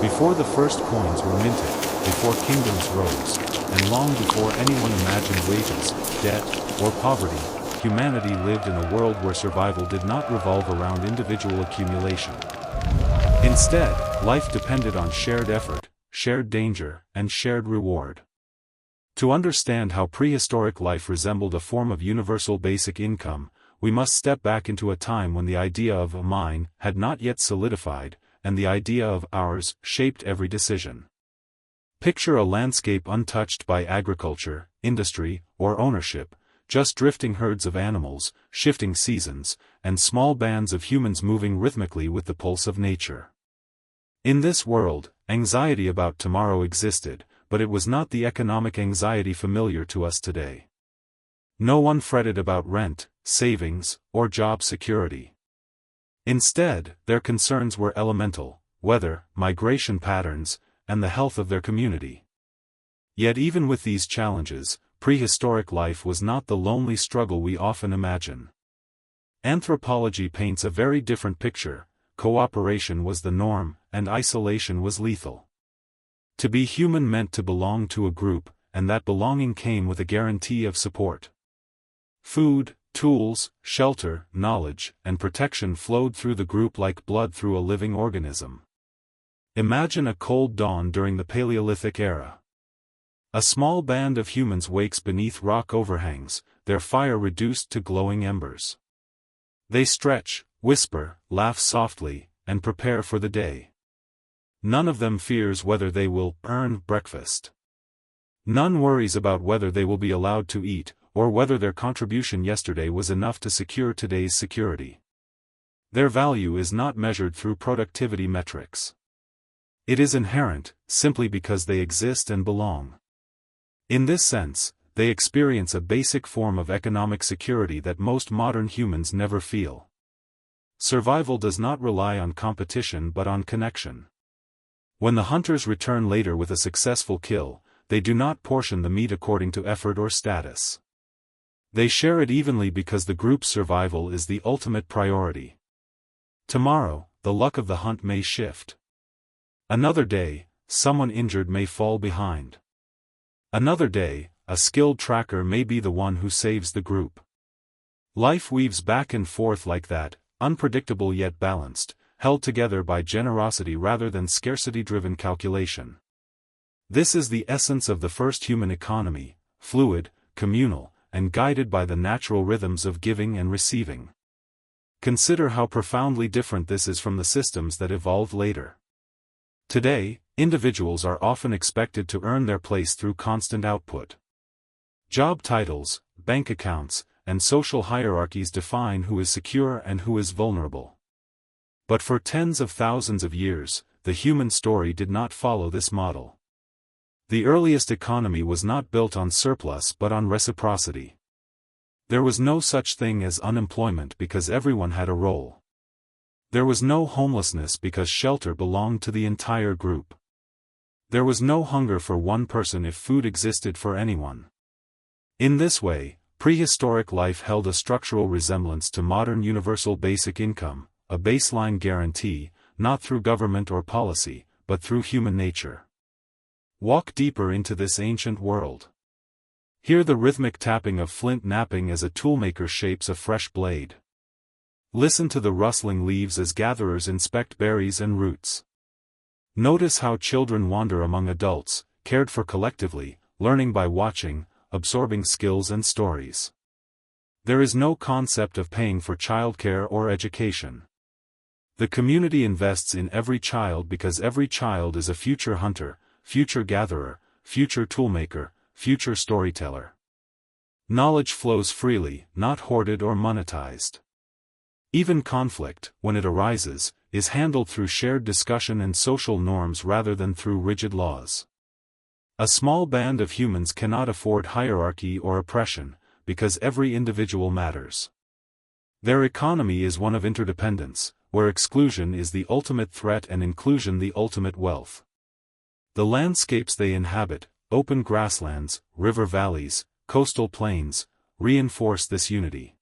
Before the first coins were minted, before kingdoms rose, and long before anyone imagined wages, debt, or poverty, humanity lived in a world where survival did not revolve around individual accumulation. Instead, life depended on shared effort, shared danger, and shared reward. To understand how prehistoric life resembled a form of universal basic income, we must step back into a time when the idea of a mine had not yet solidified, and the idea of ours shaped every decision. Picture a landscape untouched by agriculture, industry, or ownership, just drifting herds of animals, shifting seasons, and small bands of humans moving rhythmically with the pulse of nature. In this world, anxiety about tomorrow existed, but it was not the economic anxiety familiar to us today. No one fretted about rent, savings, or job security. Instead, their concerns were elemental: weather, migration patterns, and the health of their community. Yet even with these challenges, prehistoric life was not the lonely struggle we often imagine. Anthropology paints a very different picture. Cooperation was the norm, and isolation was lethal. To be human meant to belong to a group, and that belonging came with a guarantee of support. Food, tools, shelter, knowledge, and protection flowed through the group like blood through a living organism. Imagine a cold dawn during the Paleolithic era. A small band of humans wakes beneath rock overhangs, their fire reduced to glowing embers. They stretch, whisper, laugh softly, and prepare for the day. None of them fears whether they will earn breakfast. None worries about whether they will be allowed to eat, or whether their contribution yesterday was enough to secure today's security. Their value is not measured through productivity metrics. It is inherent, simply because they exist and belong. In this sense, they experience a basic form of economic security that most modern humans never feel. Survival does not rely on competition but on connection. When the hunters return later with a successful kill, they do not portion the meat according to effort or status. They share it evenly because the group's survival is the ultimate priority. Tomorrow, the luck of the hunt may shift. Another day, someone injured may fall behind. Another day, a skilled tracker may be the one who saves the group. Life weaves back and forth like that, unpredictable yet balanced, held together by generosity rather than scarcity-driven calculation. This is the essence of the first human economy: fluid, communal, and guided by the natural rhythms of giving and receiving. Consider how profoundly different this is from the systems that evolved later. Today, individuals are often expected to earn their place through constant output. Job titles, bank accounts, and social hierarchies define who is secure and who is vulnerable. But for tens of thousands of years, the human story did not follow this model. The earliest economy was not built on surplus but on reciprocity. There was no such thing as unemployment because everyone had a role. There was no homelessness because shelter belonged to the entire group. There was no hunger for one person if food existed for anyone. In this way, prehistoric life held a structural resemblance to modern universal basic income, a baseline guarantee, not through government or policy, but through human nature. Walk deeper into this ancient world. Hear the rhythmic tapping of flint knapping as a toolmaker shapes a fresh blade. Listen to the rustling leaves as gatherers inspect berries and roots. Notice how children wander among adults, cared for collectively, learning by watching, absorbing skills and stories. There is no concept of paying for childcare or education. The community invests in every child because every child is a future hunter, future gatherer, future toolmaker, future storyteller. Knowledge flows freely, not hoarded or monetized. Even conflict, when it arises, is handled through shared discussion and social norms rather than through rigid laws. A small band of humans cannot afford hierarchy or oppression, because every individual matters. Their economy is one of interdependence, where exclusion is the ultimate threat and inclusion the ultimate wealth. The landscapes they inhabit, open grasslands, river valleys, coastal plains, reinforce this unity.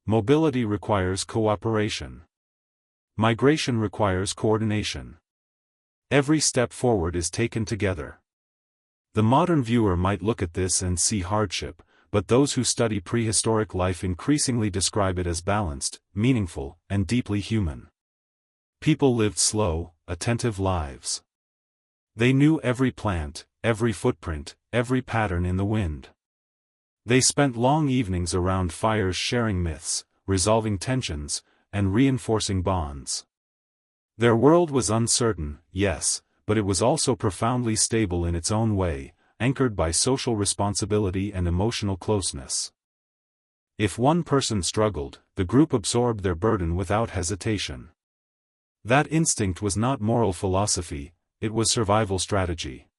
Mobility requires cooperation. Migration requires coordination. Every step forward is taken together. The modern viewer might look at this and see hardship, but those who study prehistoric life increasingly describe it as balanced, meaningful, and deeply human. People lived slow, attentive lives. They knew every plant, every footprint, every pattern in the wind. They spent long evenings around fires sharing myths, resolving tensions, and reinforcing bonds. Their world was uncertain, yes, but it was also profoundly stable in its own way, anchored by social responsibility and emotional closeness. If one person struggled, the group absorbed their burden without hesitation. That instinct was not moral philosophy, it was survival strategy.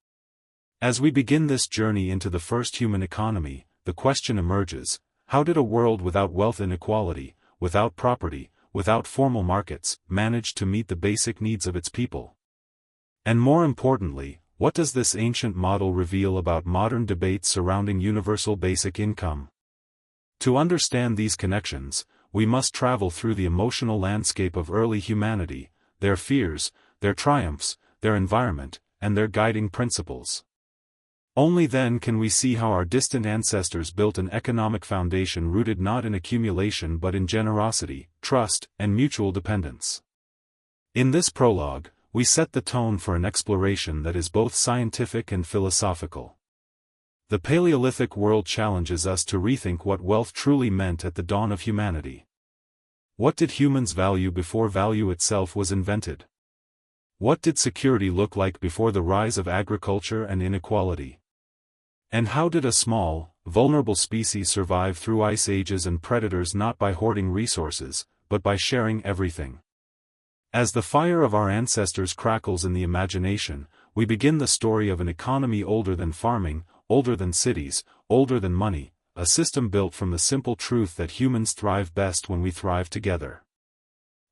As we begin this journey into the first human economy, the question emerges: how did a world without wealth inequality, without property, without formal markets, manage to meet the basic needs of its people? And more importantly, what does this ancient model reveal about modern debates surrounding universal basic income? To understand these connections, we must travel through the emotional landscape of early humanity, their fears, their triumphs, their environment, and their guiding principles. Only then can we see how our distant ancestors built an economic foundation rooted not in accumulation but in generosity, trust, and mutual dependence. In this prologue, we set the tone for an exploration that is both scientific and philosophical. The Paleolithic world challenges us to rethink what wealth truly meant at the dawn of humanity. What did humans value before value itself was invented? What did security look like before the rise of agriculture and inequality? And how did a small, vulnerable species survive through ice ages and predators, not by hoarding resources, but by sharing everything? As the fire of our ancestors crackles in the imagination, we begin the story of an economy older than farming, older than cities, older than money, a system built from the simple truth that humans thrive best when we thrive together.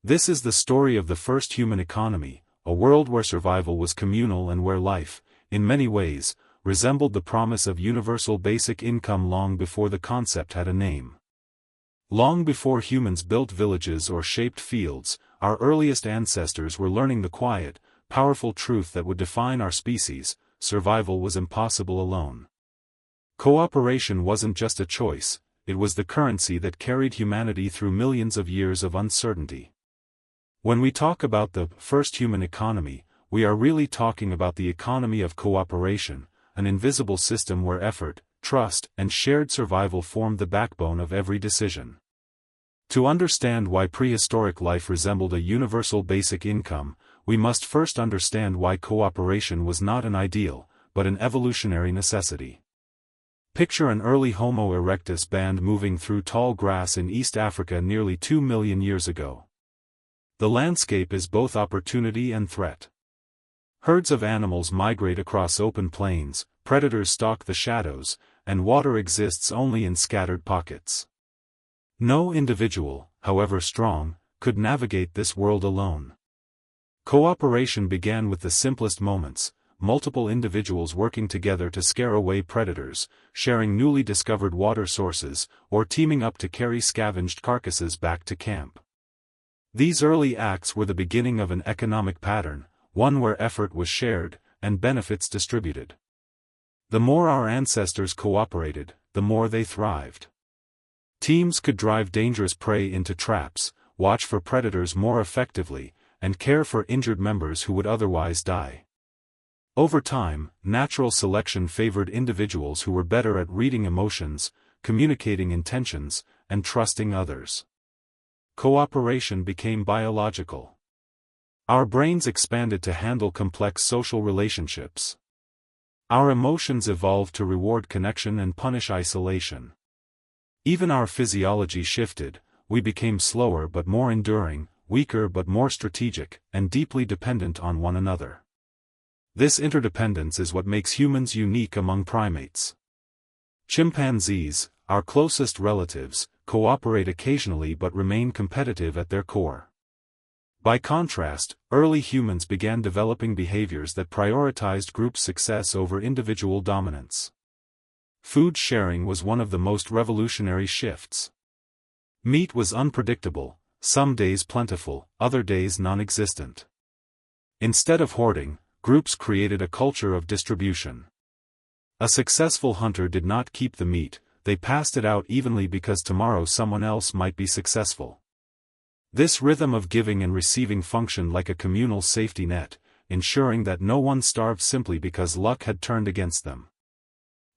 This is the story of the first human economy, a world where survival was communal and where life, in many ways, resembled the promise of universal basic income long before the concept had a name. Long before humans built villages or shaped fields, our earliest ancestors were learning the quiet, powerful truth that would define our species: survival was impossible alone. Cooperation wasn't just a choice, it was the currency that carried humanity through millions of years of uncertainty. When we talk about the first human economy, we are really talking about the economy of cooperation, an invisible system where effort, trust, and shared survival formed the backbone of every decision. To understand why prehistoric life resembled a universal basic income, we must first understand why cooperation was not an ideal, but an evolutionary necessity. Picture an early Homo erectus band moving through tall grass in East Africa nearly 2 million years ago. The landscape is both opportunity and threat. Herds of animals migrate across open plains, predators stalk the shadows, and water exists only in scattered pockets. No individual, however strong, could navigate this world alone. Cooperation began with the simplest moments: multiple individuals working together to scare away predators, sharing newly discovered water sources, or teaming up to carry scavenged carcasses back to camp. These early acts were the beginning of an economic pattern, one where effort was shared, and benefits distributed. The more our ancestors cooperated, the more they thrived. Teams could drive dangerous prey into traps, watch for predators more effectively, and care for injured members who would otherwise die. Over time, natural selection favored individuals who were better at reading emotions, communicating intentions, and trusting others. Cooperation became biological. Our brains expanded to handle complex social relationships. Our emotions evolved to reward connection and punish isolation. Even our physiology shifted: we became slower but more enduring, weaker but more strategic, and deeply dependent on one another. This interdependence is what makes humans unique among primates. Chimpanzees, our closest relatives, cooperate occasionally but remain competitive at their core. By contrast, early humans began developing behaviors that prioritized group success over individual dominance. Food sharing was one of the most revolutionary shifts. Meat was unpredictable, some days plentiful, other days non-existent. Instead of hoarding, groups created a culture of distribution. A successful hunter did not keep the meat, they passed it out evenly because tomorrow someone else might be successful. This rhythm of giving and receiving functioned like a communal safety net, ensuring that no one starved simply because luck had turned against them.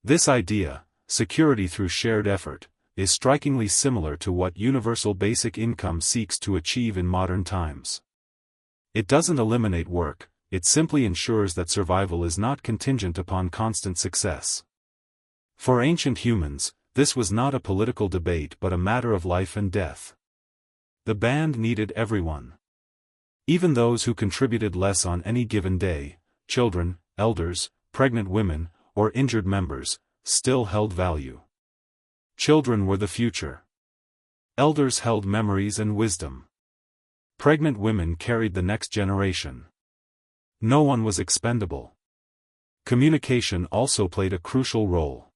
This idea, security through shared effort, is strikingly similar to what universal basic income seeks to achieve in modern times. It doesn't eliminate work, it simply ensures that survival is not contingent upon constant success. For ancient humans, this was not a political debate but a matter of life and death. The band needed everyone. Even those who contributed less on any given day, children, elders, pregnant women, or injured members, still held value. Children were the future. Elders held memories and wisdom. Pregnant women carried the next generation. No one was expendable. Communication also played a crucial role.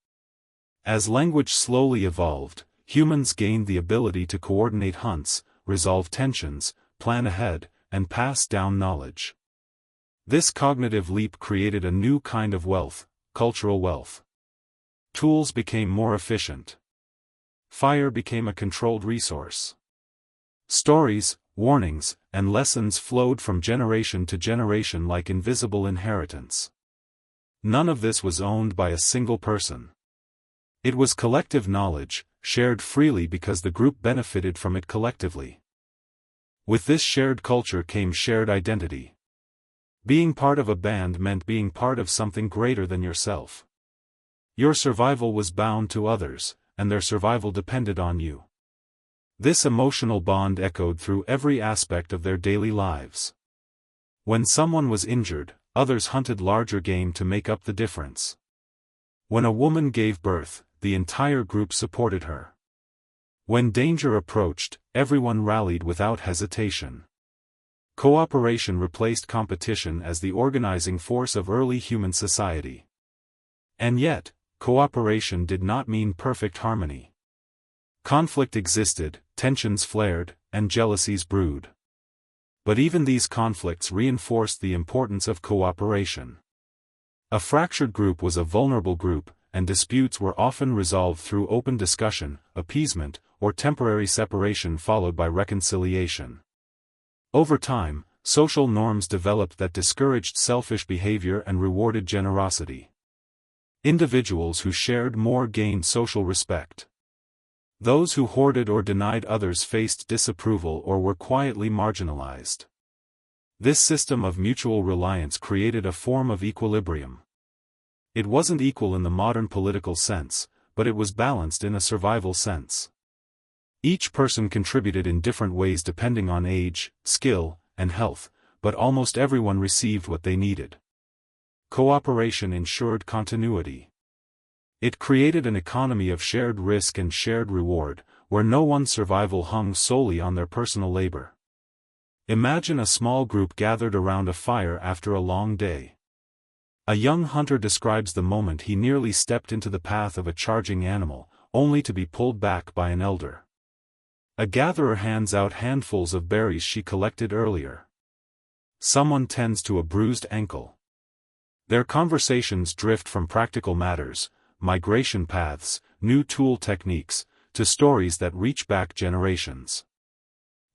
As language slowly evolved, humans gained the ability to coordinate hunts, resolve tensions, plan ahead, and pass down knowledge. This cognitive leap created a new kind of wealth, cultural wealth. Tools became more efficient. Fire became a controlled resource. Stories, warnings, and lessons flowed from generation to generation like invisible inheritance. None of this was owned by a single person. It was collective knowledge, shared freely because the group benefited from it collectively. With this shared culture came shared identity. Being part of a band meant being part of something greater than yourself. Your survival was bound to others, and their survival depended on you. This emotional bond echoed through every aspect of their daily lives. When someone was injured, others hunted larger game to make up the difference. When a woman gave birth, the entire group supported her. When danger approached, everyone rallied without hesitation. Cooperation replaced competition as the organizing force of early human society. And yet, cooperation did not mean perfect harmony. Conflict existed, tensions flared, and jealousies brewed. But even these conflicts reinforced the importance of cooperation. A fractured group was a vulnerable group, and disputes were often resolved through open discussion, appeasement, or temporary separation followed by reconciliation. Over time, social norms developed that discouraged selfish behavior and rewarded generosity. Individuals who shared more gained social respect. Those who hoarded or denied others faced disapproval or were quietly marginalized. This system of mutual reliance created a form of equilibrium. It wasn't equal in the modern political sense, but it was balanced in a survival sense. Each person contributed in different ways depending on age, skill, and health, but almost everyone received what they needed. Cooperation ensured continuity. It created an economy of shared risk and shared reward, where no one's survival hung solely on their personal labor. Imagine a small group gathered around a fire after a long day. A young hunter describes the moment he nearly stepped into the path of a charging animal, only to be pulled back by an elder. A gatherer hands out handfuls of berries she collected earlier. Someone tends to a bruised ankle. Their conversations drift from practical matters, migration paths, new tool techniques, to stories that reach back generations.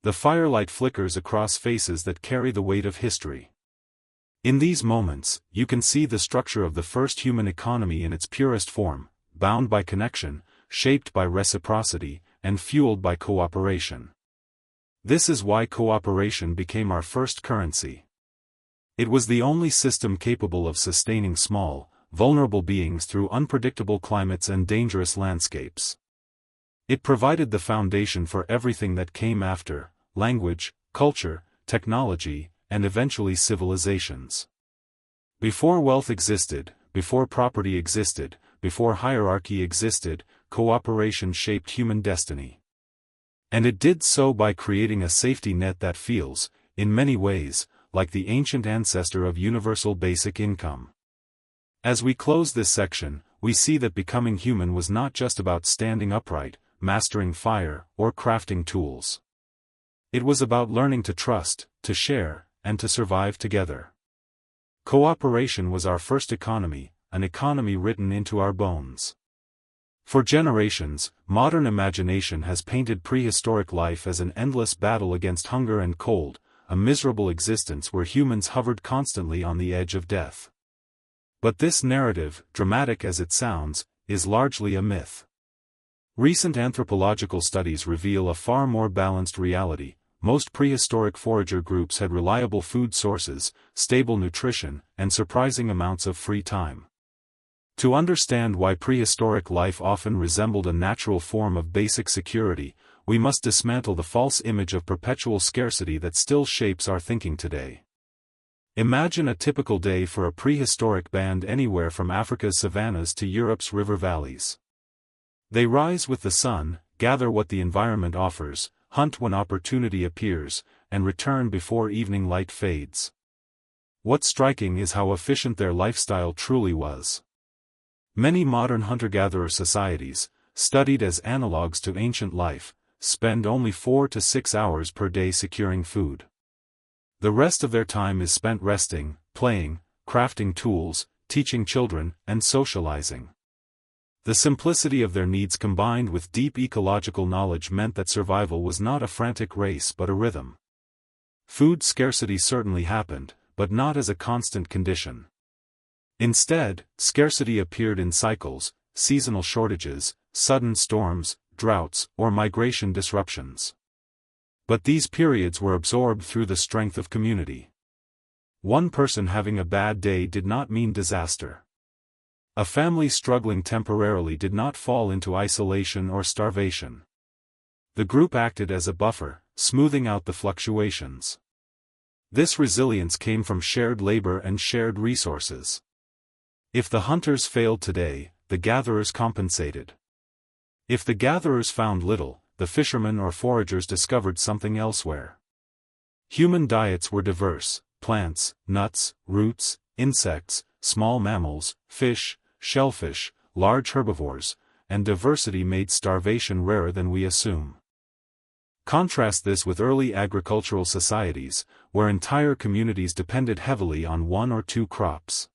The firelight flickers across faces that carry the weight of history. In these moments, you can see the structure of the first human economy in its purest form, bound by connection, shaped by reciprocity, and fueled by cooperation. This is why cooperation became our first currency. It was the only system capable of sustaining small, vulnerable beings through unpredictable climates and dangerous landscapes. It provided the foundation for everything that came after: language, culture, technology, and eventually civilizations. Before wealth existed, before property existed, before hierarchy existed, cooperation shaped human destiny. And it did so by creating a safety net that feels, in many ways, like the ancient ancestor of universal basic income. As we close this section, we see that becoming human was not just about standing upright, mastering fire, or crafting tools. It was about learning to trust, to share, and to survive together. Cooperation was our first economy, an economy written into our bones. For generations, modern imagination has painted prehistoric life as an endless battle against hunger and cold, a miserable existence where humans hovered constantly on the edge of death. But this narrative, dramatic as it sounds, is largely a myth. Recent anthropological studies reveal a far more balanced reality. Most prehistoric forager groups had reliable food sources, stable nutrition, and surprising amounts of free time. To understand why prehistoric life often resembled a natural form of basic security, we must dismantle the false image of perpetual scarcity that still shapes our thinking today. Imagine a typical day for a prehistoric band anywhere from Africa's savannas to Europe's river valleys. They rise with the sun, gather what the environment offers, hunt when opportunity appears, and return before evening light fades. What's striking is how efficient their lifestyle truly was. Many modern hunter-gatherer societies, studied as analogues to ancient life, spend only 4 to 6 hours per day securing food. The rest of their time is spent resting, playing, crafting tools, teaching children, and socializing. The simplicity of their needs combined with deep ecological knowledge meant that survival was not a frantic race but a rhythm. Food scarcity certainly happened, but not as a constant condition. Instead, scarcity appeared in cycles, seasonal shortages, sudden storms, droughts, or migration disruptions. But these periods were absorbed through the strength of community. One person having a bad day did not mean disaster. A family struggling temporarily did not fall into isolation or starvation. The group acted as a buffer, smoothing out the fluctuations. This resilience came from shared labor and shared resources. If the hunters failed today, the gatherers compensated. If the gatherers found little, the fishermen or foragers discovered something elsewhere. Human diets were diverse: plants, nuts, roots, insects, small mammals, fish, shellfish, large herbivores, and diversity made starvation rarer than we assume. Contrast this with early agricultural societies, where entire communities depended heavily on 1 or 2 crops.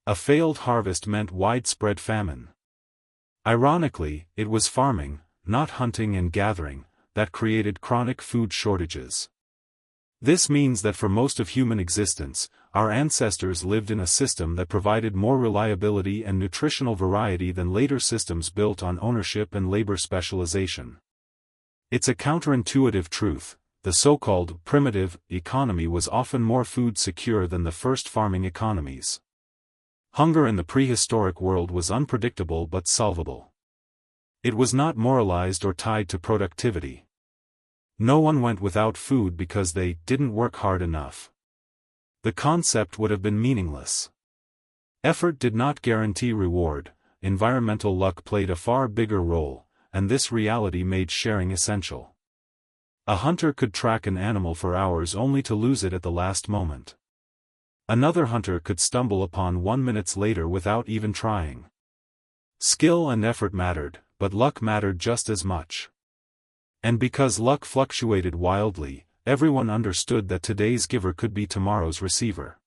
A failed harvest meant widespread famine. Ironically, it was farming, not hunting and gathering, that created chronic food shortages. This means that for most of human existence, our ancestors lived in a system that provided more reliability and nutritional variety than later systems built on ownership and labor specialization. It's a counterintuitive truth: the so-called primitive economy was often more food secure than the first farming economies. Hunger in the prehistoric world was unpredictable but solvable. It was not moralized or tied to productivity. No one went without food because they didn't work hard enough. The concept would have been meaningless. Effort did not guarantee reward, environmental luck played a far bigger role, and this reality made sharing essential. A hunter could track an animal for hours only to lose it at the last moment. Another hunter could stumble upon 1 minute later without even trying. Skill and effort mattered, but luck mattered just as much. And because luck fluctuated wildly, everyone understood that today's giver could be tomorrow's receiver.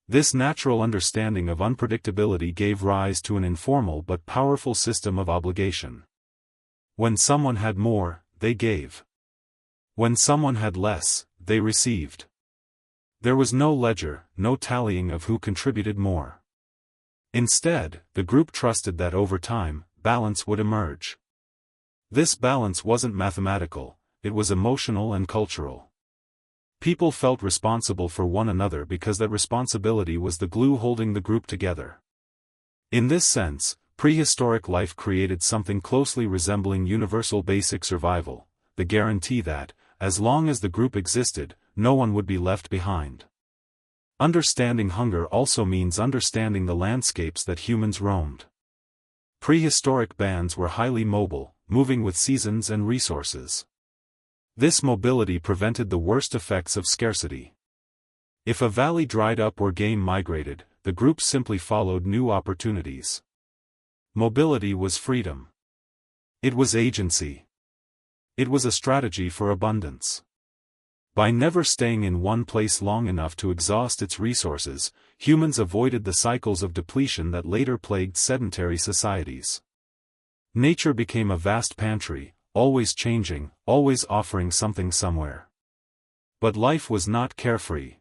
This natural understanding of unpredictability gave rise to an informal but powerful system of obligation. When someone had more, they gave. When someone had less, they received. There was no ledger, no tallying of who contributed more. Instead, the group trusted that over time, balance would emerge. This balance wasn't mathematical, it was emotional and cultural. People felt responsible for one another because that responsibility was the glue holding the group together. In this sense, prehistoric life created something closely resembling universal basic survival, the guarantee that, as long as the group existed, no one would be left behind. Understanding hunger also means understanding the landscapes that humans roamed. Prehistoric bands were highly mobile, moving with seasons and resources. This mobility prevented the worst effects of scarcity. If a valley dried up or game migrated, the group simply followed new opportunities. Mobility was freedom. It was agency. It was a strategy for abundance. By never staying in one place long enough to exhaust its resources, humans avoided the cycles of depletion that later plagued sedentary societies. Nature became a vast pantry, always changing, always offering something somewhere. But life was not carefree.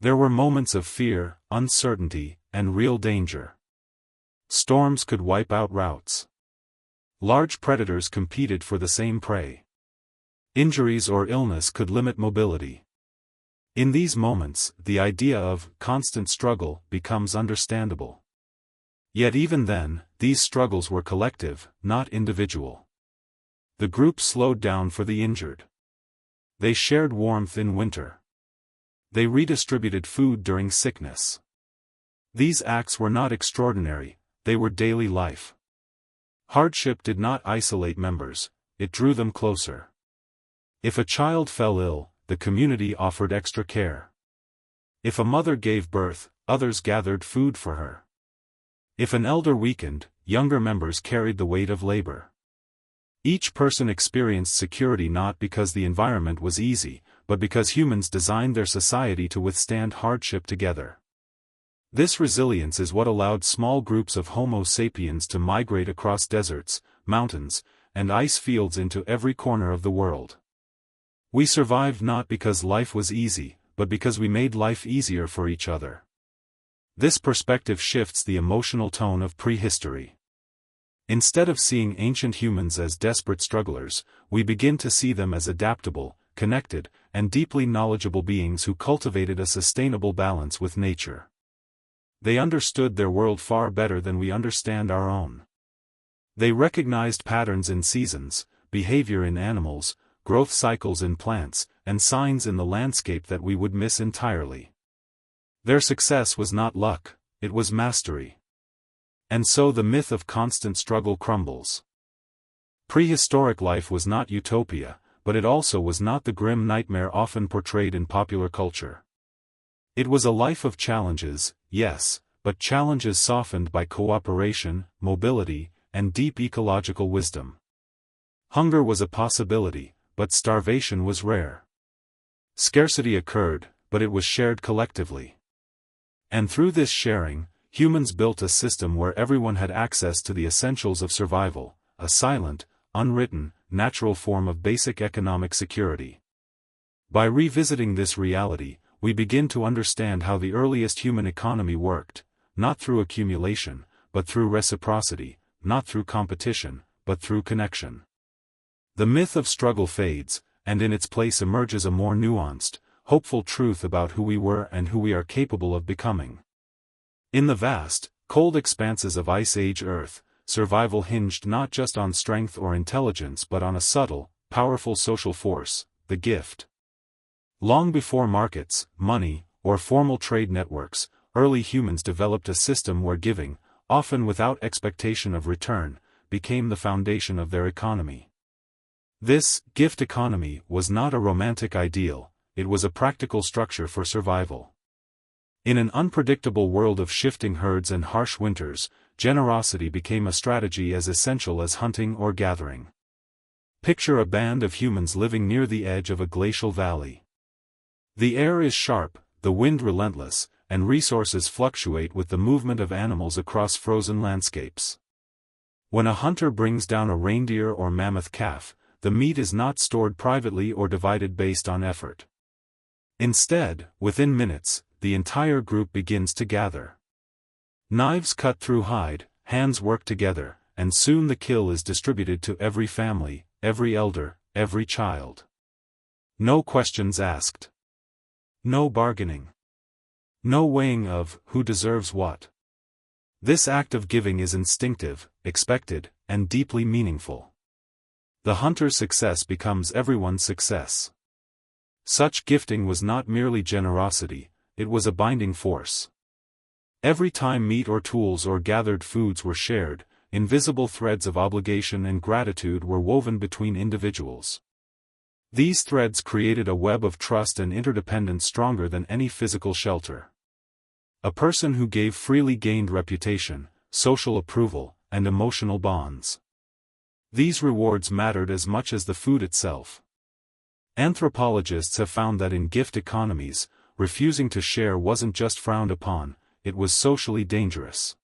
There were moments of fear, uncertainty, and real danger. Storms could wipe out routes. Large predators competed for the same prey. Injuries or illness could limit mobility. In these moments, the idea of constant struggle becomes understandable. Yet even then, these struggles were collective, not individual. The group slowed down for the injured. They shared warmth in winter. They redistributed food during sickness. These acts were not extraordinary, they were daily life. Hardship did not isolate members, it drew them closer. If a child fell ill, the community offered extra care. If a mother gave birth, others gathered food for her. If an elder weakened, younger members carried the weight of labor. Each person experienced security not because the environment was easy, but because humans designed their society to withstand hardship together. This resilience is what allowed small groups of Homo sapiens to migrate across deserts, mountains, and ice fields into every corner of the world. We survived not because life was easy, but because we made life easier for each other. This perspective shifts the emotional tone of prehistory. Instead of seeing ancient humans as desperate strugglers, we begin to see them as adaptable, connected, and deeply knowledgeable beings who cultivated a sustainable balance with nature. They understood their world far better than we understand our own. They recognized patterns in seasons, behavior in animals, growth cycles in plants, and signs in the landscape that we would miss entirely. Their success was not luck, it was mastery. And so the myth of constant struggle crumbles. Prehistoric life was not utopia, but it also was not the grim nightmare often portrayed in popular culture. It was a life of challenges, yes, but challenges softened by cooperation, mobility, and deep ecological wisdom. Hunger was a possibility, but starvation was rare. Scarcity occurred, but it was shared collectively. And through this sharing, humans built a system where everyone had access to the essentials of survival, a silent, unwritten, natural form of basic economic security. By revisiting this reality, we begin to understand how the earliest human economy worked, not through accumulation, but through reciprocity, not through competition, but through connection. The myth of struggle fades, and in its place emerges a more nuanced, hopeful truth about who we were and who we are capable of becoming. In the vast, cold expanses of Ice Age Earth, survival hinged not just on strength or intelligence but on a subtle, powerful social force, the gift. Long before markets, money, or formal trade networks, early humans developed a system where giving, often without expectation of return, became the foundation of their economy. This gift economy was not a romantic ideal, it was a practical structure for survival. In an unpredictable world of shifting herds and harsh winters, generosity became a strategy as essential as hunting or gathering. Picture a band of humans living near the edge of a glacial valley. The air is sharp, the wind relentless, and resources fluctuate with the movement of animals across frozen landscapes. When a hunter brings down a reindeer or mammoth calf, the meat is not stored privately or divided based on effort. Instead, within minutes, the entire group begins to gather. Knives cut through hide, hands work together, and soon the kill is distributed to every family, every elder, every child. No questions asked. No bargaining. No weighing of who deserves what. This act of giving is instinctive, expected, and deeply meaningful. The hunter's success becomes everyone's success. Such gifting was not merely generosity, it was a binding force. Every time meat or tools or gathered foods were shared, invisible threads of obligation and gratitude were woven between individuals. These threads created a web of trust and interdependence stronger than any physical shelter. A person who gave freely gained reputation, social approval, and emotional bonds. These rewards mattered as much as the food itself. Anthropologists have found that in gift economies, refusing to share wasn't just frowned upon, it was socially dangerous.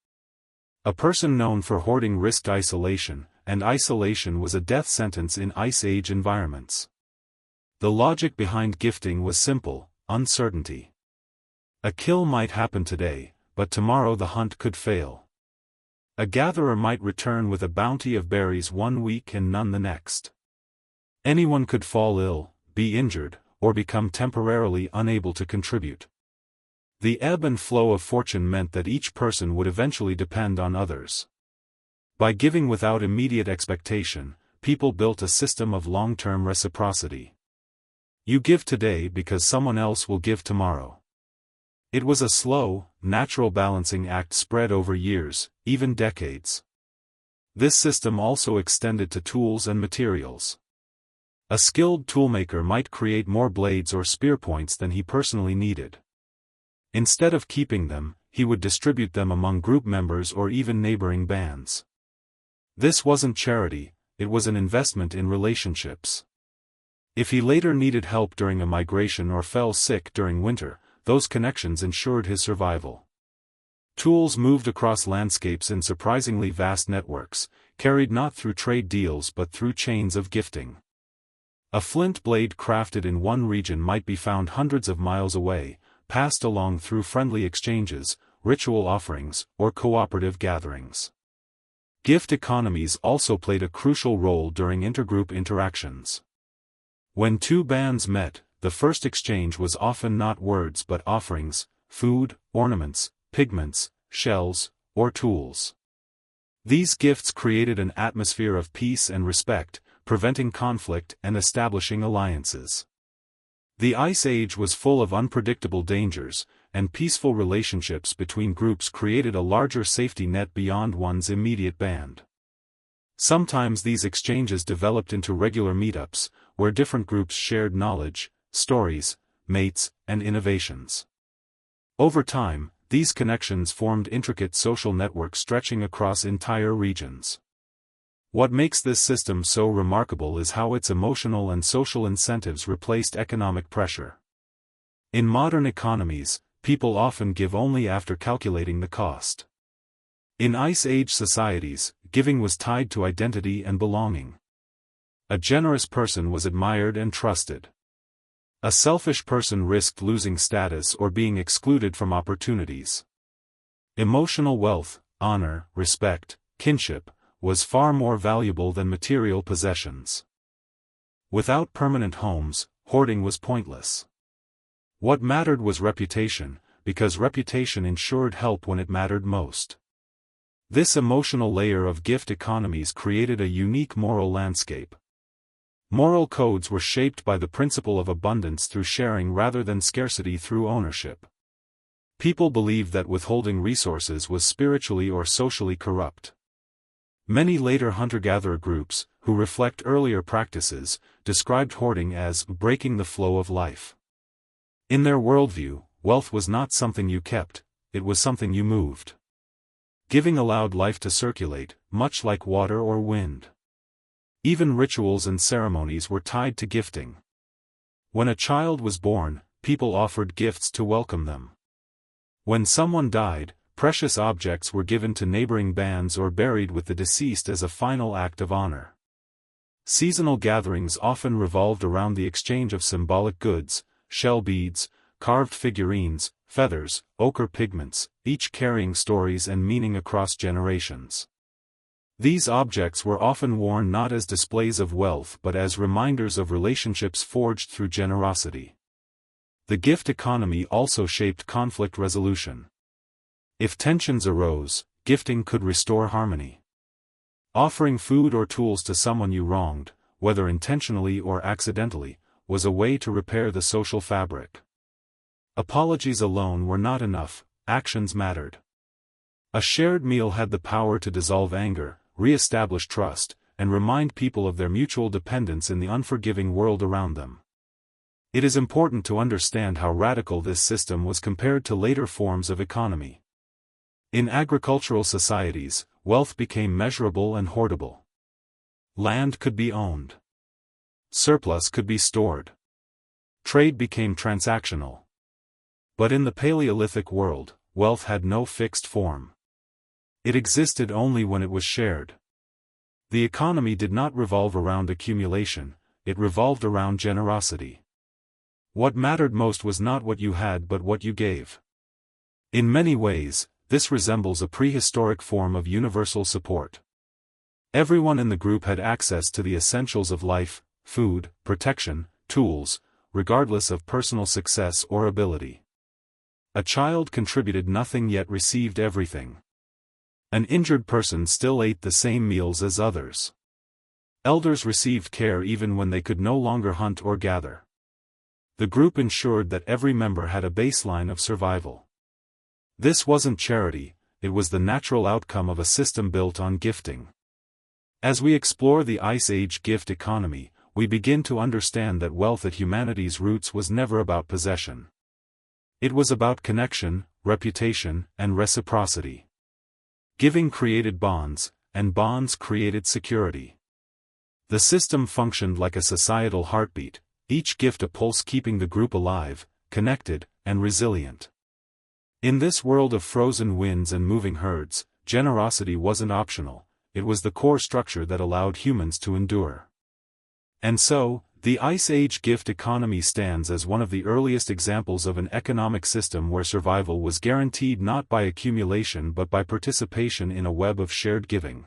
A person known for hoarding risked isolation, and isolation was a death sentence in Ice Age environments. The logic behind gifting was simple: uncertainty. A kill might happen today, but tomorrow the hunt could fail. A gatherer might return with a bounty of berries one week and none the next. Anyone could fall ill, be injured, or become temporarily unable to contribute. The ebb and flow of fortune meant that each person would eventually depend on others. By giving without immediate expectation, people built a system of long-term reciprocity. You give today because someone else will give tomorrow. It was a slow, natural balancing act spread over years, even decades. This system also extended to tools and materials. A skilled toolmaker might create more blades or spear points than he personally needed. Instead of keeping them, he would distribute them among group members or even neighboring bands. This wasn't charity, it was an investment in relationships. If he later needed help during a migration or fell sick during winter, those connections ensured his survival. Tools moved across landscapes in surprisingly vast networks, carried not through trade deals but through chains of gifting. A flint blade crafted in one region might be found hundreds of miles away, passed along through friendly exchanges, ritual offerings, or cooperative gatherings. Gift economies also played a crucial role during intergroup interactions. When two bands met, the first exchange was often not words but offerings: food, ornaments, pigments, shells, or tools. These gifts created an atmosphere of peace and respect, preventing conflict and establishing alliances. The Ice Age was full of unpredictable dangers, and peaceful relationships between groups created a larger safety net beyond one's immediate band. Sometimes these exchanges developed into regular meetups, where different groups shared knowledge, stories, mates, and innovations. Over time, these connections formed intricate social networks stretching across entire regions. What makes this system so remarkable is how its emotional and social incentives replaced economic pressure. In modern economies, people often give only after calculating the cost. In Ice Age societies, giving was tied to identity and belonging. A generous person was admired and trusted. A selfish person risked losing status or being excluded from opportunities. Emotional wealth, honor, respect, kinship, was far more valuable than material possessions. Without permanent homes, hoarding was pointless. What mattered was reputation, because reputation ensured help when it mattered most. This emotional layer of gift economies created a unique moral landscape. Moral codes were shaped by the principle of abundance through sharing rather than scarcity through ownership. People believed that withholding resources was spiritually or socially corrupt. Many later hunter-gatherer groups, who reflect earlier practices, described hoarding as breaking the flow of life. In their worldview, wealth was not something you kept, it was something you moved. Giving allowed life to circulate, much like water or wind. Even rituals and ceremonies were tied to gifting. When a child was born, people offered gifts to welcome them. When someone died, precious objects were given to neighboring bands or buried with the deceased as a final act of honor. Seasonal gatherings often revolved around the exchange of symbolic goods: shell beads, carved figurines, feathers, ochre pigments, each carrying stories and meaning across generations. These objects were often worn not as displays of wealth but as reminders of relationships forged through generosity. The gift economy also shaped conflict resolution. If tensions arose, gifting could restore harmony. Offering food or tools to someone you wronged, whether intentionally or accidentally, was a way to repair the social fabric. Apologies alone were not enough, actions mattered. A shared meal had the power to dissolve anger, re-establish trust, and remind people of their mutual dependence in the unforgiving world around them. It is important to understand how radical this system was compared to later forms of economy. In agricultural societies, wealth became measurable and hoardable. Land could be owned. Surplus could be stored. Trade became transactional. But in the Paleolithic world, wealth had no fixed form. It existed only when it was shared. The economy did not revolve around accumulation, it revolved around generosity. What mattered most was not what you had but what you gave. In many ways, this resembles a prehistoric form of universal support. Everyone in the group had access to the essentials of life, food, protection, tools, regardless of personal success or ability. A child contributed nothing yet received everything. An injured person still ate the same meals as others. Elders received care even when they could no longer hunt or gather. The group ensured that every member had a baseline of survival. This wasn't charity, it was the natural outcome of a system built on gifting. As we explore the Ice Age gift economy, we begin to understand that wealth at humanity's roots was never about possession. It was about connection, reputation, and reciprocity. Giving created bonds, and bonds created security. The system functioned like a societal heartbeat, each gift a pulse keeping the group alive, connected, and resilient. In this world of frozen winds and moving herds, generosity wasn't optional, it was the core structure that allowed humans to endure. And so, the Ice Age gift economy stands as one of the earliest examples of an economic system where survival was guaranteed not by accumulation but by participation in a web of shared giving.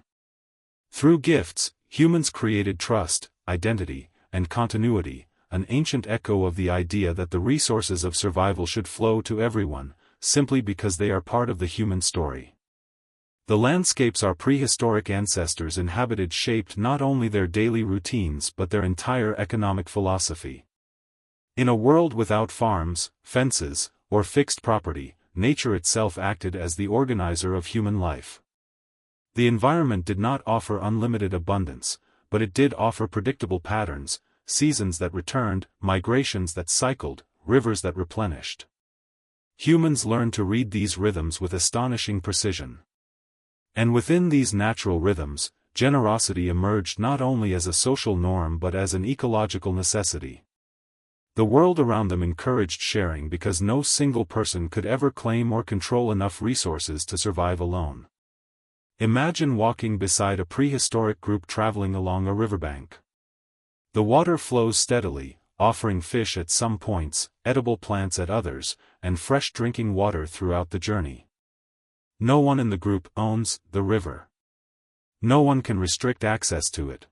Through gifts, humans created trust, identity, and continuity, an ancient echo of the idea that the resources of survival should flow to everyone, simply because they are part of the human story. The landscapes our prehistoric ancestors inhabited shaped not only their daily routines but their entire economic philosophy. In a world without farms, fences, or fixed property, nature itself acted as the organizer of human life. The environment did not offer unlimited abundance, but it did offer predictable patterns, seasons that returned, migrations that cycled, rivers that replenished. Humans learned to read these rhythms with astonishing precision. And within these natural rhythms, generosity emerged not only as a social norm but as an ecological necessity. The world around them encouraged sharing because no single person could ever claim or control enough resources to survive alone. Imagine walking beside a prehistoric group traveling along a riverbank. The water flows steadily, offering fish at some points, edible plants at others, and fresh drinking water throughout the journey. No one in the group owns the river. No one can restrict access to it.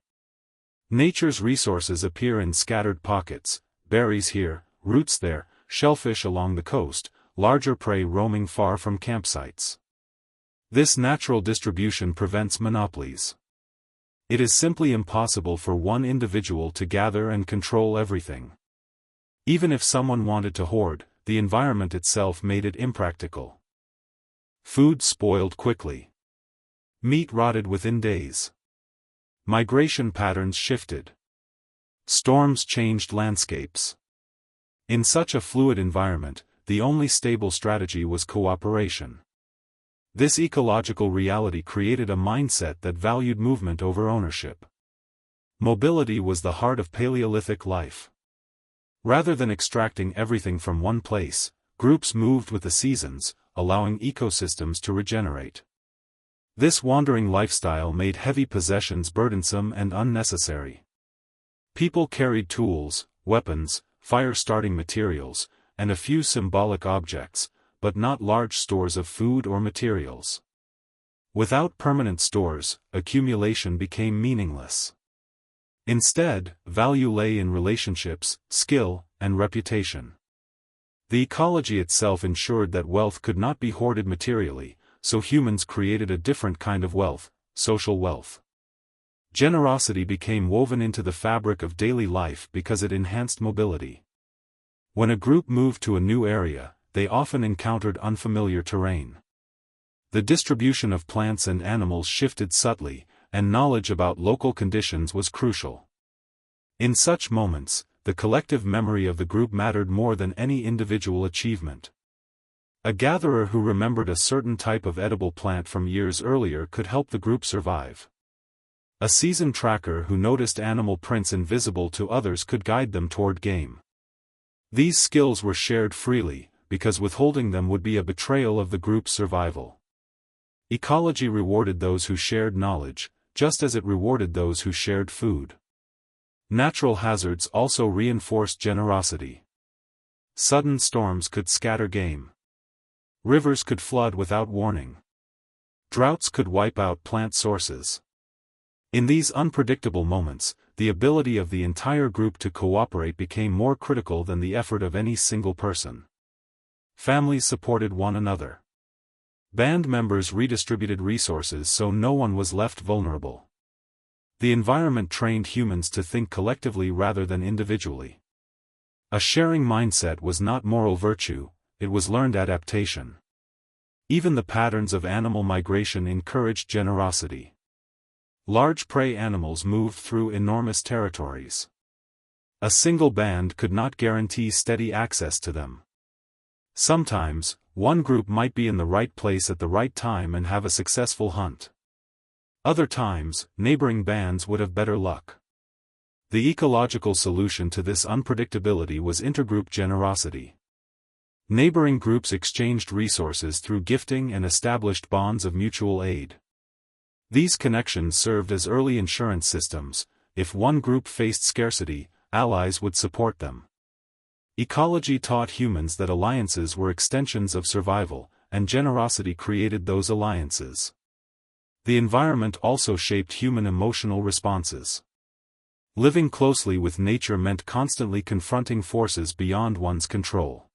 Nature's resources appear in scattered pockets, berries here, roots there, shellfish along the coast, larger prey roaming far from campsites. This natural distribution prevents monopolies. It is simply impossible for one individual to gather and control everything. Even if someone wanted to hoard, the environment itself made it impractical. Food spoiled quickly. Meat rotted within days. Migration patterns shifted. Storms changed landscapes. In such a fluid environment, the only stable strategy was cooperation. This ecological reality created a mindset that valued movement over ownership. Mobility was the heart of Paleolithic life. Rather than extracting everything from one place, groups moved with the seasons, allowing ecosystems to regenerate. This wandering lifestyle made heavy possessions burdensome and unnecessary. People carried tools, weapons, fire-starting materials, and a few symbolic objects, but not large stores of food or materials. Without permanent stores, accumulation became meaningless. Instead, value lay in relationships, skill, and reputation. The ecology itself ensured that wealth could not be hoarded materially, so humans created a different kind of wealth, social wealth. Generosity became woven into the fabric of daily life because it enhanced mobility. When a group moved to a new area, they often encountered unfamiliar terrain. The distribution of plants and animals shifted subtly, and knowledge about local conditions was crucial. In such moments, the collective memory of the group mattered more than any individual achievement. A gatherer who remembered a certain type of edible plant from years earlier could help the group survive. A seasoned tracker who noticed animal prints invisible to others could guide them toward game. These skills were shared freely, because withholding them would be a betrayal of the group's survival. Ecology rewarded those who shared knowledge, just as it rewarded those who shared food. Natural hazards also reinforced generosity. Sudden storms could scatter game. Rivers could flood without warning. Droughts could wipe out plant sources. In these unpredictable moments, the ability of the entire group to cooperate became more critical than the effort of any single person. Families supported one another. Band members redistributed resources so no one was left vulnerable. The environment trained humans to think collectively rather than individually. A sharing mindset was not moral virtue, it was learned adaptation. Even the patterns of animal migration encouraged generosity. Large prey animals moved through enormous territories. A single band could not guarantee steady access to them. Sometimes, one group might be in the right place at the right time and have a successful hunt. Other times, neighboring bands would have better luck. The ecological solution to this unpredictability was intergroup generosity. Neighboring groups exchanged resources through gifting and established bonds of mutual aid. These connections served as early insurance systems. If one group faced scarcity, allies would support them. Ecology taught humans that alliances were extensions of survival, and generosity created those alliances. The environment also shaped human emotional responses. Living closely with nature meant constantly confronting forces beyond one's control.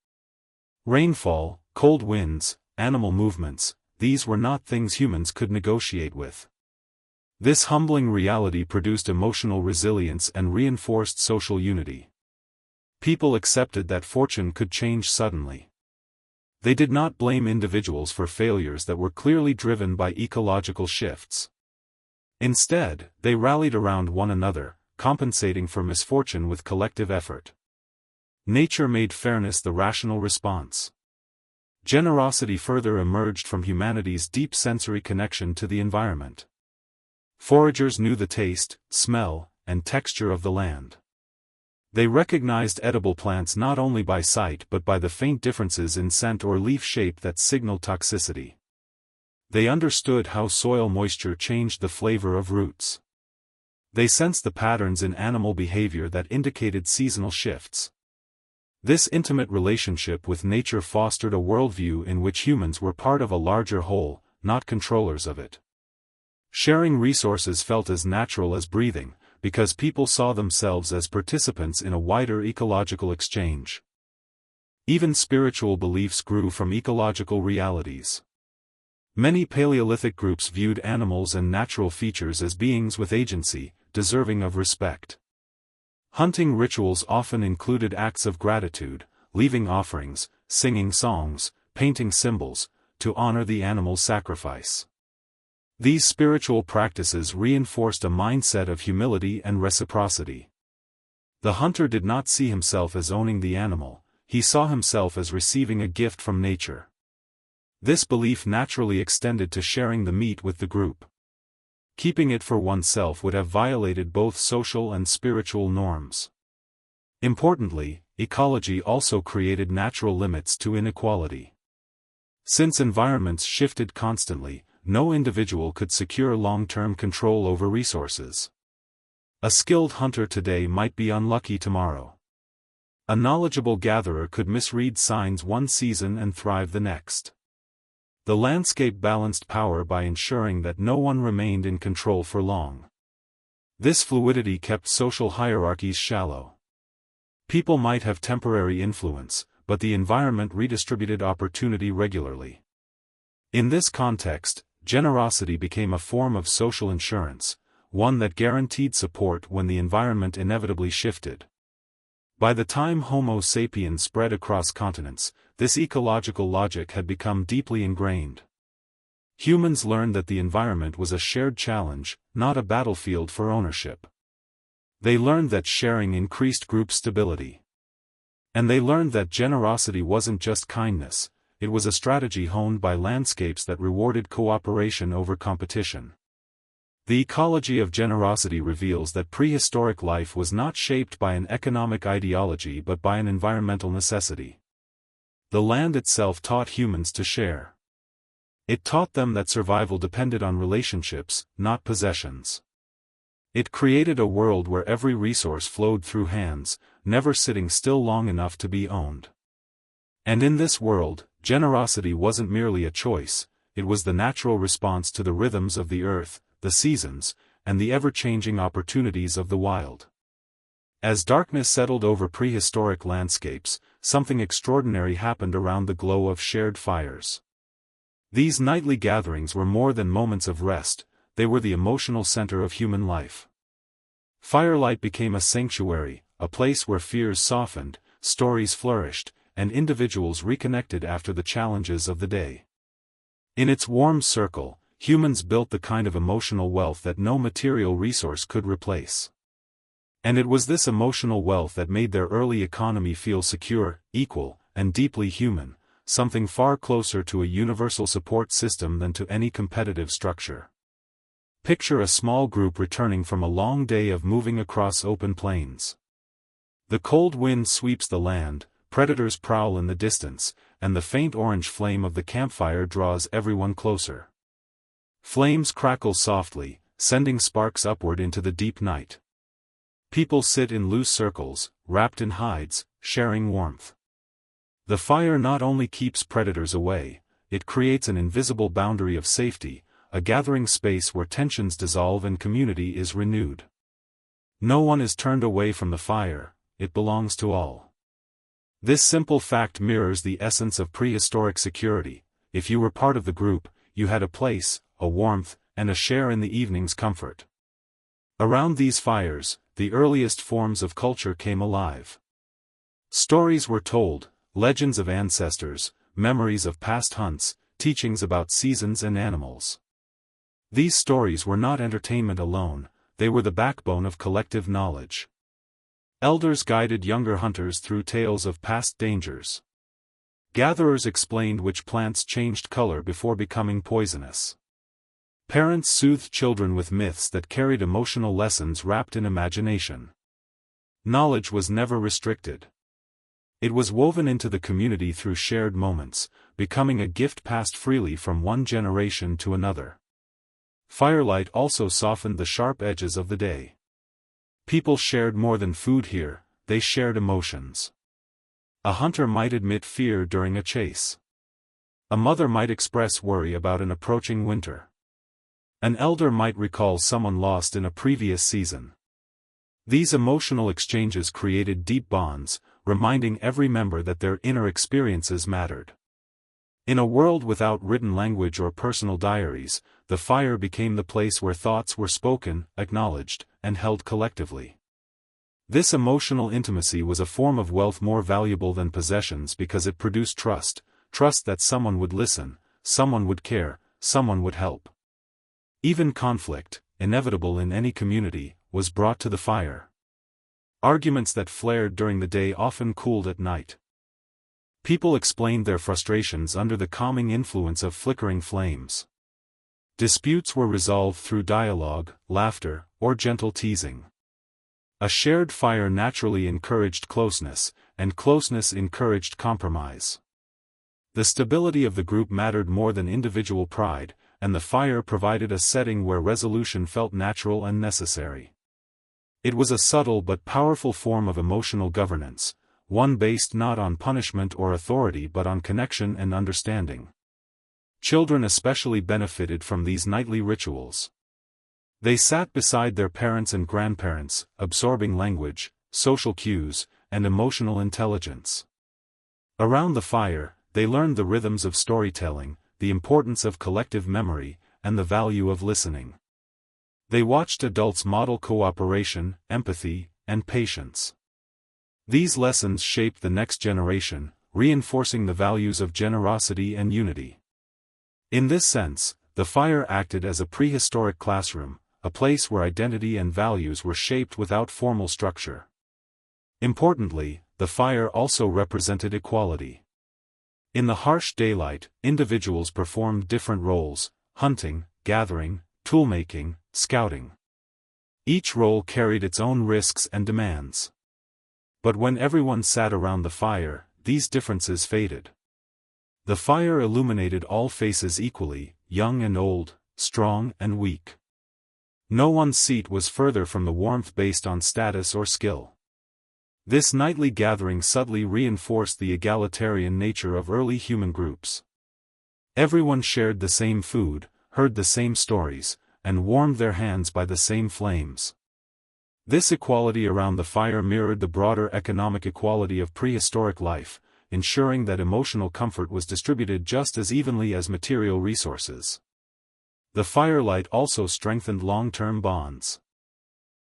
Rainfall, cold winds, animal movements, these were not things humans could negotiate with. This humbling reality produced emotional resilience and reinforced social unity. People accepted that fortune could change suddenly. They did not blame individuals for failures that were clearly driven by ecological shifts. Instead, they rallied around one another, compensating for misfortune with collective effort. Nature made fairness the rational response. Generosity further emerged from humanity's deep sensory connection to the environment. Foragers knew the taste, smell, and texture of the land. They recognized edible plants not only by sight but by the faint differences in scent or leaf shape that signal toxicity. They understood how soil moisture changed the flavor of roots. They sensed the patterns in animal behavior that indicated seasonal shifts. This intimate relationship with nature fostered a worldview in which humans were part of a larger whole, not controllers of it. Sharing resources felt as natural as breathing, because people saw themselves as participants in a wider ecological exchange. Even spiritual beliefs grew from ecological realities. Many Paleolithic groups viewed animals and natural features as beings with agency, deserving of respect. Hunting rituals often included acts of gratitude, leaving offerings, singing songs, painting symbols, to honor the animal's sacrifice. These spiritual practices reinforced a mindset of humility and reciprocity. The hunter did not see himself as owning the animal, he saw himself as receiving a gift from nature. This belief naturally extended to sharing the meat with the group. Keeping it for oneself would have violated both social and spiritual norms. Importantly, ecology also created natural limits to inequality. Since environments shifted constantly, no individual could secure long-term control over resources. A skilled hunter today might be unlucky tomorrow. A knowledgeable gatherer could misread signs one season and thrive the next. The landscape balanced power by ensuring that no one remained in control for long. This fluidity kept social hierarchies shallow. People might have temporary influence, but the environment redistributed opportunity regularly. In this context, generosity became a form of social insurance, one that guaranteed support when the environment inevitably shifted. By the time Homo sapiens spread across continents, this ecological logic had become deeply ingrained. Humans learned that the environment was a shared challenge, not a battlefield for ownership. They learned that sharing increased group stability. And they learned that generosity wasn't just kindness, it was a strategy honed by landscapes that rewarded cooperation over competition. The ecology of generosity reveals that prehistoric life was not shaped by an economic ideology but by an environmental necessity. The land itself taught humans to share. It taught them that survival depended on relationships, not possessions. It created a world where every resource flowed through hands, never sitting still long enough to be owned. And in this world, generosity wasn't merely a choice, it was the natural response to the rhythms of the earth, the seasons, and the ever-changing opportunities of the wild. As darkness settled over prehistoric landscapes, something extraordinary happened around the glow of shared fires. These nightly gatherings were more than moments of rest, they were the emotional center of human life. Firelight became a sanctuary, a place where fears softened, stories flourished, and individuals reconnected after the challenges of the day. In its warm circle, humans built the kind of emotional wealth that no material resource could replace. And it was this emotional wealth that made their early economy feel secure, equal, and deeply human, something far closer to a universal support system than to any competitive structure. Picture a small group returning from a long day of moving across open plains. The cold wind sweeps the land, predators prowl in the distance, and the faint orange flame of the campfire draws everyone closer. Flames crackle softly, sending sparks upward into the deep night. People sit in loose circles, wrapped in hides, sharing warmth. The fire not only keeps predators away, it creates an invisible boundary of safety, a gathering space where tensions dissolve and community is renewed. No one is turned away from the fire, it belongs to all. This simple fact mirrors the essence of prehistoric security. If you were part of the group, you had a place, a warmth, and a share in the evening's comfort. Around these fires, the earliest forms of culture came alive. Stories were told, legends of ancestors, memories of past hunts, teachings about seasons and animals. These stories were not entertainment alone, they were the backbone of collective knowledge. Elders guided younger hunters through tales of past dangers. Gatherers explained which plants changed color before becoming poisonous. Parents soothed children with myths that carried emotional lessons wrapped in imagination. Knowledge was never restricted. It was woven into the community through shared moments, becoming a gift passed freely from one generation to another. Firelight also softened the sharp edges of the day. People shared more than food here, they shared emotions. A hunter might admit fear during a chase. A mother might express worry about an approaching winter. An elder might recall someone lost in a previous season. These emotional exchanges created deep bonds, reminding every member that their inner experiences mattered. In a world without written language or personal diaries, the fire became the place where thoughts were spoken, acknowledged, and held collectively. This emotional intimacy was a form of wealth more valuable than possessions because it produced trust that someone would listen, someone would care, someone would help. Even conflict, inevitable in any community, was brought to the fire. Arguments that flared during the day often cooled at night. People explained their frustrations under the calming influence of flickering flames. Disputes were resolved through dialogue, laughter, or gentle teasing. A shared fire naturally encouraged closeness, and closeness encouraged compromise. The stability of the group mattered more than individual pride, and the fire provided a setting where resolution felt natural and necessary. It was a subtle but powerful form of emotional governance, one based not on punishment or authority but on connection and understanding. Children especially benefited from these nightly rituals. They sat beside their parents and grandparents, absorbing language, social cues, and emotional intelligence. Around the fire, they learned the rhythms of storytelling, the importance of collective memory, and the value of listening. They watched adults model cooperation, empathy, and patience. These lessons shaped the next generation, reinforcing the values of generosity and unity. In this sense, the fire acted as a prehistoric classroom, a place where identity and values were shaped without formal structure. Importantly, the fire also represented equality. In the harsh daylight, individuals performed different roles: hunting, gathering, toolmaking, scouting. Each role carried its own risks and demands. But when everyone sat around the fire, these differences faded. The fire illuminated all faces equally, young and old, strong and weak. No one's seat was further from the warmth based on status or skill. This nightly gathering subtly reinforced the egalitarian nature of early human groups. Everyone shared the same food, heard the same stories, and warmed their hands by the same flames. This equality around the fire mirrored the broader economic equality of prehistoric life, ensuring that emotional comfort was distributed just as evenly as material resources. The firelight also strengthened long-term bonds.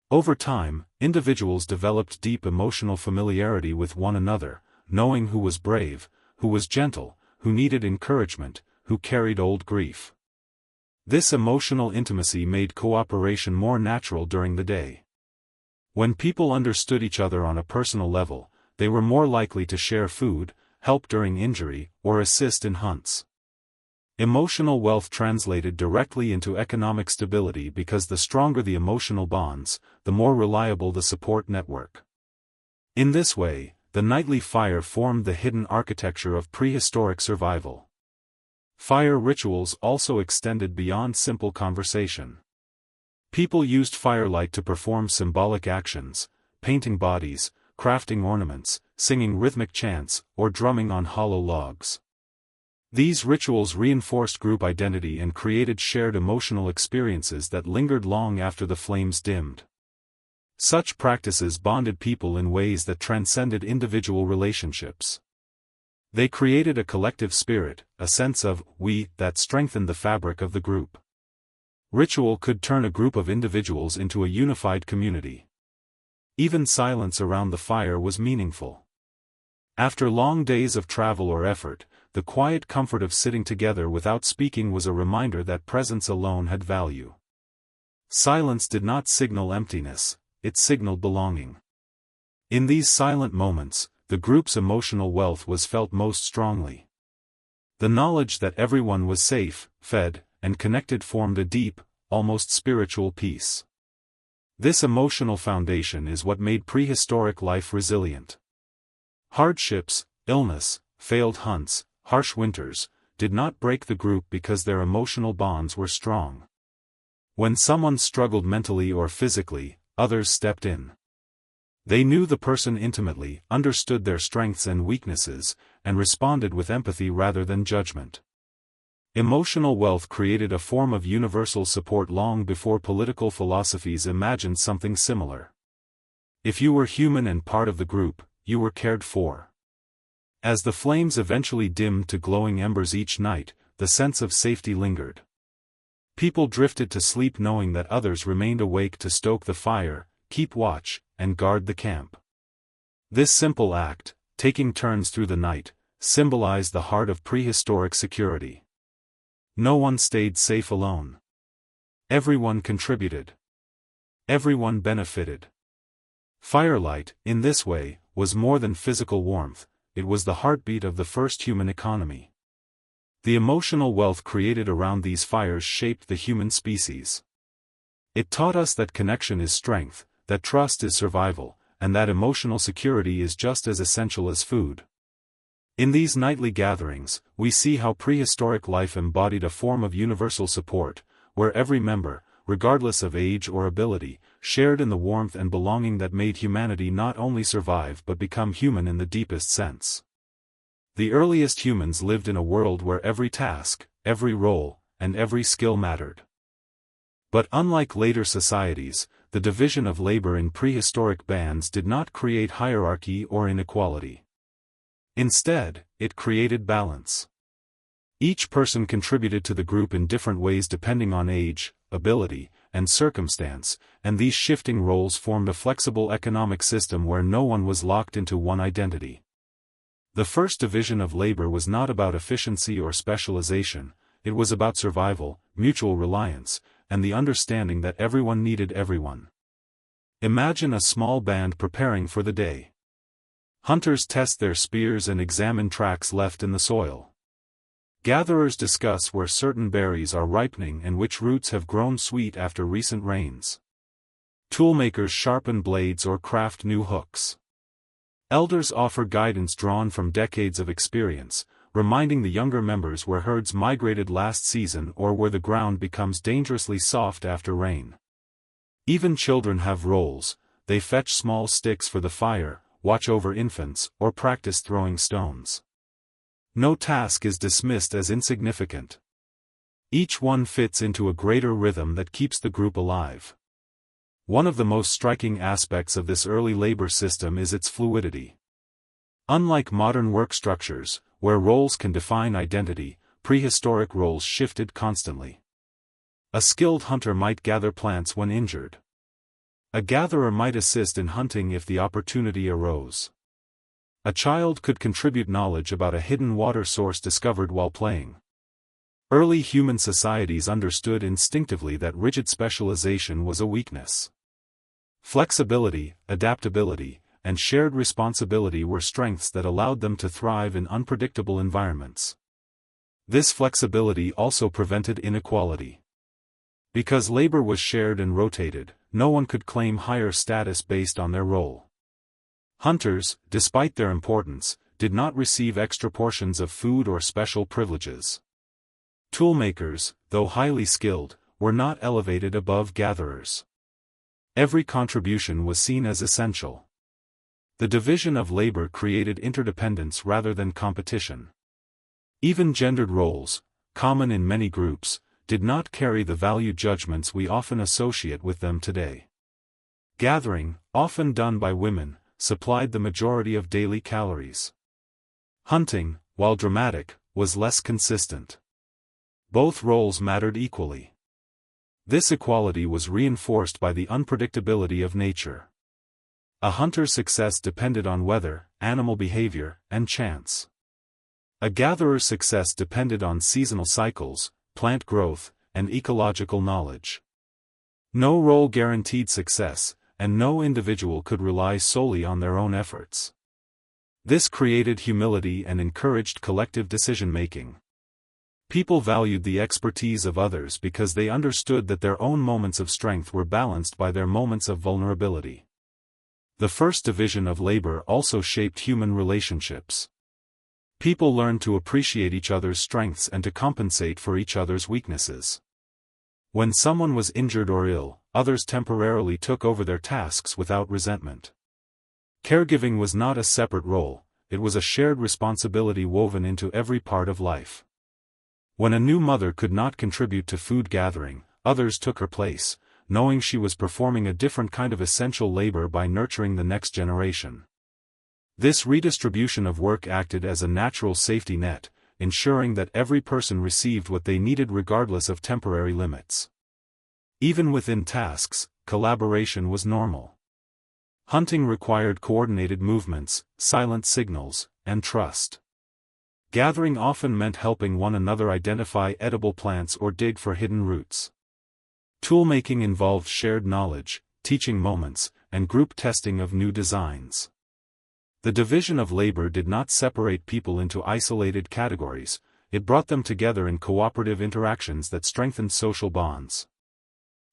Over time, individuals developed deep emotional familiarity with one another, knowing who was brave, who was gentle, who needed encouragement, who carried old grief. This emotional intimacy made cooperation more natural during the day. When people understood each other on a personal level, they were more likely to share food, help during injury, or assist in hunts. Emotional wealth translated directly into economic stability because the stronger the emotional bonds, the more reliable the support network. In this way, the nightly fire formed the hidden architecture of prehistoric survival. Fire rituals also extended beyond simple conversation. People used firelight to perform symbolic actions, painting bodies, crafting ornaments, singing rhythmic chants, or drumming on hollow logs. These rituals reinforced group identity and created shared emotional experiences that lingered long after the flames dimmed. Such practices bonded people in ways that transcended individual relationships. They created a collective spirit, a sense of we that strengthened the fabric of the group. Ritual could turn a group of individuals into a unified community. Even silence around the fire was meaningful. After long days of travel or effort, the quiet comfort of sitting together without speaking was a reminder that presence alone had value. Silence did not signal emptiness, it signaled belonging. In these silent moments, the group's emotional wealth was felt most strongly. The knowledge that everyone was safe, fed, and connected formed a deep, almost spiritual peace. This emotional foundation is what made prehistoric life resilient. Hardships, illness, failed hunts, harsh winters, did not break the group because their emotional bonds were strong. When someone struggled mentally or physically, others stepped in. They knew the person intimately, understood their strengths and weaknesses, and responded with empathy rather than judgment. Emotional wealth created a form of universal support long before political philosophies imagined something similar. If you were human and part of the group, you were cared for. As the flames eventually dimmed to glowing embers each night, the sense of safety lingered. People drifted to sleep knowing that others remained awake to stoke the fire, keep watch, and guard the camp. This simple act, taking turns through the night, symbolized the heart of prehistoric security. No one stayed safe alone. Everyone contributed. Everyone benefited. Firelight, in this way, was more than physical warmth, it was the heartbeat of the first human economy. The emotional wealth created around these fires shaped the human species. It taught us that connection is strength, that trust is survival, and that emotional security is just as essential as food. In these nightly gatherings, we see how prehistoric life embodied a form of universal support, where every member, regardless of age or ability, shared in the warmth and belonging that made humanity not only survive but become human in the deepest sense. The earliest humans lived in a world where every task, every role, and every skill mattered. But unlike later societies, the division of labor in prehistoric bands did not create hierarchy or inequality. Instead, it created balance. Each person contributed to the group in different ways depending on age, ability, and circumstance, and these shifting roles formed a flexible economic system where no one was locked into one identity. The first division of labor was not about efficiency or specialization, it was about survival, mutual reliance, and the understanding that everyone needed everyone. Imagine a small band preparing for the day. Hunters test their spears and examine tracks left in the soil. Gatherers discuss where certain berries are ripening and which roots have grown sweet after recent rains. Toolmakers sharpen blades or craft new hooks. Elders offer guidance drawn from decades of experience, reminding the younger members where herds migrated last season or where the ground becomes dangerously soft after rain. Even children have roles. They fetch small sticks for the fire, watch over infants, or practice throwing stones. No task is dismissed as insignificant. Each one fits into a greater rhythm that keeps the group alive. One of the most striking aspects of this early labor system is its fluidity. Unlike modern work structures, where roles can define identity, prehistoric roles shifted constantly. A skilled hunter might gather plants when injured. A gatherer might assist in hunting if the opportunity arose. A child could contribute knowledge about a hidden water source discovered while playing. Early human societies understood instinctively that rigid specialization was a weakness. Flexibility, adaptability, and shared responsibility were strengths that allowed them to thrive in unpredictable environments. This flexibility also prevented inequality. Because labor was shared and rotated, no one could claim higher status based on their role. Hunters, despite their importance, did not receive extra portions of food or special privileges. Toolmakers, though highly skilled, were not elevated above gatherers. Every contribution was seen as essential. The division of labor created interdependence rather than competition. Even gendered roles, common in many groups, did not carry the value judgments we often associate with them today. Gathering, often done by women, supplied the majority of daily calories. Hunting, while dramatic, was less consistent. Both roles mattered equally. This equality was reinforced by the unpredictability of nature. A hunter's success depended on weather, animal behavior, and chance. A gatherer's success depended on seasonal cycles, plant growth, and ecological knowledge. No role guaranteed success, and no individual could rely solely on their own efforts. This created humility and encouraged collective decision-making. People valued the expertise of others because they understood that their own moments of strength were balanced by their moments of vulnerability. The first division of labor also shaped human relationships. People learned to appreciate each other's strengths and to compensate for each other's weaknesses. When someone was injured or ill, others temporarily took over their tasks without resentment. Caregiving was not a separate role, it was a shared responsibility woven into every part of life. When a new mother could not contribute to food gathering, others took her place, knowing she was performing a different kind of essential labor by nurturing the next generation. This redistribution of work acted as a natural safety net, ensuring that every person received what they needed regardless of temporary limits. Even within tasks, collaboration was normal. Hunting required coordinated movements, silent signals, and trust. Gathering often meant helping one another identify edible plants or dig for hidden roots. Toolmaking involved shared knowledge, teaching moments, and group testing of new designs. The division of labor did not separate people into isolated categories, it brought them together in cooperative interactions that strengthened social bonds.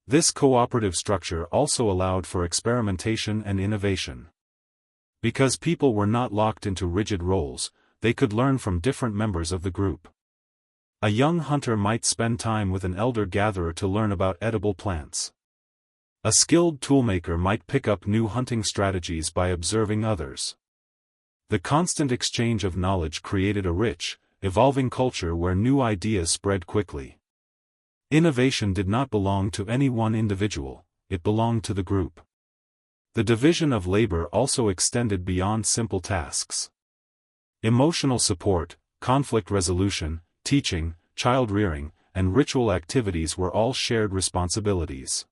This cooperative structure also allowed for experimentation and innovation. Because people were not locked into rigid roles, they could learn from different members of the group. A young hunter might spend time with an elder gatherer to learn about edible plants. A skilled toolmaker might pick up new hunting strategies by observing others. The constant exchange of knowledge created a rich, evolving culture where new ideas spread quickly. Innovation did not belong to any one individual, it belonged to the group. The division of labor also extended beyond simple tasks. Emotional support, conflict resolution, teaching, child rearing, and ritual activities were all shared responsibilities.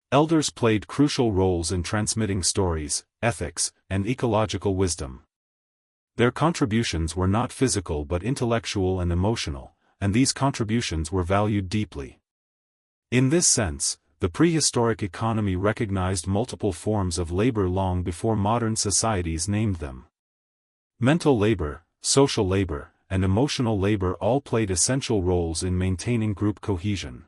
Elders played crucial roles in transmitting stories, ethics, and ecological wisdom. Their contributions were not physical but intellectual and emotional, and these contributions were valued deeply. In this sense, the prehistoric economy recognized multiple forms of labor long before modern societies named them. Mental labor, social labor, and emotional labor all played essential roles in maintaining group cohesion.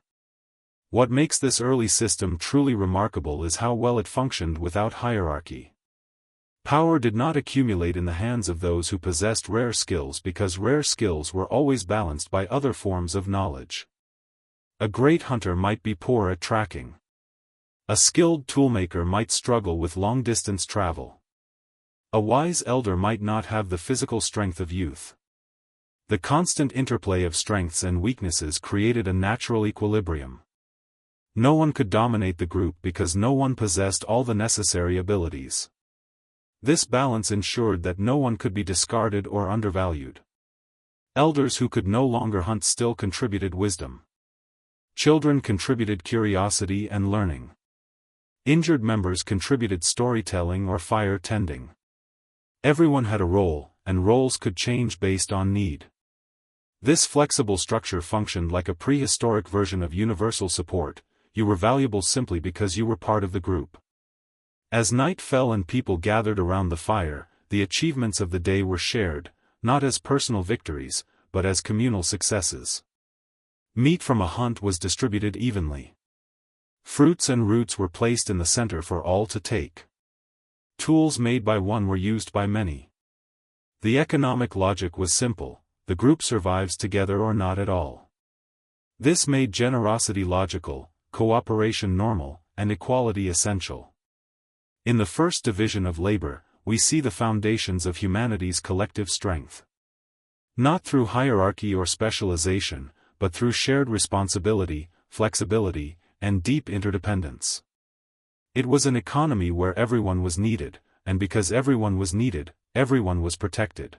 What makes this early system truly remarkable is how well it functioned without hierarchy. Power did not accumulate in the hands of those who possessed rare skills because rare skills were always balanced by other forms of knowledge. A great hunter might be poor at tracking. A skilled toolmaker might struggle with long-distance travel. A wise elder might not have the physical strength of youth. The constant interplay of strengths and weaknesses created a natural equilibrium. No one could dominate the group because no one possessed all the necessary abilities. This balance ensured that no one could be discarded or undervalued. Elders who could no longer hunt still contributed wisdom. Children contributed curiosity and learning. Injured members contributed storytelling or fire tending. Everyone had a role, and roles could change based on need. This flexible structure functioned like a prehistoric version of universal support. You were valuable simply because you were part of the group. As night fell and people gathered around the fire, the achievements of the day were shared, not as personal victories, but as communal successes. Meat from a hunt was distributed evenly. Fruits and roots were placed in the center for all to take. Tools made by one were used by many. The economic logic was simple: the group survives together or not at all. This made generosity logical, cooperation normal, and equality essential. In the first division of labor, we see the foundations of humanity's collective strength. Not through hierarchy or specialization, but through shared responsibility, flexibility, and deep interdependence. It was an economy where everyone was needed, and because everyone was needed, everyone was protected.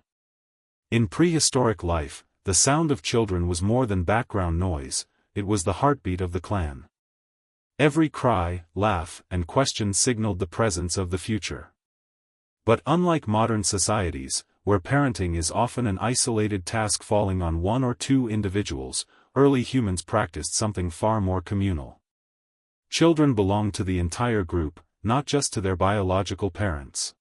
In prehistoric life, the sound of children was more than background noise, it was the heartbeat of the clan. Every cry, laugh, and question signaled the presence of the future. But unlike modern societies, where parenting is often an isolated task falling on one or two individuals, early humans practiced something far more communal. Children belonged to the entire group, not just to their biological parents.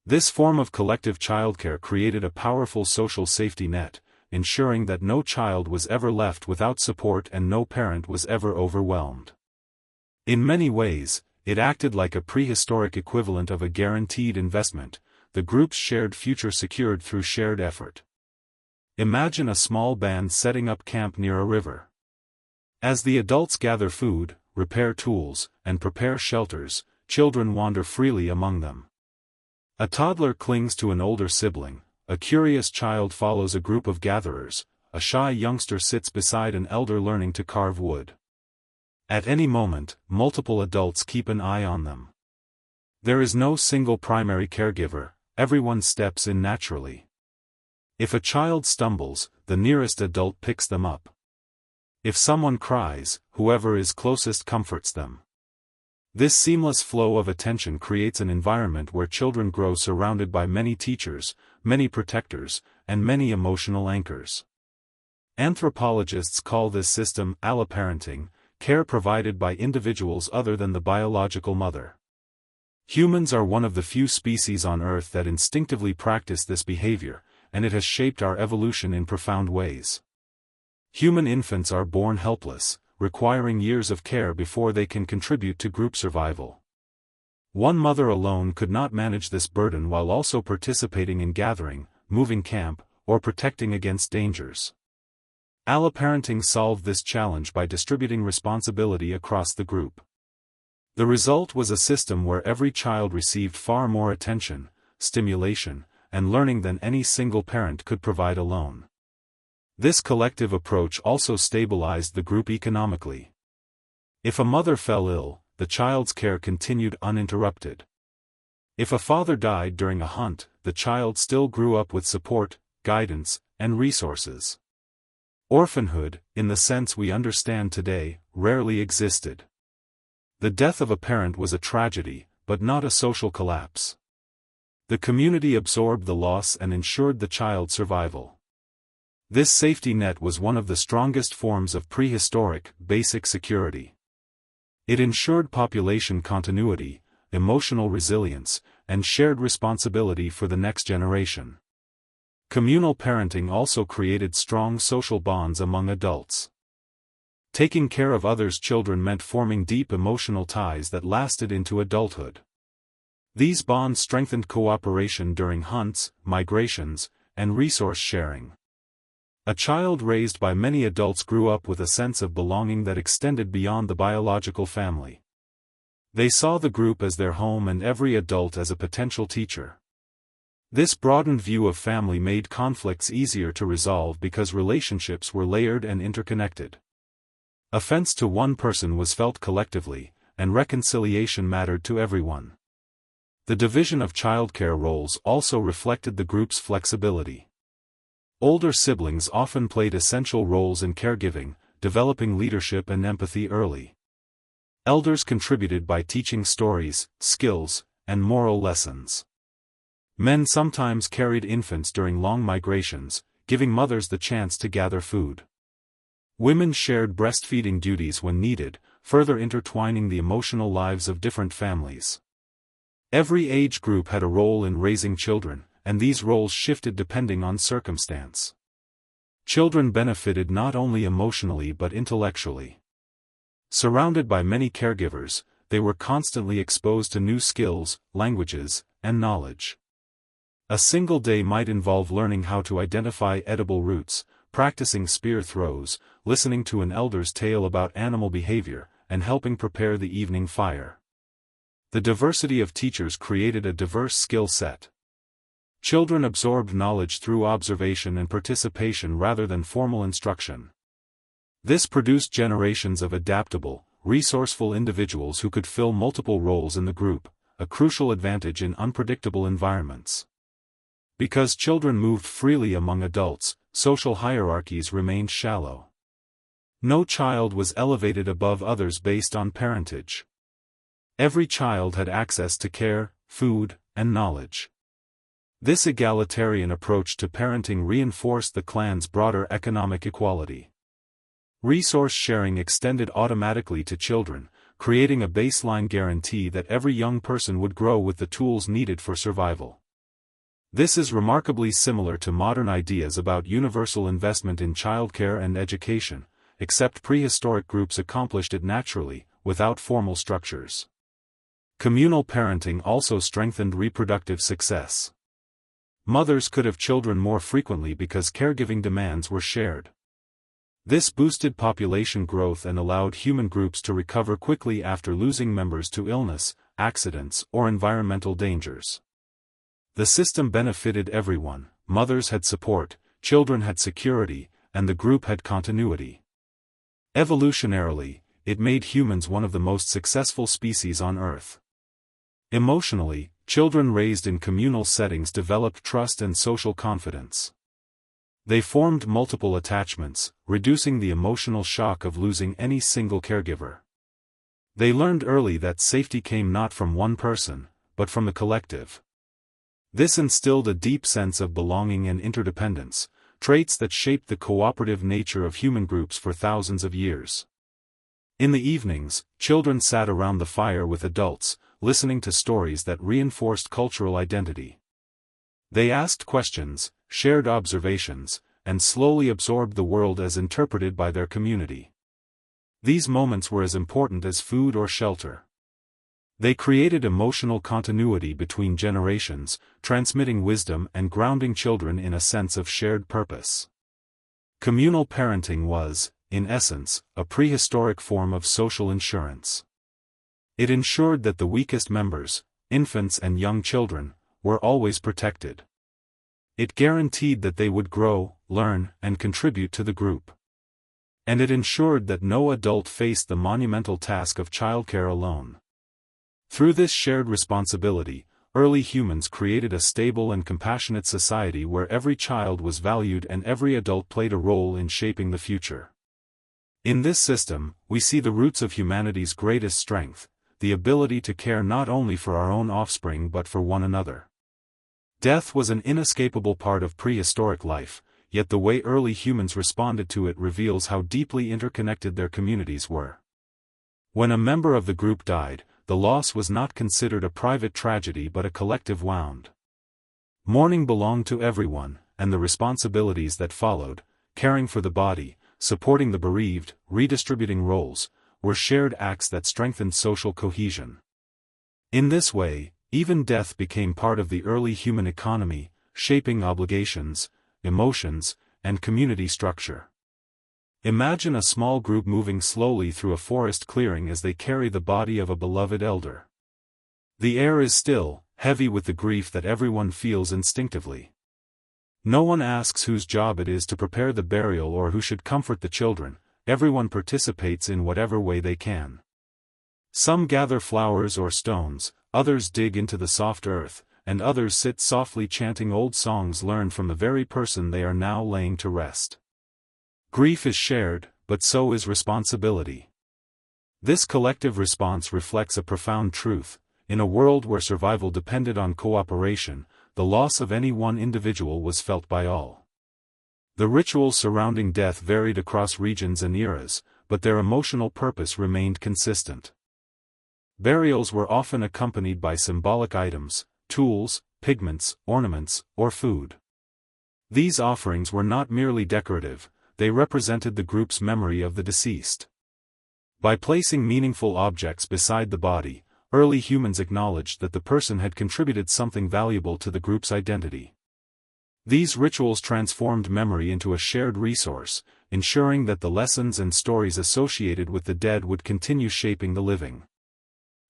This form of collective childcare created a powerful social safety net, ensuring that no child was ever left without support and no parent was ever overwhelmed. In many ways, it acted like a prehistoric equivalent of a guaranteed investment, the group's shared future secured through shared effort. Imagine a small band setting up camp near a river. As the adults gather food, repair tools, and prepare shelters, children wander freely among them. A toddler clings to an older sibling, a curious child follows a group of gatherers, a shy youngster sits beside an elder learning to carve wood. At any moment, multiple adults keep an eye on them. There is no single primary caregiver, everyone steps in naturally. If a child stumbles, the nearest adult picks them up. If someone cries, whoever is closest comforts them. This seamless flow of attention creates an environment where children grow surrounded by many teachers, many protectors, and many emotional anchors. Anthropologists call this system alloparenting, care provided by individuals other than the biological mother. Humans are one of the few species on Earth that instinctively practice this behavior, and it has shaped our evolution in profound ways. Human infants are born helpless, requiring years of care before they can contribute to group survival. One mother alone could not manage this burden while also participating in gathering, moving camp, or protecting against dangers. Alloparenting solved this challenge by distributing responsibility across the group. The result was a system where every child received far more attention, stimulation, and learning than any single parent could provide alone. This collective approach also stabilized the group economically. If a mother fell ill, the child's care continued uninterrupted. If a father died during a hunt, the child still grew up with support, guidance, and resources. Orphanhood, in the sense we understand today, rarely existed. The death of a parent was a tragedy, but not a social collapse. The community absorbed the loss and ensured the child's survival. This safety net was one of the strongest forms of prehistoric, basic security. It ensured population continuity, emotional resilience, and shared responsibility for the next generation. Communal parenting also created strong social bonds among adults. Taking care of others' children meant forming deep emotional ties that lasted into adulthood. These bonds strengthened cooperation during hunts, migrations, and resource sharing. A child raised by many adults grew up with a sense of belonging that extended beyond the biological family. They saw the group as their home and every adult as a potential teacher. This broadened view of family made conflicts easier to resolve because relationships were layered and interconnected. Offense to one person was felt collectively, and reconciliation mattered to everyone. The division of childcare roles also reflected the group's flexibility. Older siblings often played essential roles in caregiving, developing leadership and empathy early. Elders contributed by teaching stories, skills, and moral lessons. Men sometimes carried infants during long migrations, giving mothers the chance to gather food. Women shared breastfeeding duties when needed, further intertwining the emotional lives of different families. Every age group had a role in raising children, and these roles shifted depending on circumstance. Children benefited not only emotionally but intellectually. Surrounded by many caregivers, they were constantly exposed to new skills, languages, and knowledge. A single day might involve learning how to identify edible roots, practicing spear throws, listening to an elder's tale about animal behavior, and helping prepare the evening fire. The diversity of teachers created a diverse skill set. Children absorbed knowledge through observation and participation rather than formal instruction. This produced generations of adaptable, resourceful individuals who could fill multiple roles in the group, a crucial advantage in unpredictable environments. Because children moved freely among adults, social hierarchies remained shallow. No child was elevated above others based on parentage. Every child had access to care, food, and knowledge. This egalitarian approach to parenting reinforced the clan's broader economic equality. Resource sharing extended automatically to children, creating a baseline guarantee that every young person would grow with the tools needed for survival. This is remarkably similar to modern ideas about universal investment in childcare and education, except prehistoric groups accomplished it naturally, without formal structures. Communal parenting also strengthened reproductive success. Mothers could have children more frequently because caregiving demands were shared. This boosted population growth and allowed human groups to recover quickly after losing members to illness, accidents, or environmental dangers. The system benefited everyone. Mothers had support, children had security, and the group had continuity. Evolutionarily, it made humans one of the most successful species on Earth. Emotionally, children raised in communal settings developed trust and social confidence. They formed multiple attachments, reducing the emotional shock of losing any single caregiver. They learned early that safety came not from one person, but from the collective. This instilled a deep sense of belonging and interdependence, traits that shaped the cooperative nature of human groups for thousands of years. In the evenings, children sat around the fire with adults, listening to stories that reinforced cultural identity. They asked questions, shared observations, and slowly absorbed the world as interpreted by their community. These moments were as important as food or shelter. They created emotional continuity between generations, transmitting wisdom and grounding children in a sense of shared purpose. Communal parenting was, in essence, a prehistoric form of social insurance. It ensured that the weakest members, infants and young children, were always protected. It guaranteed that they would grow, learn, and contribute to the group. And it ensured that no adult faced the monumental task of childcare alone. Through this shared responsibility, early humans created a stable and compassionate society where every child was valued and every adult played a role in shaping the future. In this system, we see the roots of humanity's greatest strength, the ability to care not only for our own offspring but for one another. Death was an inescapable part of prehistoric life, yet the way early humans responded to it reveals how deeply interconnected their communities were. When a member of the group died, the loss was not considered a private tragedy but a collective wound. Mourning belonged to everyone, and the responsibilities that followed, caring for the body, supporting the bereaved, redistributing roles, were shared acts that strengthened social cohesion. In this way, even death became part of the early human economy, shaping obligations, emotions, and community structure. Imagine a small group moving slowly through a forest clearing as they carry the body of a beloved elder. The air is still, heavy with the grief that everyone feels instinctively. No one asks whose job it is to prepare the burial or who should comfort the children. Everyone participates in whatever way they can. Some gather flowers or stones, others dig into the soft earth, and others sit softly chanting old songs learned from the very person they are now laying to rest. Grief is shared, but so is responsibility. This collective response reflects a profound truth: in a world where survival depended on cooperation, the loss of any one individual was felt by all. The rituals surrounding death varied across regions and eras, but their emotional purpose remained consistent. Burials were often accompanied by symbolic items, tools, pigments, ornaments, or food. These offerings were not merely decorative, they represented the group's memory of the deceased. By placing meaningful objects beside the body, early humans acknowledged that the person had contributed something valuable to the group's identity. These rituals transformed memory into a shared resource, ensuring that the lessons and stories associated with the dead would continue shaping the living.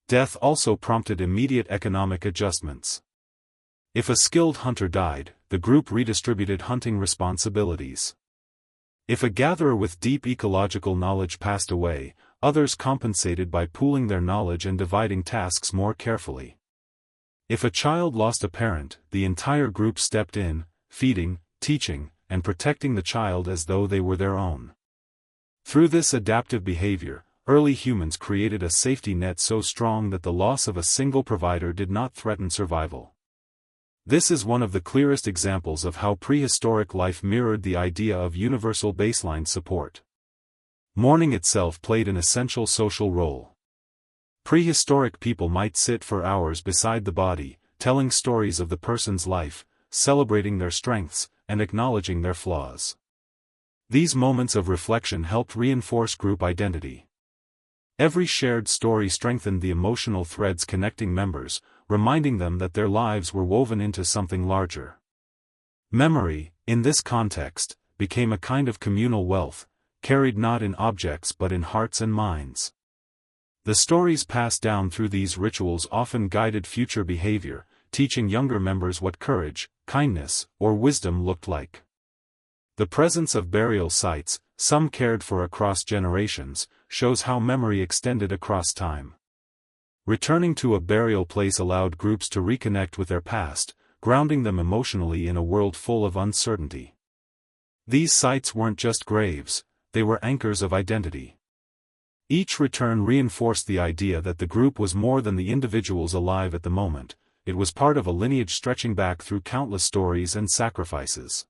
Death also prompted immediate economic adjustments. If a skilled hunter died, the group redistributed hunting responsibilities. If a gatherer with deep ecological knowledge passed away, others compensated by pooling their knowledge and dividing tasks more carefully. If a child lost a parent, the entire group stepped in, feeding, teaching, and protecting the child as though they were their own. Through this adaptive behavior, early humans created a safety net so strong that the loss of a single provider did not threaten survival. This is one of the clearest examples of how prehistoric life mirrored the idea of universal baseline support. Mourning itself played an essential social role. Prehistoric people might sit for hours beside the body, telling stories of the person's life, celebrating their strengths, and acknowledging their flaws. These moments of reflection helped reinforce group identity. Every shared story strengthened the emotional threads connecting members, reminding them that their lives were woven into something larger. Memory, in this context, became a kind of communal wealth, carried not in objects but in hearts and minds. The stories passed down through these rituals often guided future behavior, teaching younger members what courage, kindness, or wisdom looked like. The presence of burial sites, some cared for across generations, shows how memory extended across time. Returning to a burial place allowed groups to reconnect with their past, grounding them emotionally in a world full of uncertainty. These sites weren't just graves, they were anchors of identity. Each return reinforced the idea that the group was more than the individuals alive at the moment. It was part of a lineage stretching back through countless stories and sacrifices.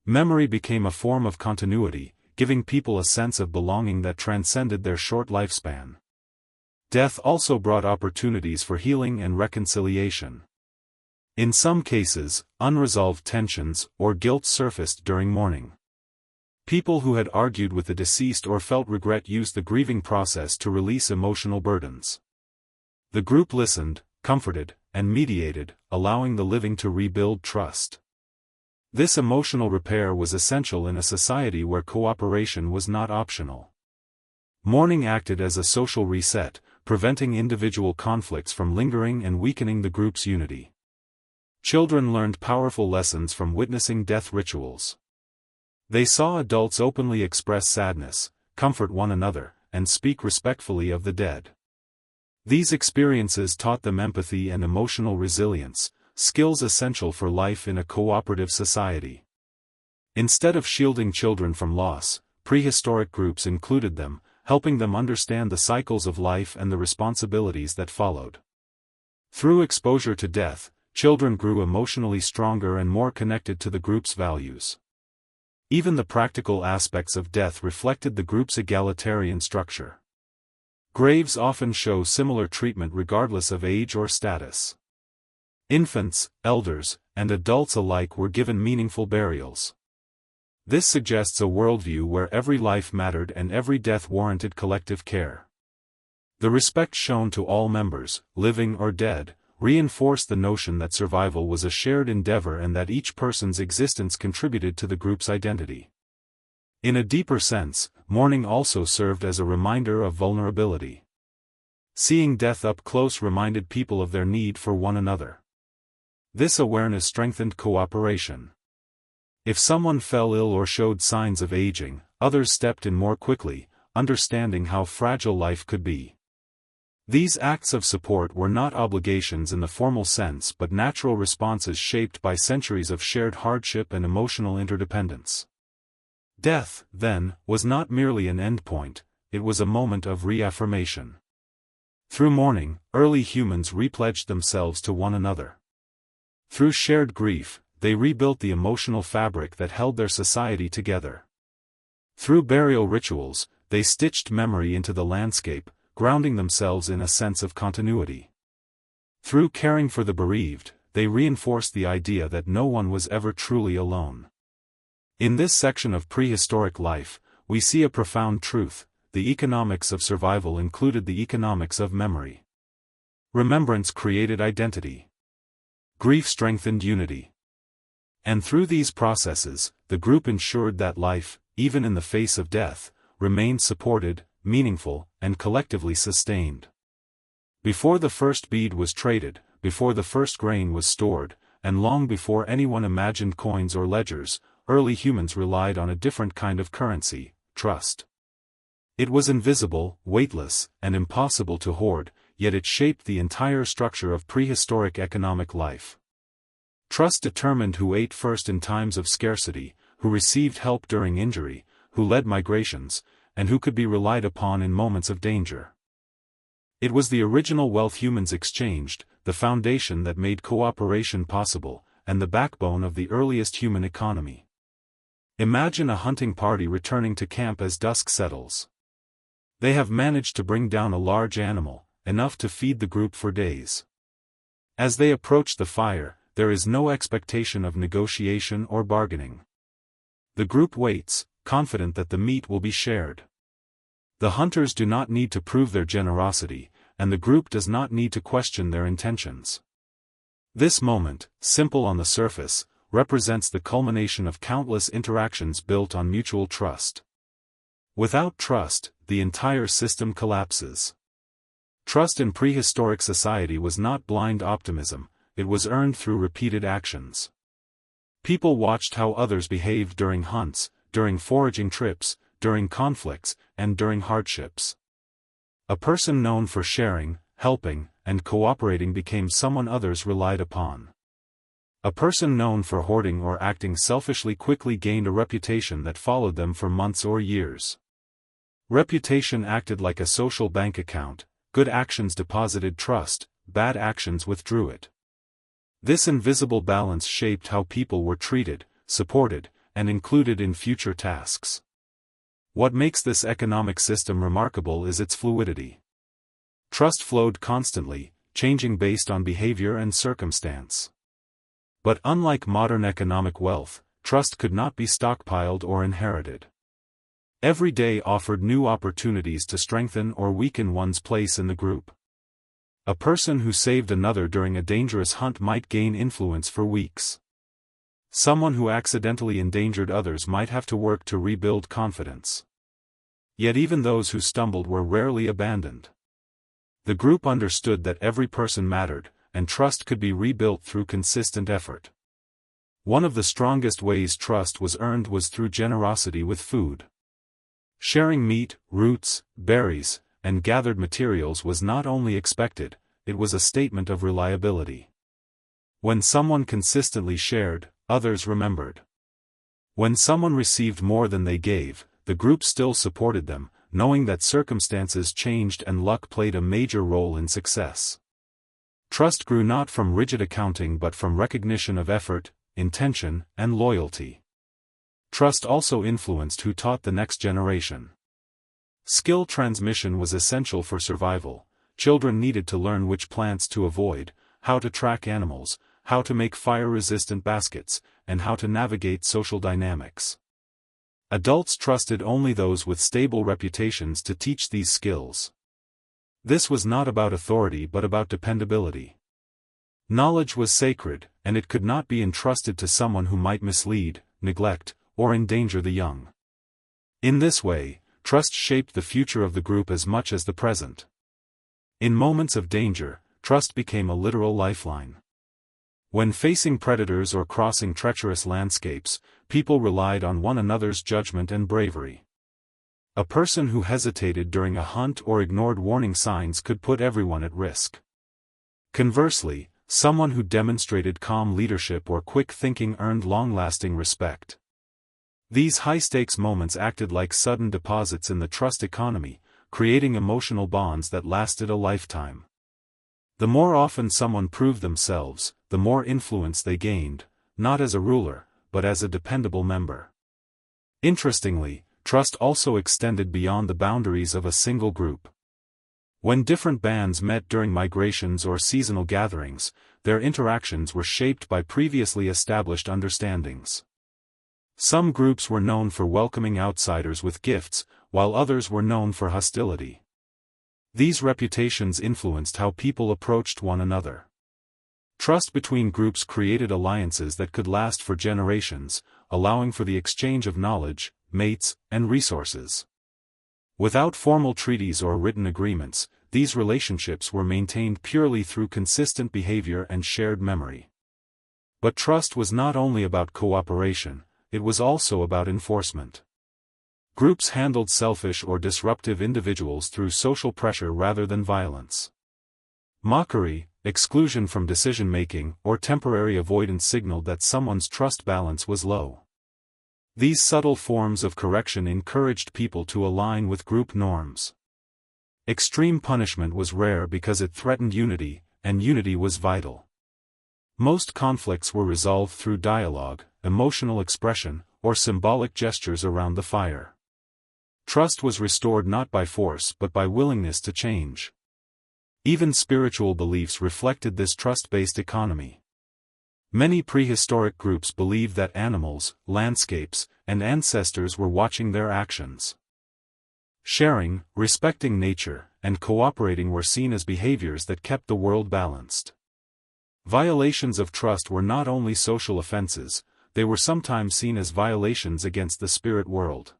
Memory became a form of continuity, giving people a sense of belonging that transcended their short lifespan. Death also brought opportunities for healing and reconciliation. In some cases, unresolved tensions or guilt surfaced during mourning. People who had argued with the deceased or felt regret used the grieving process to release emotional burdens. The group listened, comforted, and mediated, allowing the living to rebuild trust. This emotional repair was essential in a society where cooperation was not optional. Mourning acted as a social reset, preventing individual conflicts from lingering and weakening the group's unity. Children learned powerful lessons from witnessing death rituals. They saw adults openly express sadness, comfort one another, and speak respectfully of the dead. These experiences taught them empathy and emotional resilience, skills essential for life in a cooperative society. Instead of shielding children from loss, prehistoric groups included them, helping them understand the cycles of life and the responsibilities that followed. Through exposure to death, children grew emotionally stronger and more connected to the group's values. Even the practical aspects of death reflected the group's egalitarian structure. Graves often show similar treatment regardless of age or status. Infants, elders, and adults alike were given meaningful burials. This suggests a worldview where every life mattered and every death warranted collective care. The respect shown to all members, living or dead, reinforced the notion that survival was a shared endeavor and that each person's existence contributed to the group's identity. In a deeper sense, mourning also served as a reminder of vulnerability. Seeing death up close reminded people of their need for one another. This awareness strengthened cooperation. If someone fell ill or showed signs of aging, others stepped in more quickly, understanding how fragile life could be. These acts of support were not obligations in the formal sense but natural responses shaped by centuries of shared hardship and emotional interdependence. Death, then, was not merely an endpoint, it was a moment of reaffirmation. Through mourning, early humans repledged themselves to one another. Through shared grief, they rebuilt the emotional fabric that held their society together. Through burial rituals, they stitched memory into the landscape, grounding themselves in a sense of continuity. Through caring for the bereaved, they reinforced the idea that no one was ever truly alone. In this section of prehistoric life, we see a profound truth: the economics of survival included the economics of memory. Remembrance created identity. Grief strengthened unity. And through these processes, the group ensured that life, even in the face of death, remained supported, meaningful, and collectively sustained. Before the first bead was traded, before the first grain was stored, and long before anyone imagined coins or ledgers, early humans relied on a different kind of currency: trust. It was invisible, weightless, and impossible to hoard, yet it shaped the entire structure of prehistoric economic life. Trust determined who ate first in times of scarcity, who received help during injury, who led migrations, and who could be relied upon in moments of danger. It was the original wealth humans exchanged, the foundation that made cooperation possible, and the backbone of the earliest human economy. Imagine a hunting party returning to camp as dusk settles. They have managed to bring down a large animal, enough to feed the group for days. As they approach the fire, there is no expectation of negotiation or bargaining. The group waits, confident that the meat will be shared. The hunters do not need to prove their generosity, and the group does not need to question their intentions. This moment, simple on the surface, represents the culmination of countless interactions built on mutual trust. Without trust, the entire system collapses. Trust in prehistoric society was not blind optimism, it was earned through repeated actions. People watched how others behaved during hunts, during foraging trips, during conflicts, and during hardships. A person known for sharing, helping, and cooperating became someone others relied upon. A person known for hoarding or acting selfishly quickly gained a reputation that followed them for months or years. Reputation acted like a social bank account: good actions deposited trust, bad actions withdrew it. This invisible balance shaped how people were treated, supported, and included in future tasks. What makes this economic system remarkable is its fluidity. Trust flowed constantly, changing based on behavior and circumstance. But unlike modern economic wealth, trust could not be stockpiled or inherited. Every day offered new opportunities to strengthen or weaken one's place in the group. A person who saved another during a dangerous hunt might gain influence for weeks. Someone who accidentally endangered others might have to work to rebuild confidence. Yet even those who stumbled were rarely abandoned. The group understood that every person mattered, and trust could be rebuilt through consistent effort. One of the strongest ways trust was earned was through generosity with food. Sharing meat, roots, berries, and gathered materials was not only expected, it was a statement of reliability. When someone consistently shared, others remembered. When someone received more than they gave, the group still supported them, knowing that circumstances changed and luck played a major role in success. Trust grew not from rigid accounting but from recognition of effort, intention, and loyalty. Trust also influenced who taught the next generation. Skill transmission was essential for survival. Children needed to learn which plants to avoid, how to track animals, how to make fire-resistant baskets, and how to navigate social dynamics. Adults trusted only those with stable reputations to teach these skills. This was not about authority but about dependability. Knowledge was sacred, and it could not be entrusted to someone who might mislead, neglect, or endanger the young. In this way, trust shaped the future of the group as much as the present. In moments of danger, trust became a literal lifeline. When facing predators or crossing treacherous landscapes, people relied on one another's judgment and bravery. A person who hesitated during a hunt or ignored warning signs could put everyone at risk. Conversely, someone who demonstrated calm leadership or quick thinking earned long-lasting respect. These high-stakes moments acted like sudden deposits in the trust economy, creating emotional bonds that lasted a lifetime. The more often someone proved themselves, the more influence they gained, not as a ruler, but as a dependable member. Interestingly, trust also extended beyond the boundaries of a single group. When different bands met during migrations or seasonal gatherings, their interactions were shaped by previously established understandings. Some groups were known for welcoming outsiders with gifts, while others were known for hostility. These reputations influenced how people approached one another. Trust between groups created alliances that could last for generations, allowing for the exchange of knowledge, mates, and resources. Without formal treaties or written agreements, these relationships were maintained purely through consistent behavior and shared memory. But trust was not only about cooperation, it was also about enforcement. Groups handled selfish or disruptive individuals through social pressure rather than violence. Mockery, exclusion from decision-making, or temporary avoidance signaled that someone's trust balance was low. These subtle forms of correction encouraged people to align with group norms. Extreme punishment was rare because it threatened unity, and unity was vital. Most conflicts were resolved through dialogue, emotional expression, or symbolic gestures around the fire. Trust was restored not by force but by willingness to change. Even spiritual beliefs reflected this trust-based economy. Many prehistoric groups believed that animals, landscapes, and ancestors were watching their actions. Sharing, respecting nature, and cooperating were seen as behaviors that kept the world balanced. Violations of trust were not only social offenses, they were sometimes seen as violations against the spirit world.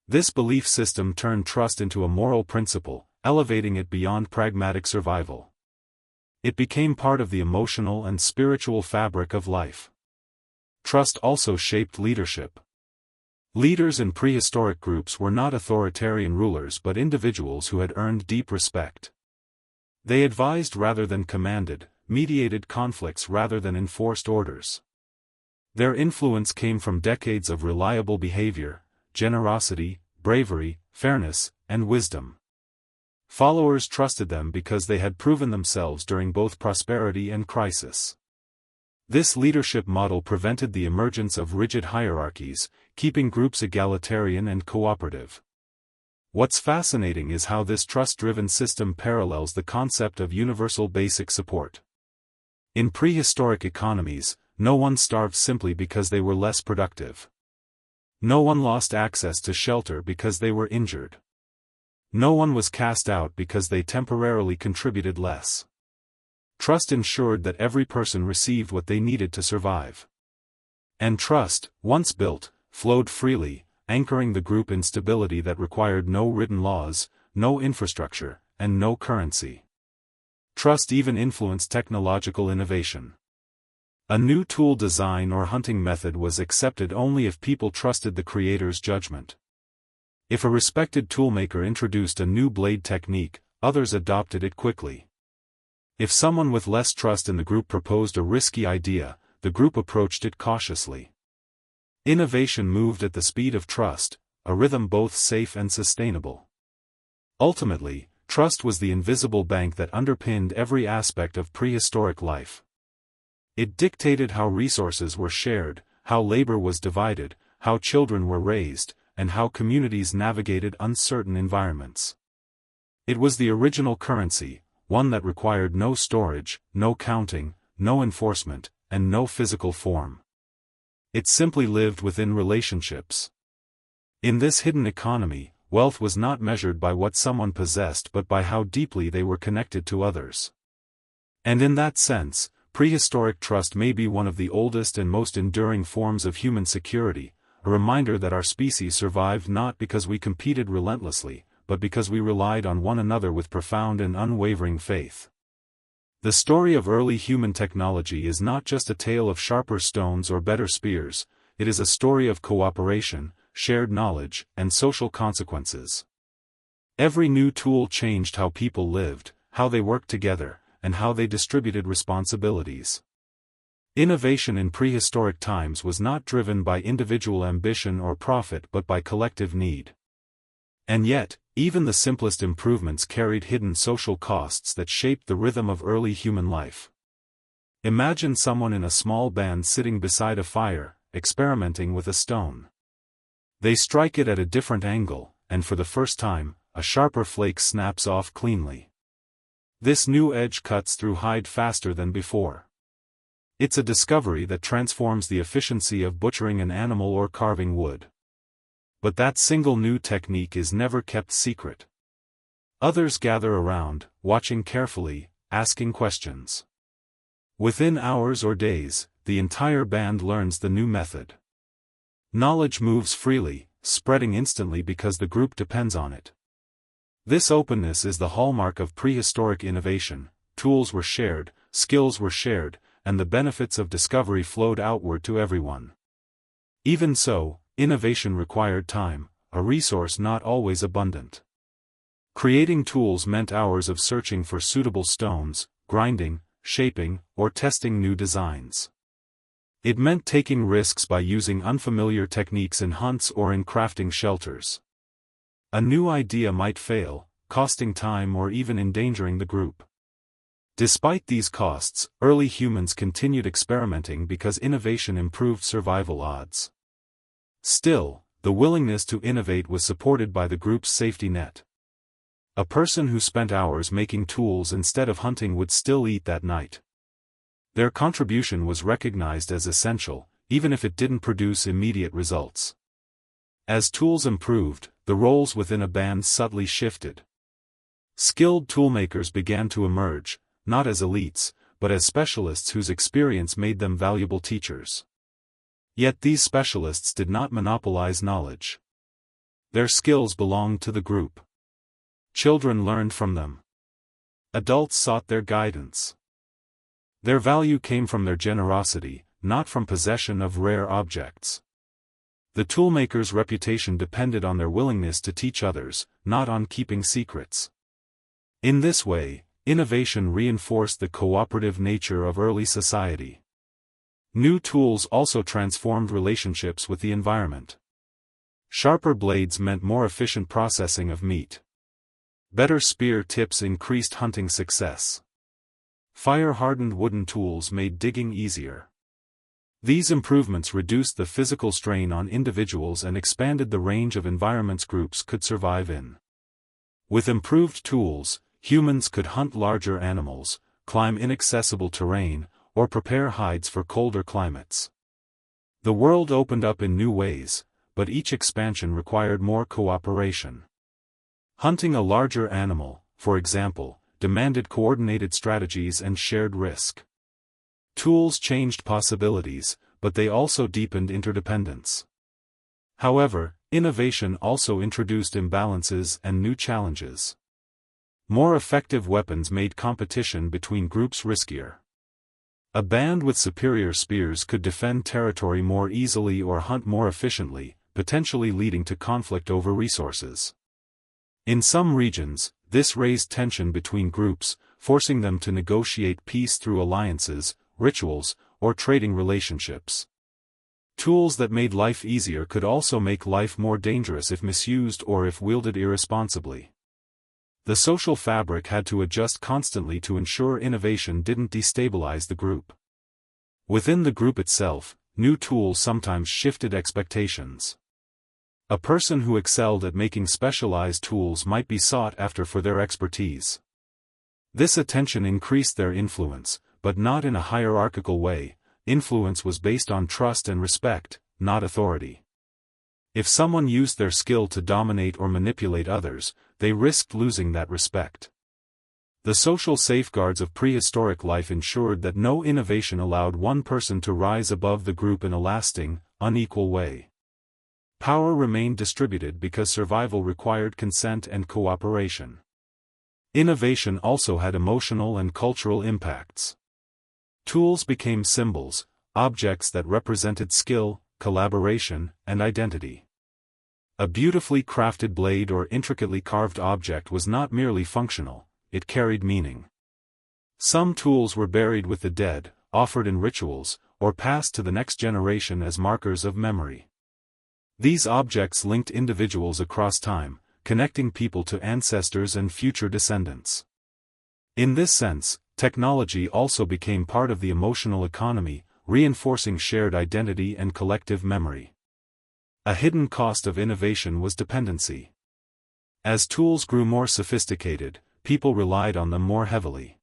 This belief system turned trust into a moral principle, elevating it beyond pragmatic survival. It became part of the emotional and spiritual fabric of life. Trust also shaped leadership. Leaders in prehistoric groups were not authoritarian rulers but individuals who had earned deep respect. They advised rather than commanded, mediated conflicts rather than enforced orders. Their influence came from decades of reliable behavior, generosity, bravery, fairness, and wisdom. Followers trusted them because they had proven themselves during both prosperity and crisis. This leadership model prevented the emergence of rigid hierarchies, keeping groups egalitarian and cooperative. What's fascinating is how this trust-driven system parallels the concept of universal basic support. In prehistoric economies, no one starved simply because they were less productive. No one lost access to shelter because they were injured. No one was cast out because they temporarily contributed less. Trust ensured that every person received what they needed to survive. And trust, once built, flowed freely, anchoring the group in stability that required no written laws, no infrastructure, and no currency. Trust even influenced technological innovation. A new tool design or hunting method was accepted only if people trusted the creator's judgment. If a respected toolmaker introduced a new blade technique, others adopted it quickly. If someone with less trust in the group proposed a risky idea, the group approached it cautiously. Innovation moved at the speed of trust, a rhythm both safe and sustainable. Ultimately, trust was the invisible bank that underpinned every aspect of prehistoric life. It dictated how resources were shared, how labor was divided, how children were raised, and how communities navigated uncertain environments. It was the original currency, one that required no storage, no counting, no enforcement, and no physical form. It simply lived within relationships. In this hidden economy, wealth was not measured by what someone possessed but by how deeply they were connected to others. And in that sense, prehistoric trust may be one of the oldest and most enduring forms of human security, a reminder that our species survived not because we competed relentlessly, but because we relied on one another with profound and unwavering faith. The story of early human technology is not just a tale of sharper stones or better spears, it is a story of cooperation, shared knowledge, and social consequences. Every new tool changed how people lived, how they worked together, and how they distributed responsibilities. Innovation in prehistoric times was not driven by individual ambition or profit but by collective need. And yet, even the simplest improvements carried hidden social costs that shaped the rhythm of early human life. Imagine someone in a small band sitting beside a fire, experimenting with a stone. They strike it at a different angle, and for the first time, a sharper flake snaps off cleanly. This new edge cuts through hide faster than before. It's a discovery that transforms the efficiency of butchering an animal or carving wood. But that single new technique is never kept secret. Others gather around, watching carefully, asking questions. Within hours or days, the entire band learns the new method. Knowledge moves freely, spreading instantly because the group depends on it. This openness is the hallmark of prehistoric innovation. Tools were shared, skills were shared, and the benefits of discovery flowed outward to everyone. Even so, innovation required time, a resource not always abundant. Creating tools meant hours of searching for suitable stones, grinding, shaping, or testing new designs. It meant taking risks by using unfamiliar techniques in hunts or in crafting shelters. A new idea might fail, costing time or even endangering the group. Despite these costs, early humans continued experimenting because innovation improved survival odds. Still, the willingness to innovate was supported by the group's safety net. A person who spent hours making tools instead of hunting would still eat that night. Their contribution was recognized as essential, even if it didn't produce immediate results. As tools improved, the roles within a band subtly shifted. Skilled toolmakers began to emerge, not as elites, but as specialists whose experience made them valuable teachers. Yet these specialists did not monopolize knowledge. Their skills belonged to the group. Children learned from them. Adults sought their guidance. Their value came from their generosity, not from possession of rare objects. The toolmaker's reputation depended on their willingness to teach others, not on keeping secrets. In this way, innovation reinforced the cooperative nature of early society. New tools also transformed relationships with the environment. Sharper blades meant more efficient processing of meat. Better spear tips increased hunting success. Fire-hardened wooden tools made digging easier. These improvements reduced the physical strain on individuals and expanded the range of environments groups could survive in. With improved tools, humans could hunt larger animals, climb inaccessible terrain, or prepare hides for colder climates. The world opened up in new ways, but each expansion required more cooperation. Hunting a larger animal, for example, demanded coordinated strategies and shared risk. Tools changed possibilities, but they also deepened interdependence. However, innovation also introduced imbalances and new challenges. More effective weapons made competition between groups riskier. A band with superior spears could defend territory more easily or hunt more efficiently, potentially leading to conflict over resources. In some regions, this raised tension between groups, forcing them to negotiate peace through alliances, rituals, or trading relationships. Tools that made life easier could also make life more dangerous if misused or if wielded irresponsibly. The social fabric had to adjust constantly to ensure innovation didn't destabilize the group. Within the group itself, new tools sometimes shifted expectations. A person who excelled at making specialized tools might be sought after for their expertise. This attention increased their influence, but not in a hierarchical way. Influence was based on trust and respect, not authority. If someone used their skill to dominate or manipulate others, they risked losing that respect. The social safeguards of prehistoric life ensured that no innovation allowed one person to rise above the group in a lasting, unequal way. Power remained distributed because survival required consent and cooperation. Innovation also had emotional and cultural impacts. Tools became symbols, objects that represented skill, collaboration, and identity. A beautifully crafted blade or intricately carved object was not merely functional, it carried meaning. Some tools were buried with the dead, offered in rituals, or passed to the next generation as markers of memory. These objects linked individuals across time, connecting people to ancestors and future descendants. In this sense, technology also became part of the emotional economy, reinforcing shared identity and collective memory. A hidden cost of innovation was dependency. As tools grew more sophisticated, people relied on them more heavily.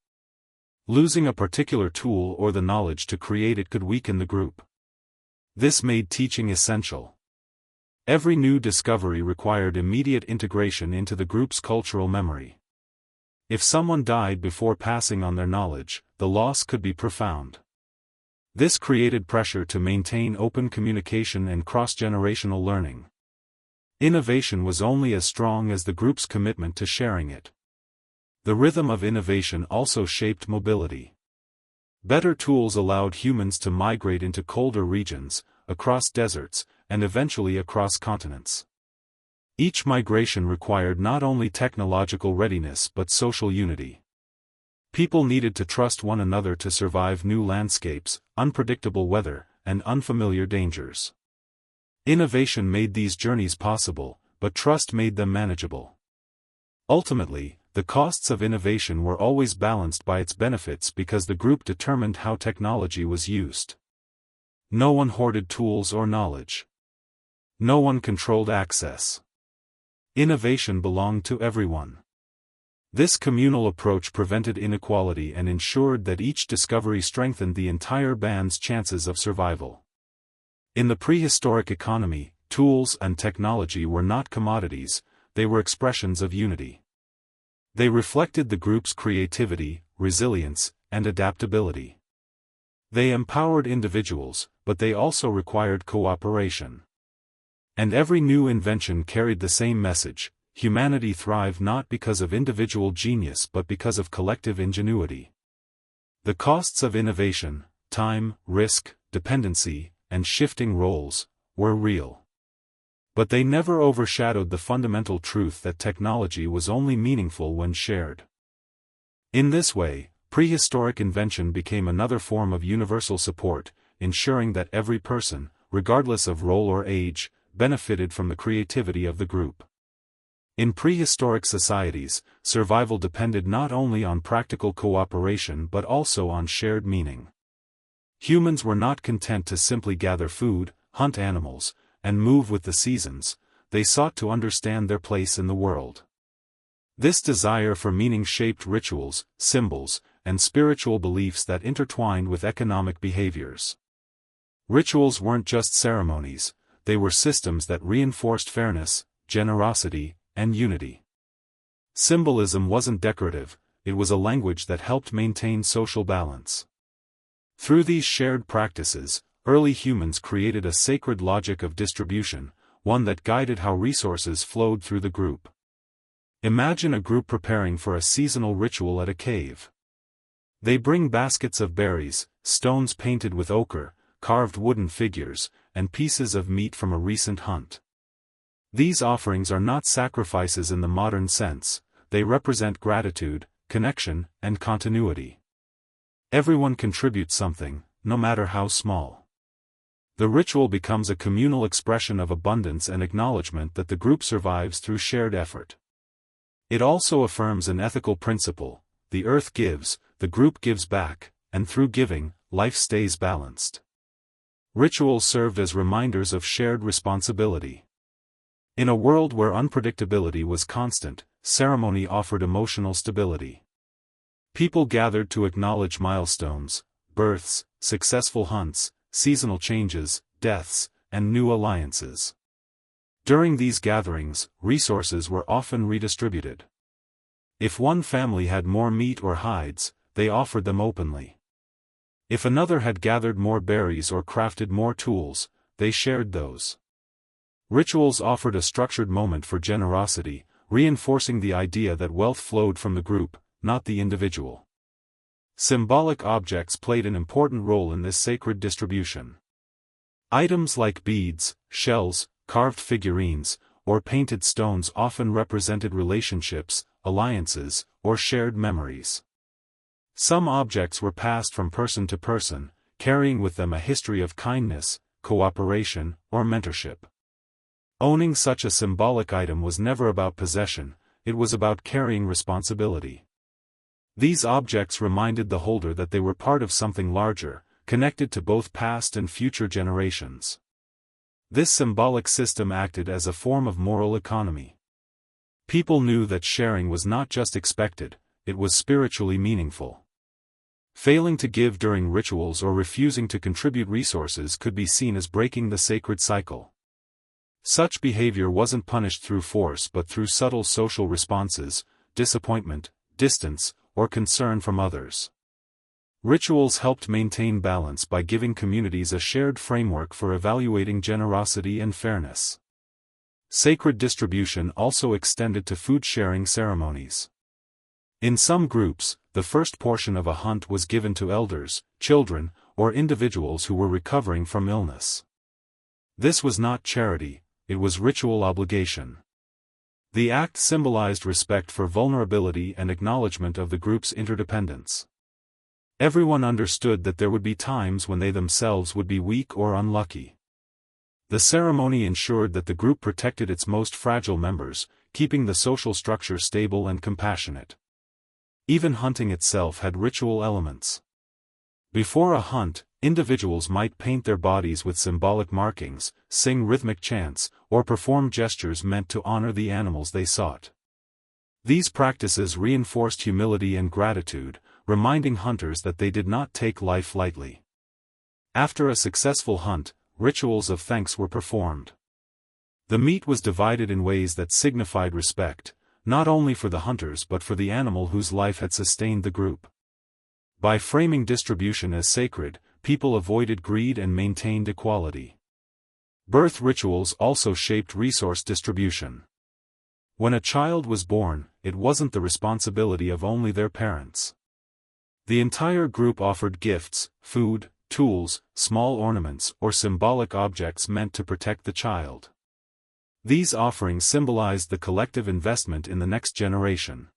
Losing a particular tool or the knowledge to create it could weaken the group. This made teaching essential. Every new discovery required immediate integration into the group's cultural memory. If someone died before passing on their knowledge, the loss could be profound. This created pressure to maintain open communication and cross-generational learning. Innovation was only as strong as the group's commitment to sharing it. The rhythm of innovation also shaped mobility. Better tools allowed humans to migrate into colder regions, across deserts, and eventually across continents. Each migration required not only technological readiness but social unity. People needed to trust one another to survive new landscapes, unpredictable weather, and unfamiliar dangers. Innovation made these journeys possible, but trust made them manageable. Ultimately, the costs of innovation were always balanced by its benefits because the group determined how technology was used. No one hoarded tools or knowledge. No one controlled access. Innovation belonged to everyone. This communal approach prevented inequality and ensured that each discovery strengthened the entire band's chances of survival. In the prehistoric economy, tools and technology were not commodities, they were expressions of unity. They reflected the group's creativity, resilience, and adaptability. They empowered individuals, but they also required cooperation. And every new invention carried the same message: humanity thrived not because of individual genius but because of collective ingenuity. The costs of innovation, time, risk, dependency, and shifting roles, were real. But they never overshadowed the fundamental truth that technology was only meaningful when shared. In this way, prehistoric invention became another form of universal support, ensuring that every person, regardless of role or age, benefited from the creativity of the group. In prehistoric societies, survival depended not only on practical cooperation but also on shared meaning. Humans were not content to simply gather food, hunt animals, and move with the seasons, they sought to understand their place in the world. This desire for meaning shaped rituals, symbols, and spiritual beliefs that intertwined with economic behaviors. Rituals weren't just ceremonies, they were systems that reinforced fairness, generosity, and unity. Symbolism wasn't decorative, it was a language that helped maintain social balance. Through these shared practices, early humans created a sacred logic of distribution, one that guided how resources flowed through the group. Imagine a group preparing for a seasonal ritual at a cave. They bring baskets of berries, stones painted with ochre, carved wooden figures, and pieces of meat from a recent hunt. These offerings are not sacrifices in the modern sense, they represent gratitude, connection, and continuity. Everyone contributes something, no matter how small. The ritual becomes a communal expression of abundance and acknowledgement that the group survives through shared effort. It also affirms an ethical principle: the earth gives, the group gives back, and through giving, life stays balanced. Rituals served as reminders of shared responsibility. In a world where unpredictability was constant, ceremony offered emotional stability. People gathered to acknowledge milestones, births, successful hunts, seasonal changes, deaths, and new alliances. During these gatherings, resources were often redistributed. If one family had more meat or hides, they offered them openly. If another had gathered more berries or crafted more tools, they shared those. Rituals offered a structured moment for generosity, reinforcing the idea that wealth flowed from the group, not the individual. Symbolic objects played an important role in this sacred distribution. Items like beads, shells, carved figurines, or painted stones often represented relationships, alliances, or shared memories. Some objects were passed from person to person, carrying with them a history of kindness, cooperation, or mentorship. Owning such a symbolic item was never about possession, it was about carrying responsibility. These objects reminded the holder that they were part of something larger, connected to both past and future generations. This symbolic system acted as a form of moral economy. People knew that sharing was not just expected, it was spiritually meaningful. Failing to give during rituals or refusing to contribute resources could be seen as breaking the sacred cycle. Such behavior wasn't punished through force but through subtle social responses, disappointment, distance, or concern from others. Rituals helped maintain balance by giving communities a shared framework for evaluating generosity and fairness. Sacred distribution also extended to food-sharing ceremonies. In some groups, the first portion of a hunt was given to elders, children, or individuals who were recovering from illness. This was not charity, it was ritual obligation. The act symbolized respect for vulnerability and acknowledgement of the group's interdependence. Everyone understood that there would be times when they themselves would be weak or unlucky. The ceremony ensured that the group protected its most fragile members, keeping the social structure stable and compassionate. Even hunting itself had ritual elements. Before a hunt, individuals might paint their bodies with symbolic markings, sing rhythmic chants, or perform gestures meant to honor the animals they sought. These practices reinforced humility and gratitude, reminding hunters that they did not take life lightly. After a successful hunt, rituals of thanks were performed. The meat was divided in ways that signified respect, not only for the hunters but for the animal whose life had sustained the group. By framing distribution as sacred, people avoided greed and maintained equality. Birth rituals also shaped resource distribution. When a child was born, it wasn't the responsibility of only their parents. The entire group offered gifts, food, tools, small ornaments, or symbolic objects meant to protect the child. These offerings symbolized the collective investment in the next generation.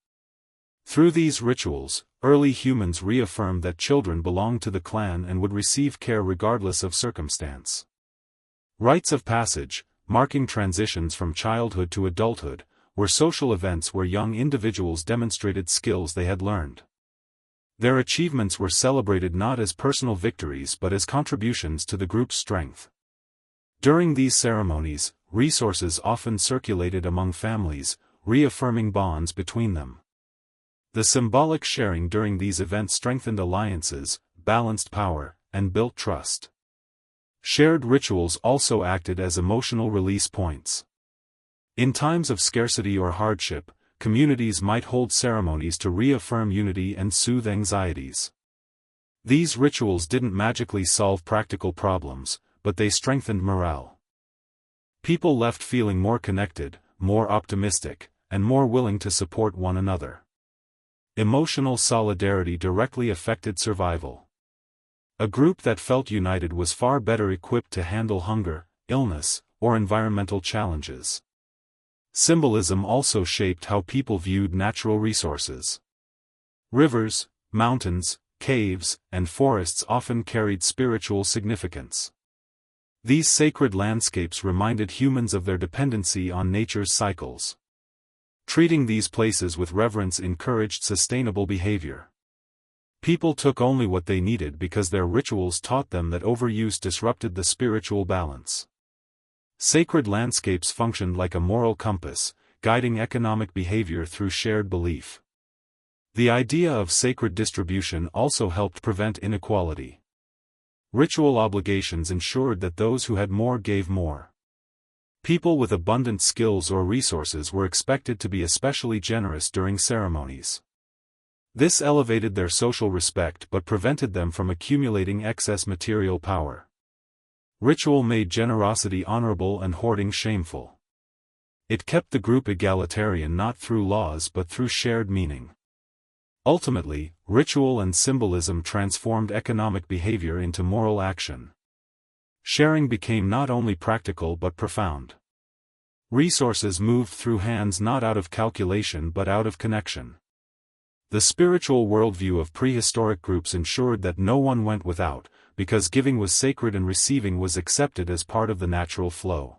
Through these rituals, early humans reaffirmed that children belonged to the clan and would receive care regardless of circumstance. Rites of passage, marking transitions from childhood to adulthood, were social events where young individuals demonstrated skills they had learned. Their achievements were celebrated not as personal victories but as contributions to the group's strength. During these ceremonies, resources often circulated among families, reaffirming bonds between them. The symbolic sharing during these events strengthened alliances, balanced power, and built trust. Shared rituals also acted as emotional release points. In times of scarcity or hardship, communities might hold ceremonies to reaffirm unity and soothe anxieties. These rituals didn't magically solve practical problems, but they strengthened morale. People left feeling more connected, more optimistic, and more willing to support one another. Emotional solidarity directly affected survival. A group that felt united was far better equipped to handle hunger, illness, or environmental challenges. Symbolism also shaped how people viewed natural resources. Rivers, mountains, caves, and forests often carried spiritual significance. These sacred landscapes reminded humans of their dependency on nature's cycles. Treating these places with reverence encouraged sustainable behavior. People took only what they needed because their rituals taught them that overuse disrupted the spiritual balance. Sacred landscapes functioned like a moral compass, guiding economic behavior through shared belief. The idea of sacred distribution also helped prevent inequality. Ritual obligations ensured that those who had more gave more. People with abundant skills or resources were expected to be especially generous during ceremonies. This elevated their social respect but prevented them from accumulating excess material power. Ritual made generosity honorable and hoarding shameful. It kept the group egalitarian not through laws but through shared meaning. Ultimately, ritual and symbolism transformed economic behavior into moral action. Sharing became not only practical but profound. Resources moved through hands not out of calculation but out of connection. The spiritual worldview of prehistoric groups ensured that no one went without, because giving was sacred and receiving was accepted as part of the natural flow.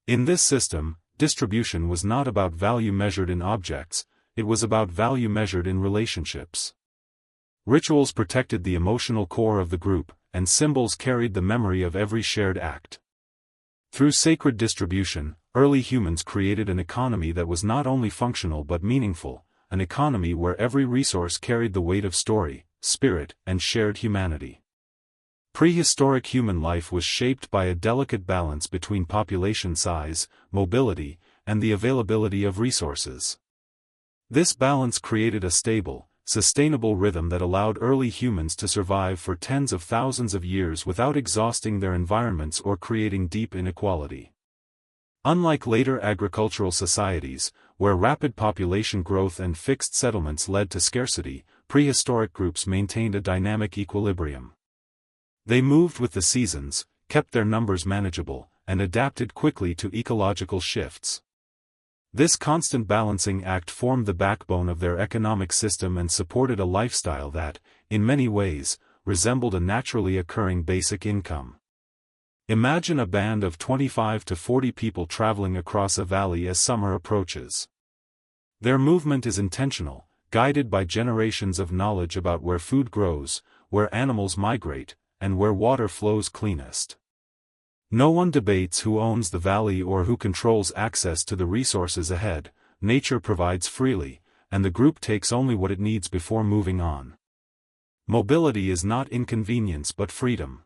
In this system, distribution was not about value measured in objects, it was about value measured in relationships. Rituals protected the emotional core of the group, and symbols carried the memory of every shared act. Through sacred distribution, early humans created an economy that was not only functional but meaningful, an economy where every resource carried the weight of story, spirit, and shared humanity. Prehistoric human life was shaped by a delicate balance between population size, mobility, and the availability of resources. This balance created a stable, sustainable rhythm that allowed early humans to survive for tens of thousands of years without exhausting their environments or creating deep inequality. Unlike later agricultural societies, where rapid population growth and fixed settlements led to scarcity, prehistoric groups maintained a dynamic equilibrium. They moved with the seasons, kept their numbers manageable, and adapted quickly to ecological shifts. This constant balancing act formed the backbone of their economic system and supported a lifestyle that, in many ways, resembled a naturally occurring basic income. Imagine a band of 25 to 40 people traveling across a valley as summer approaches. Their movement is intentional, guided by generations of knowledge about where food grows, where animals migrate, and where water flows cleanest. No one debates who owns the valley or who controls access to the resources ahead. Nature provides freely, and the group takes only what it needs before moving on. Mobility is not inconvenience but freedom.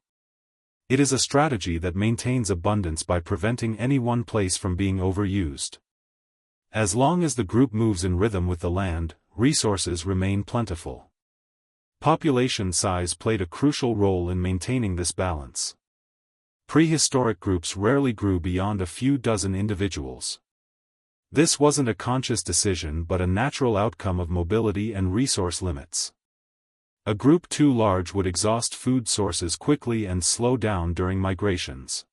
It is a strategy that maintains abundance by preventing any one place from being overused. As long as the group moves in rhythm with the land, resources remain plentiful. Population size played a crucial role in maintaining this balance. Prehistoric groups rarely grew beyond a few dozen individuals. This wasn't a conscious decision but a natural outcome of mobility and resource limits. A group too large would exhaust food sources quickly and slow down during migrations.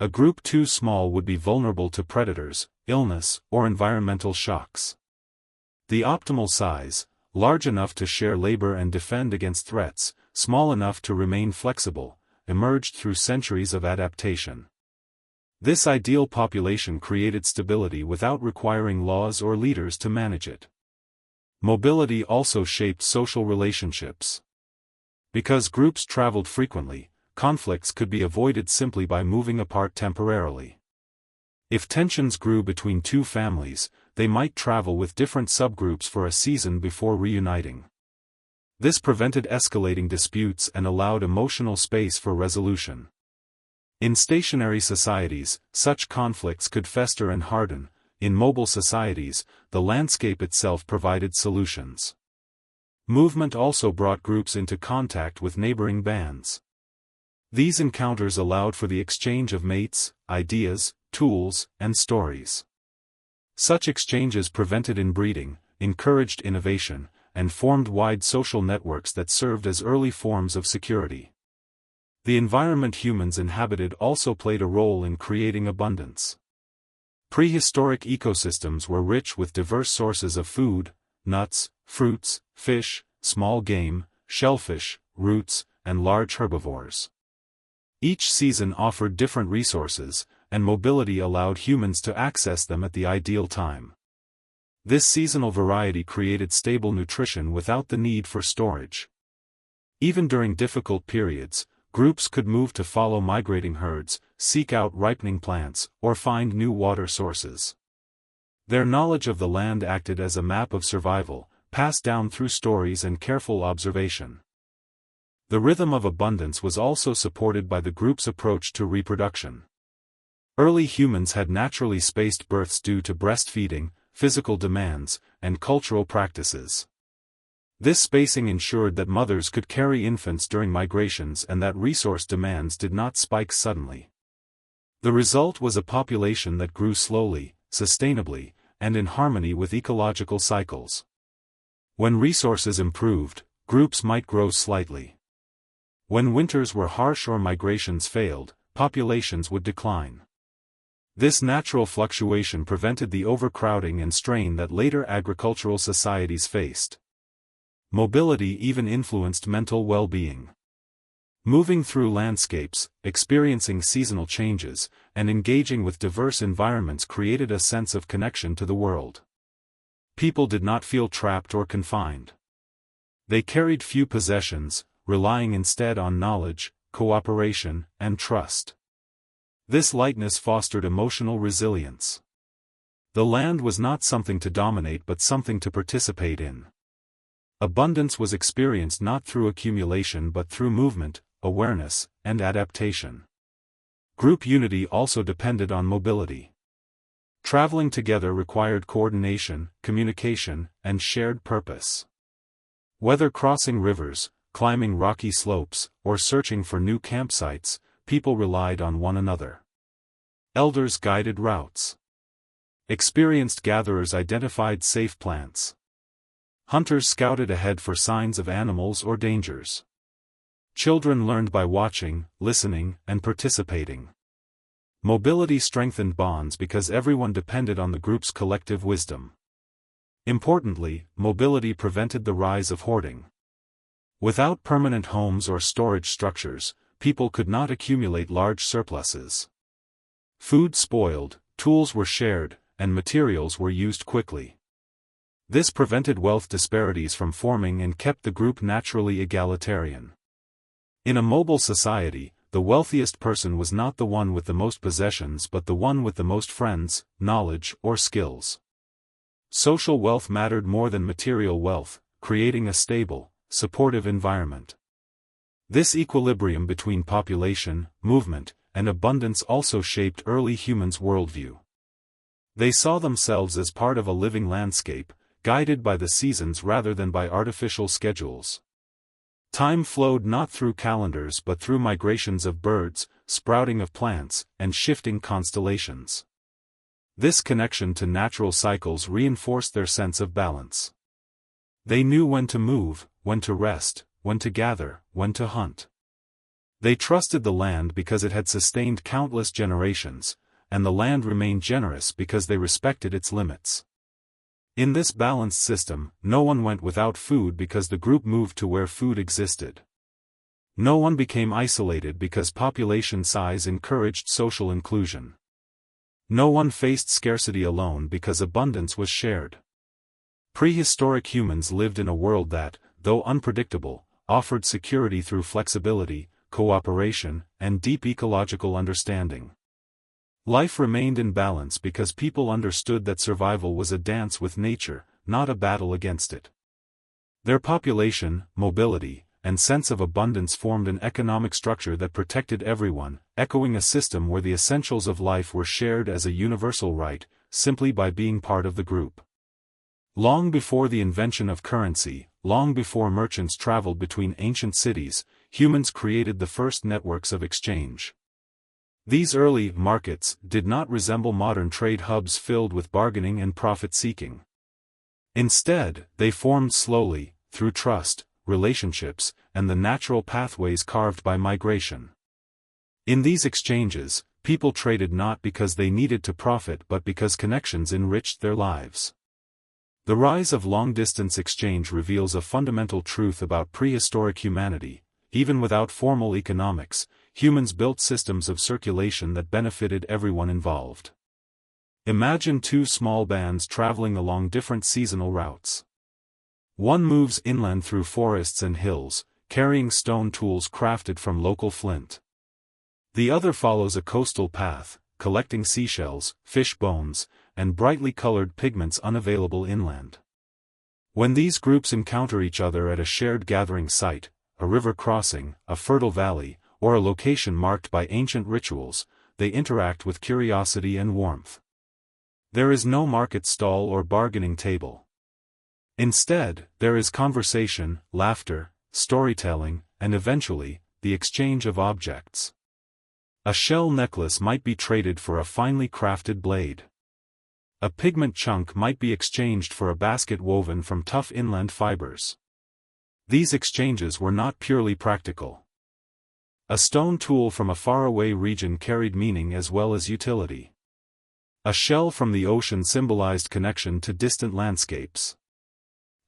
A group too small would be vulnerable to predators, illness, or environmental shocks. The optimal size, large enough to share labor and defend against threats, small enough to remain flexible, emerged through centuries of adaptation. This ideal population created stability without requiring laws or leaders to manage it. Mobility also shaped social relationships. Because groups traveled frequently, conflicts could be avoided simply by moving apart temporarily. If tensions grew between two families, they might travel with different subgroups for a season before reuniting. This prevented escalating disputes and allowed emotional space for resolution. In stationary societies, such conflicts could fester and harden. In mobile societies, the landscape itself provided solutions. Movement also brought groups into contact with neighboring bands. These encounters allowed for the exchange of mates, ideas, tools, and stories. Such exchanges prevented inbreeding, encouraged innovation, and formed wide social networks that served as early forms of security. The environment humans inhabited also played a role in creating abundance. Prehistoric ecosystems were rich with diverse sources of food, nuts, fruits, fish, small game, shellfish, roots, and large herbivores. Each season offered different resources, and mobility allowed humans to access them at the ideal time. This seasonal variety created stable nutrition without the need for storage. Even during difficult periods, groups could move to follow migrating herds, seek out ripening plants, or find new water sources. Their knowledge of the land acted as a map of survival, passed down through stories and careful observation. The rhythm of abundance was also supported by the group's approach to reproduction. Early humans had naturally spaced births due to breastfeeding, physical demands, and cultural practices. This spacing ensured that mothers could carry infants during migrations and that resource demands did not spike suddenly. The result was a population that grew slowly, sustainably, and in harmony with ecological cycles. When resources improved, groups might grow slightly. When winters were harsh or migrations failed, populations would decline. This natural fluctuation prevented the overcrowding and strain that later agricultural societies faced. Mobility even influenced mental well-being. Moving through landscapes, experiencing seasonal changes, and engaging with diverse environments created a sense of connection to the world. People did not feel trapped or confined. They carried few possessions, relying instead on knowledge, cooperation, and trust. This lightness fostered emotional resilience. The land was not something to dominate but something to participate in. Abundance was experienced not through accumulation but through movement, awareness, and adaptation. Group unity also depended on mobility. Traveling together required coordination, communication, and shared purpose. Whether crossing rivers, climbing rocky slopes, or searching for new campsites, people relied on one another. Elders guided routes. Experienced gatherers identified safe plants. Hunters scouted ahead for signs of animals or dangers. Children learned by watching, listening, and participating. Mobility strengthened bonds because everyone depended on the group's collective wisdom. Importantly, mobility prevented the rise of hoarding. Without permanent homes or storage structures, people could not accumulate large surpluses. Food spoiled, tools were shared, and materials were used quickly. This prevented wealth disparities from forming and kept the group naturally egalitarian. In a mobile society, the wealthiest person was not the one with the most possessions but the one with the most friends, knowledge, or skills. Social wealth mattered more than material wealth, creating a stable, supportive environment. This equilibrium between population, movement, and abundance also shaped early humans' worldview. They saw themselves as part of a living landscape, guided by the seasons rather than by artificial schedules. Time flowed not through calendars but through migrations of birds, sprouting of plants, and shifting constellations. This connection to natural cycles reinforced their sense of balance. They knew when to move, when to rest, when to gather, when to hunt. They trusted the land because it had sustained countless generations, and the land remained generous because they respected its limits. In this balanced system, no one went without food because the group moved to where food existed. No one became isolated because population size encouraged social inclusion. No one faced scarcity alone because abundance was shared. Prehistoric humans lived in a world that, though unpredictable, offered security through flexibility, cooperation, and deep ecological understanding. Life remained in balance because people understood that survival was a dance with nature, not a battle against it. Their population, mobility, and sense of abundance formed an economic structure that protected everyone, echoing a system where the essentials of life were shared as a universal right, simply by being part of the group. Long before the invention of currency, long before merchants traveled between ancient cities, humans created the first networks of exchange. These early markets did not resemble modern trade hubs filled with bargaining and profit-seeking. Instead, they formed slowly, through trust, relationships, and the natural pathways carved by migration. In these exchanges, people traded not because they needed to profit but because connections enriched their lives. The rise of long-distance exchange reveals a fundamental truth about prehistoric humanity. Even without formal economics, humans built systems of circulation that benefited everyone involved. Imagine two small bands traveling along different seasonal routes. One moves inland through forests and hills, carrying stone tools crafted from local flint. The other follows a coastal path, collecting seashells, fish bones, and brightly colored pigments unavailable inland. When these groups encounter each other at a shared gathering site, a river crossing, a fertile valley, or a location marked by ancient rituals, they interact with curiosity and warmth. There is no market stall or bargaining table. Instead, there is conversation, laughter, storytelling, and eventually, the exchange of objects. A shell necklace might be traded for a finely crafted blade. A pigment chunk might be exchanged for a basket woven from tough inland fibers. These exchanges were not purely practical. A stone tool from a faraway region carried meaning as well as utility. A shell from the ocean symbolized connection to distant landscapes.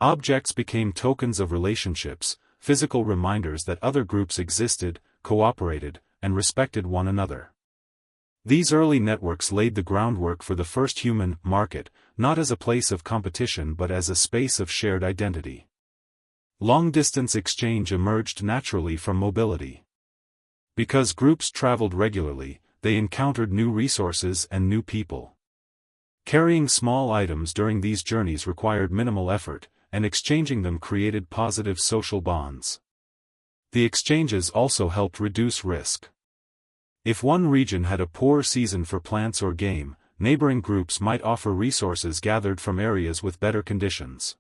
Objects became tokens of relationships, physical reminders that other groups existed, cooperated, and respected one another. These early networks laid the groundwork for the first human market, not as a place of competition but as a space of shared identity. Long-distance exchange emerged naturally from mobility. Because groups traveled regularly, they encountered new resources and new people. Carrying small items during these journeys required minimal effort, and exchanging them created positive social bonds. The exchanges also helped reduce risk. If one region had a poor season for plants or game, neighboring groups might offer resources gathered from areas with better conditions.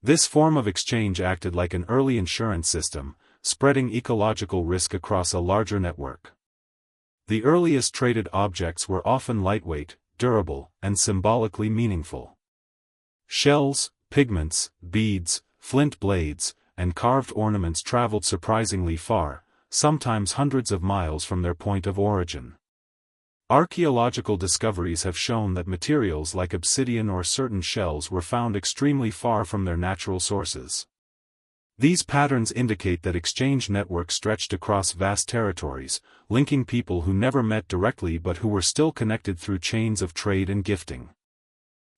This form of exchange acted like an early insurance system, spreading ecological risk across a larger network. The earliest traded objects were often lightweight, durable, and symbolically meaningful. Shells, pigments, beads, flint blades, and carved ornaments traveled surprisingly far, sometimes hundreds of miles from their point of origin. Archaeological discoveries have shown that materials like obsidian or certain shells were found extremely far from their natural sources. These patterns indicate that exchange networks stretched across vast territories, linking people who never met directly but who were still connected through chains of trade and gifting.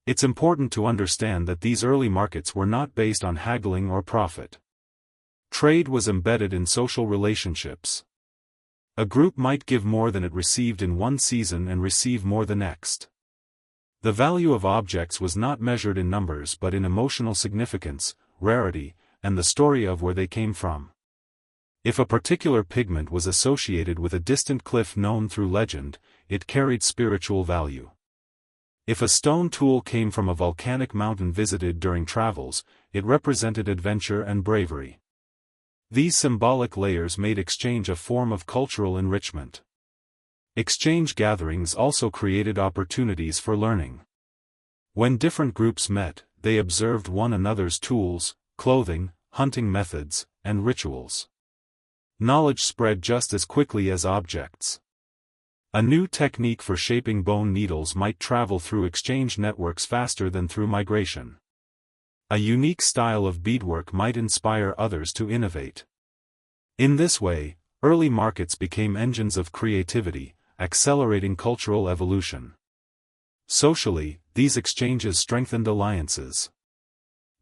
It's important to understand that these early markets were not based on haggling or profit. Trade was embedded in social relationships. A group might give more than it received in one season and receive more the next. The value of objects was not measured in numbers but in emotional significance, rarity, and the story of where they came from. If a particular pigment was associated with a distant cliff known through legend, it carried spiritual value. If a stone tool came from a volcanic mountain visited during travels, it represented adventure and bravery. These symbolic layers made exchange a form of cultural enrichment. Exchange gatherings also created opportunities for learning. When different groups met, they observed one another's tools, clothing, hunting methods, and rituals. Knowledge spread just as quickly as objects. A new technique for shaping bone needles might travel through exchange networks faster than through migration. A unique style of beadwork might inspire others to innovate. In this way, early markets became engines of creativity, accelerating cultural evolution. Socially, these exchanges strengthened alliances.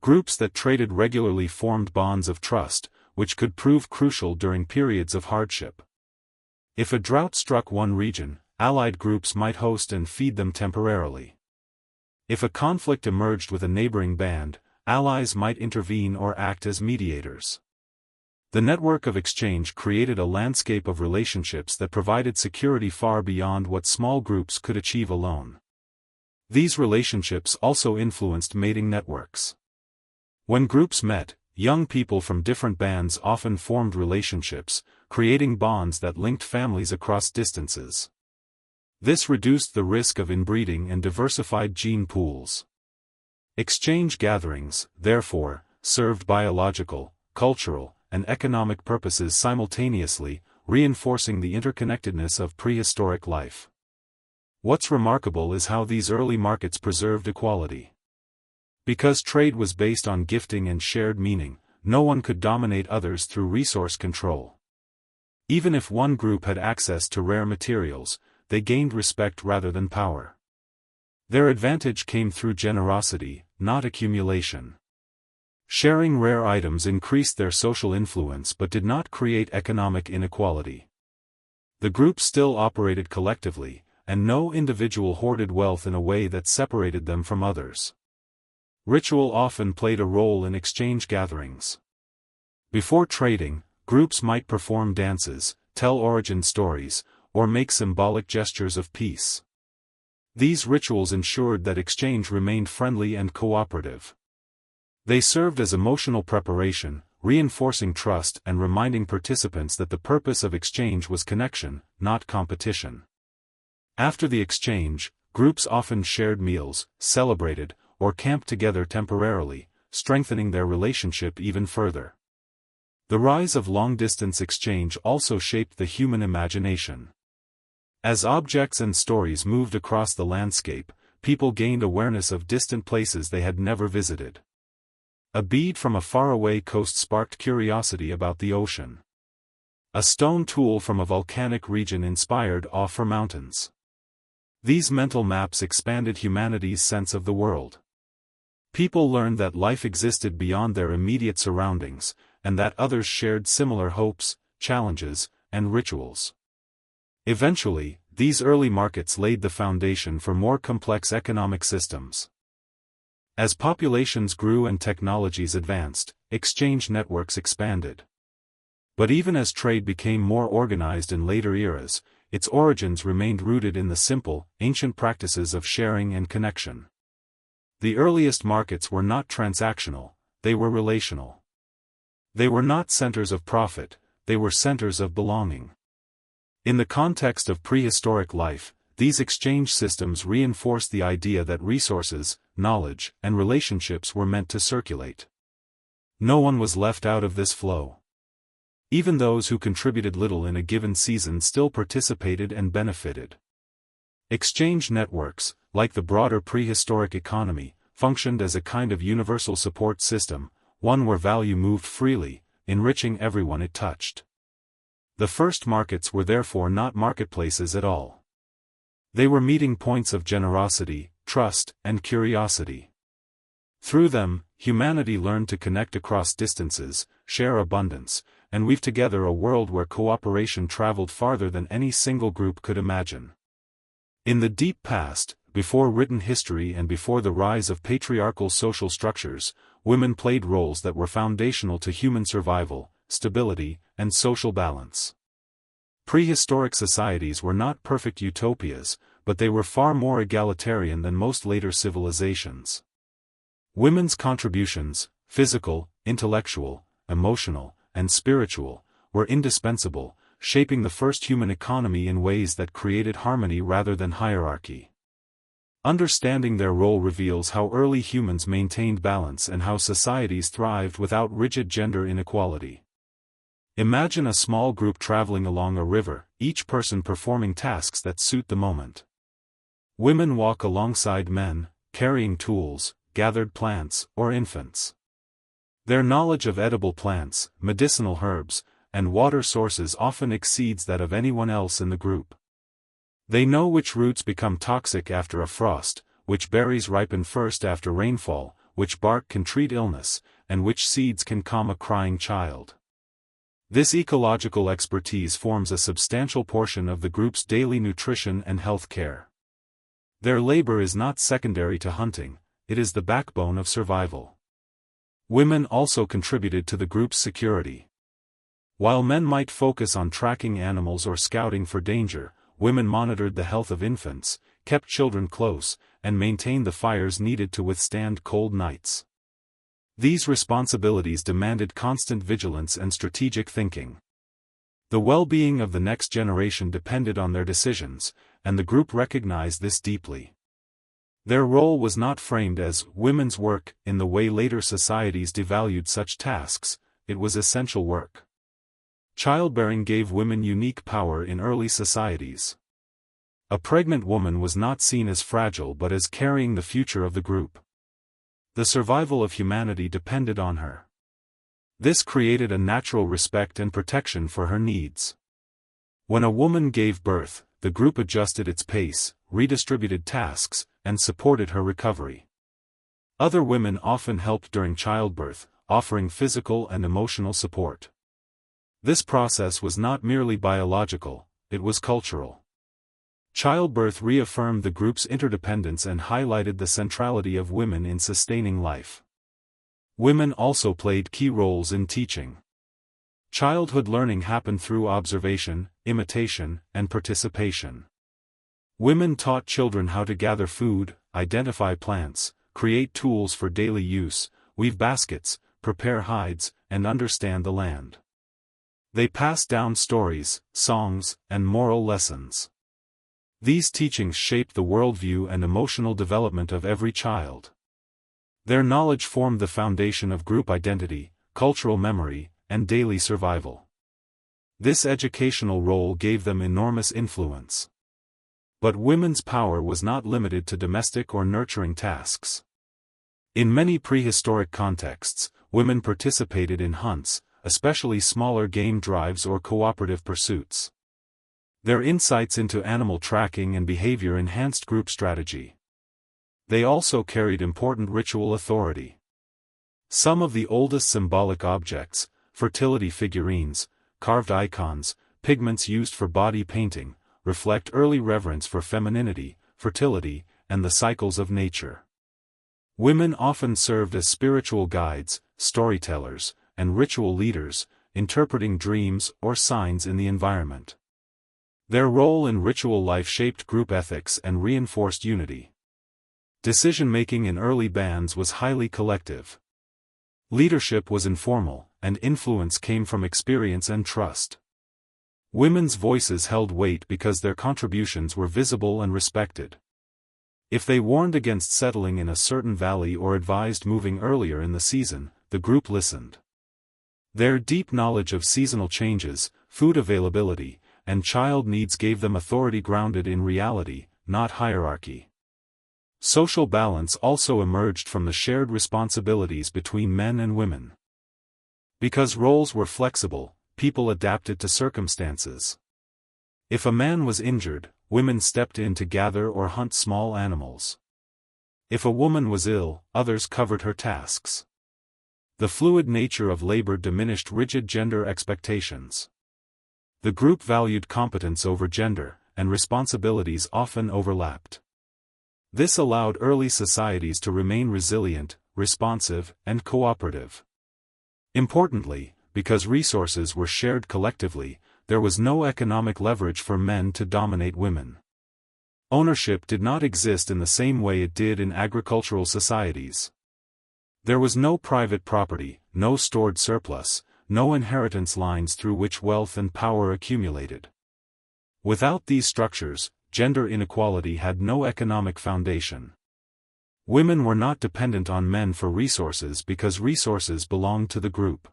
Groups that traded regularly formed bonds of trust, which could prove crucial during periods of hardship. If a drought struck one region, allied groups might host and feed them temporarily. If a conflict emerged with a neighboring band, allies might intervene or act as mediators. The network of exchange created a landscape of relationships that provided security far beyond what small groups could achieve alone. These relationships also influenced mating networks. When groups met, young people from different bands often formed relationships, creating bonds that linked families across distances. This reduced the risk of inbreeding and diversified gene pools. Exchange gatherings, therefore, served biological, cultural, and economic purposes simultaneously, reinforcing the interconnectedness of prehistoric life. What's remarkable is how these early markets preserved equality. Because trade was based on gifting and shared meaning, no one could dominate others through resource control. Even if one group had access to rare materials, they gained respect rather than power. Their advantage came through generosity, not accumulation. Sharing rare items increased their social influence but did not create economic inequality. The group still operated collectively, and no individual hoarded wealth in a way that separated them from others. Ritual often played a role in exchange gatherings. Before trading, groups might perform dances, tell origin stories, or make symbolic gestures of peace. These rituals ensured that exchange remained friendly and cooperative. They served as emotional preparation, reinforcing trust and reminding participants that the purpose of exchange was connection, not competition. After the exchange, groups often shared meals, celebrated, or camped together temporarily, strengthening their relationship even further. The rise of long-distance exchange also shaped the human imagination. As objects and stories moved across the landscape, people gained awareness of distant places they had never visited. A bead from a faraway coast sparked curiosity about the ocean. A stone tool from a volcanic region inspired awe for mountains. These mental maps expanded humanity's sense of the world. People learned that life existed beyond their immediate surroundings, and that others shared similar hopes, challenges, and rituals. Eventually, these early markets laid the foundation for more complex economic systems. As populations grew and technologies advanced, exchange networks expanded. But even as trade became more organized in later eras, its origins remained rooted in the simple, ancient practices of sharing and connection. The earliest markets were not transactional, they were relational. They were not centers of profit, they were centers of belonging. In the context of prehistoric life, these exchange systems reinforced the idea that resources, knowledge, and relationships were meant to circulate. No one was left out of this flow. Even those who contributed little in a given season still participated and benefited. Exchange networks, like the broader prehistoric economy, functioned as a kind of universal support system, one where value moved freely, enriching everyone it touched. The first markets were therefore not marketplaces at all. They were meeting points of generosity, trust, and curiosity. Through them, humanity learned to connect across distances, share abundance, and weave together a world where cooperation traveled farther than any single group could imagine. In the deep past, before written history and before the rise of patriarchal social structures, women played roles that were foundational to human survival, stability, and social balance. Prehistoric societies were not perfect utopias, but they were far more egalitarian than most later civilizations. Women's contributions, physical, intellectual, emotional, and spiritual, were indispensable, shaping the first human economy in ways that created harmony rather than hierarchy. Understanding their role reveals how early humans maintained balance and how societies thrived without rigid gender inequality. Imagine a small group traveling along a river, each person performing tasks that suit the moment. Women walk alongside men, carrying tools, gathered plants, or infants. Their knowledge of edible plants, medicinal herbs, and water sources often exceeds that of anyone else in the group. They know which roots become toxic after a frost, which berries ripen first after rainfall, which bark can treat illness, and which seeds can calm a crying child. This ecological expertise forms a substantial portion of the group's daily nutrition and health care. Their labor is not secondary to hunting, it is the backbone of survival. Women also contributed to the group's security. While men might focus on tracking animals or scouting for danger, women monitored the health of infants, kept children close, and maintained the fires needed to withstand cold nights. These responsibilities demanded constant vigilance and strategic thinking. The well-being of the next generation depended on their decisions, and the group recognized this deeply. Their role was not framed as women's work in the way later societies devalued such tasks, it was essential work. Childbearing gave women unique power in early societies. A pregnant woman was not seen as fragile but as carrying the future of the group. The survival of humanity depended on her. This created a natural respect and protection for her needs. When a woman gave birth, the group adjusted its pace, redistributed tasks, and supported her recovery. Other women often helped during childbirth, offering physical and emotional support. This process was not merely biological, it was cultural. Childbirth reaffirmed the group's interdependence and highlighted the centrality of women in sustaining life. Women also played key roles in teaching. Childhood learning happened through observation, imitation, and participation. Women taught children how to gather food, identify plants, create tools for daily use, weave baskets, prepare hides, and understand the land. They passed down stories, songs, and moral lessons. These teachings shaped the worldview and emotional development of every child. Their knowledge formed the foundation of group identity, cultural memory, and daily survival. This educational role gave them enormous influence. But women's power was not limited to domestic or nurturing tasks. In many prehistoric contexts, women participated in hunts, especially smaller game drives or cooperative pursuits. Their insights into animal tracking and behavior enhanced group strategy. They also carried important ritual authority. Some of the oldest symbolic objects, fertility figurines, carved icons, pigments used for body painting, reflect early reverence for femininity, fertility, and the cycles of nature. Women often served as spiritual guides, storytellers, and ritual leaders, interpreting dreams or signs in the environment. Their role in ritual life shaped group ethics and reinforced unity. Decision-making in early bands was highly collective. Leadership was informal, and influence came from experience and trust. Women's voices held weight because their contributions were visible and respected. If they warned against settling in a certain valley or advised moving earlier in the season, the group listened. Their deep knowledge of seasonal changes, food availability, and child needs gave them authority grounded in reality, not hierarchy. Social balance also emerged from the shared responsibilities between men and women. Because roles were flexible, people adapted to circumstances. If a man was injured, women stepped in to gather or hunt small animals. If a woman was ill, others covered her tasks. The fluid nature of labor diminished rigid gender expectations. The group valued competence over gender, and responsibilities often overlapped. This allowed early societies to remain resilient, responsive, and cooperative. Importantly, because resources were shared collectively, there was no economic leverage for men to dominate women. Ownership did not exist in the same way it did in agricultural societies. There was no private property, no stored surplus, no inheritance lines through which wealth and power accumulated. Without these structures, gender inequality had no economic foundation. Women were not dependent on men for resources because resources belonged to the group.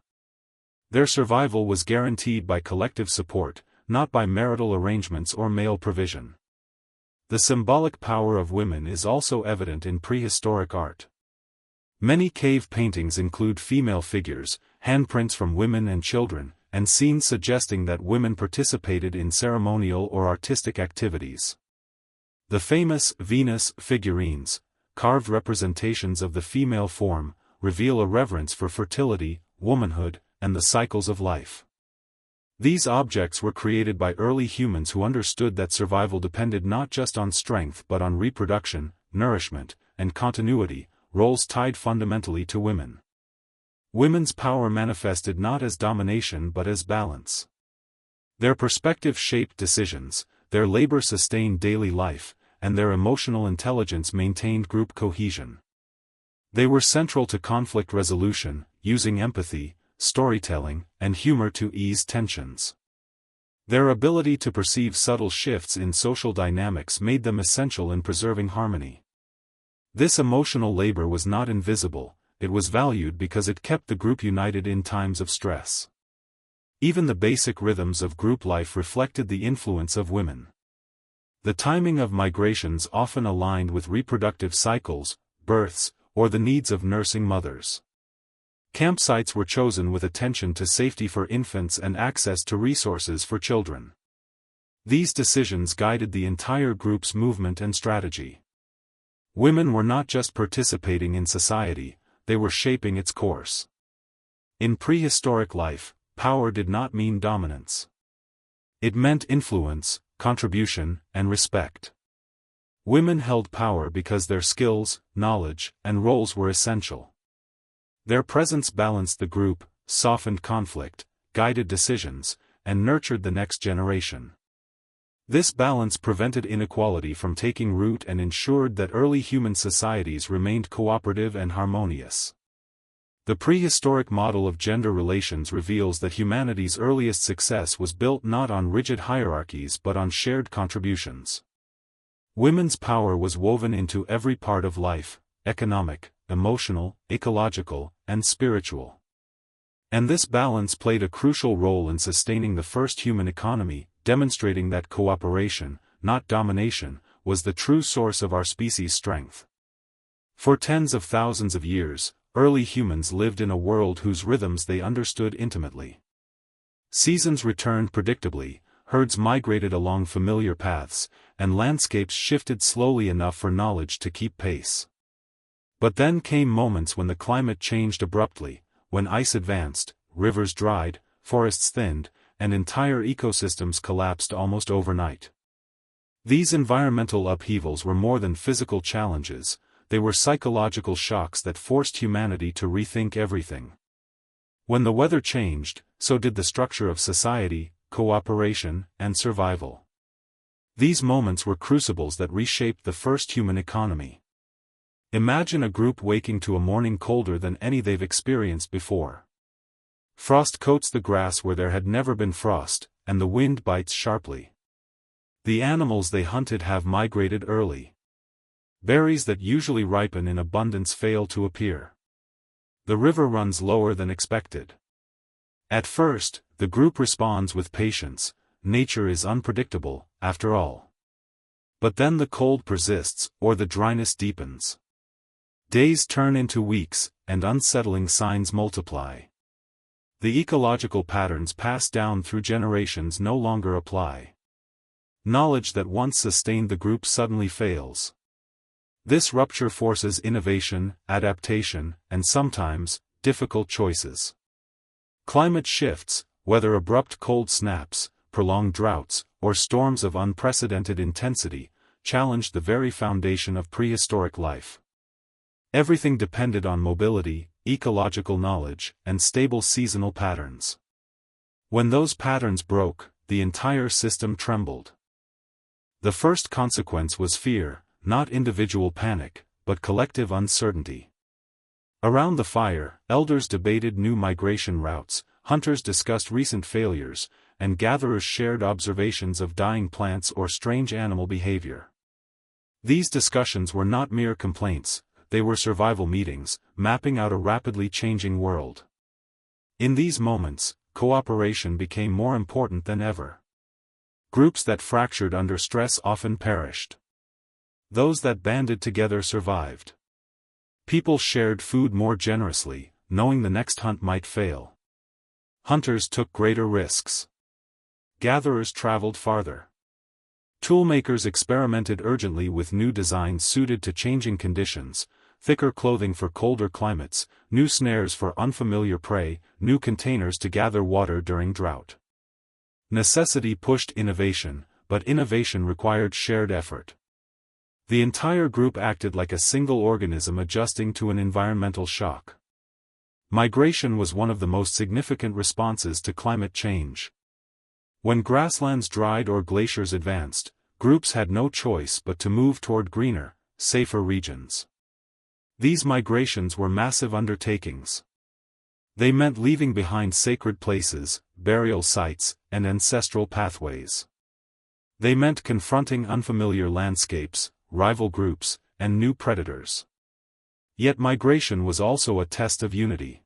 Their survival was guaranteed by collective support, not by marital arrangements or male provision. The symbolic power of women is also evident in prehistoric art. Many cave paintings include female figures, handprints from women and children, and scenes suggesting that women participated in ceremonial or artistic activities. The famous Venus figurines, carved representations of the female form, reveal a reverence for fertility, womanhood, and the cycles of life. These objects were created by early humans who understood that survival depended not just on strength but on reproduction, nourishment, and continuity, roles tied fundamentally to women. Women's power manifested not as domination but as balance. Their perspective shaped decisions, their labor sustained daily life, and their emotional intelligence maintained group cohesion. They were central to conflict resolution, using empathy, storytelling, and humor to ease tensions. Their ability to perceive subtle shifts in social dynamics made them essential in preserving harmony. This emotional labor was not invisible, it was valued because it kept the group united in times of stress. Even the basic rhythms of group life reflected the influence of women. The timing of migrations often aligned with reproductive cycles, births, or the needs of nursing mothers. Campsites were chosen with attention to safety for infants and access to resources for children. These decisions guided the entire group's movement and strategy. Women were not just participating in society, they were shaping its course. In prehistoric life, power did not mean dominance. It meant influence, contribution, and respect. Women held power because their skills, knowledge, and roles were essential. Their presence balanced the group, softened conflict, guided decisions, and nurtured the next generation. This balance prevented inequality from taking root and ensured that early human societies remained cooperative and harmonious. The prehistoric model of gender relations reveals that humanity's earliest success was built not on rigid hierarchies but on shared contributions. Women's power was woven into every part of life: economic, emotional, ecological, and spiritual. And this balance played a crucial role in sustaining the first human economy, demonstrating that cooperation, not domination, was the true source of our species' strength. For tens of thousands of years, early humans lived in a world whose rhythms they understood intimately. Seasons returned predictably, herds migrated along familiar paths, and landscapes shifted slowly enough for knowledge to keep pace. But then came moments when the climate changed abruptly, when ice advanced, rivers dried, forests thinned, and entire ecosystems collapsed almost overnight. These environmental upheavals were more than physical challenges, they were psychological shocks that forced humanity to rethink everything. When the weather changed, so did the structure of society, cooperation, and survival. These moments were crucibles that reshaped the first human economy. Imagine a group waking to a morning colder than any they've experienced before. Frost coats the grass where there had never been frost, and the wind bites sharply. The animals they hunted have migrated early. Berries that usually ripen in abundance fail to appear. The river runs lower than expected. At first, the group responds with patience. Nature is unpredictable, after all. But then the cold persists, or the dryness deepens. Days turn into weeks, and unsettling signs multiply. The ecological patterns passed down through generations no longer apply. Knowledge that once sustained the group suddenly fails. This rupture forces innovation, adaptation, and sometimes, difficult choices. Climate shifts, whether abrupt cold snaps, prolonged droughts, or storms of unprecedented intensity, challenged the very foundation of prehistoric life. Everything depended on mobility, ecological knowledge, and stable seasonal patterns. When those patterns broke, the entire system trembled. The first consequence was fear, not individual panic, but collective uncertainty. Around the fire, elders debated new migration routes, hunters discussed recent failures, and gatherers shared observations of dying plants or strange animal behavior. These discussions were not mere complaints, they were survival meetings, mapping out a rapidly changing world. In these moments, cooperation became more important than ever. Groups that fractured under stress often perished. Those that banded together survived. People shared food more generously, knowing the next hunt might fail. Hunters took greater risks. Gatherers traveled farther. Toolmakers experimented urgently with new designs suited to changing conditions, thicker clothing for colder climates, new snares for unfamiliar prey, new containers to gather water during drought. Necessity pushed innovation, but innovation required shared effort. The entire group acted like a single organism adjusting to an environmental shock. Migration was one of the most significant responses to climate change. When grasslands dried or glaciers advanced, groups had no choice but to move toward greener, safer regions. These migrations were massive undertakings. They meant leaving behind sacred places, burial sites, and ancestral pathways. They meant confronting unfamiliar landscapes, rival groups, and new predators. Yet migration was also a test of unity.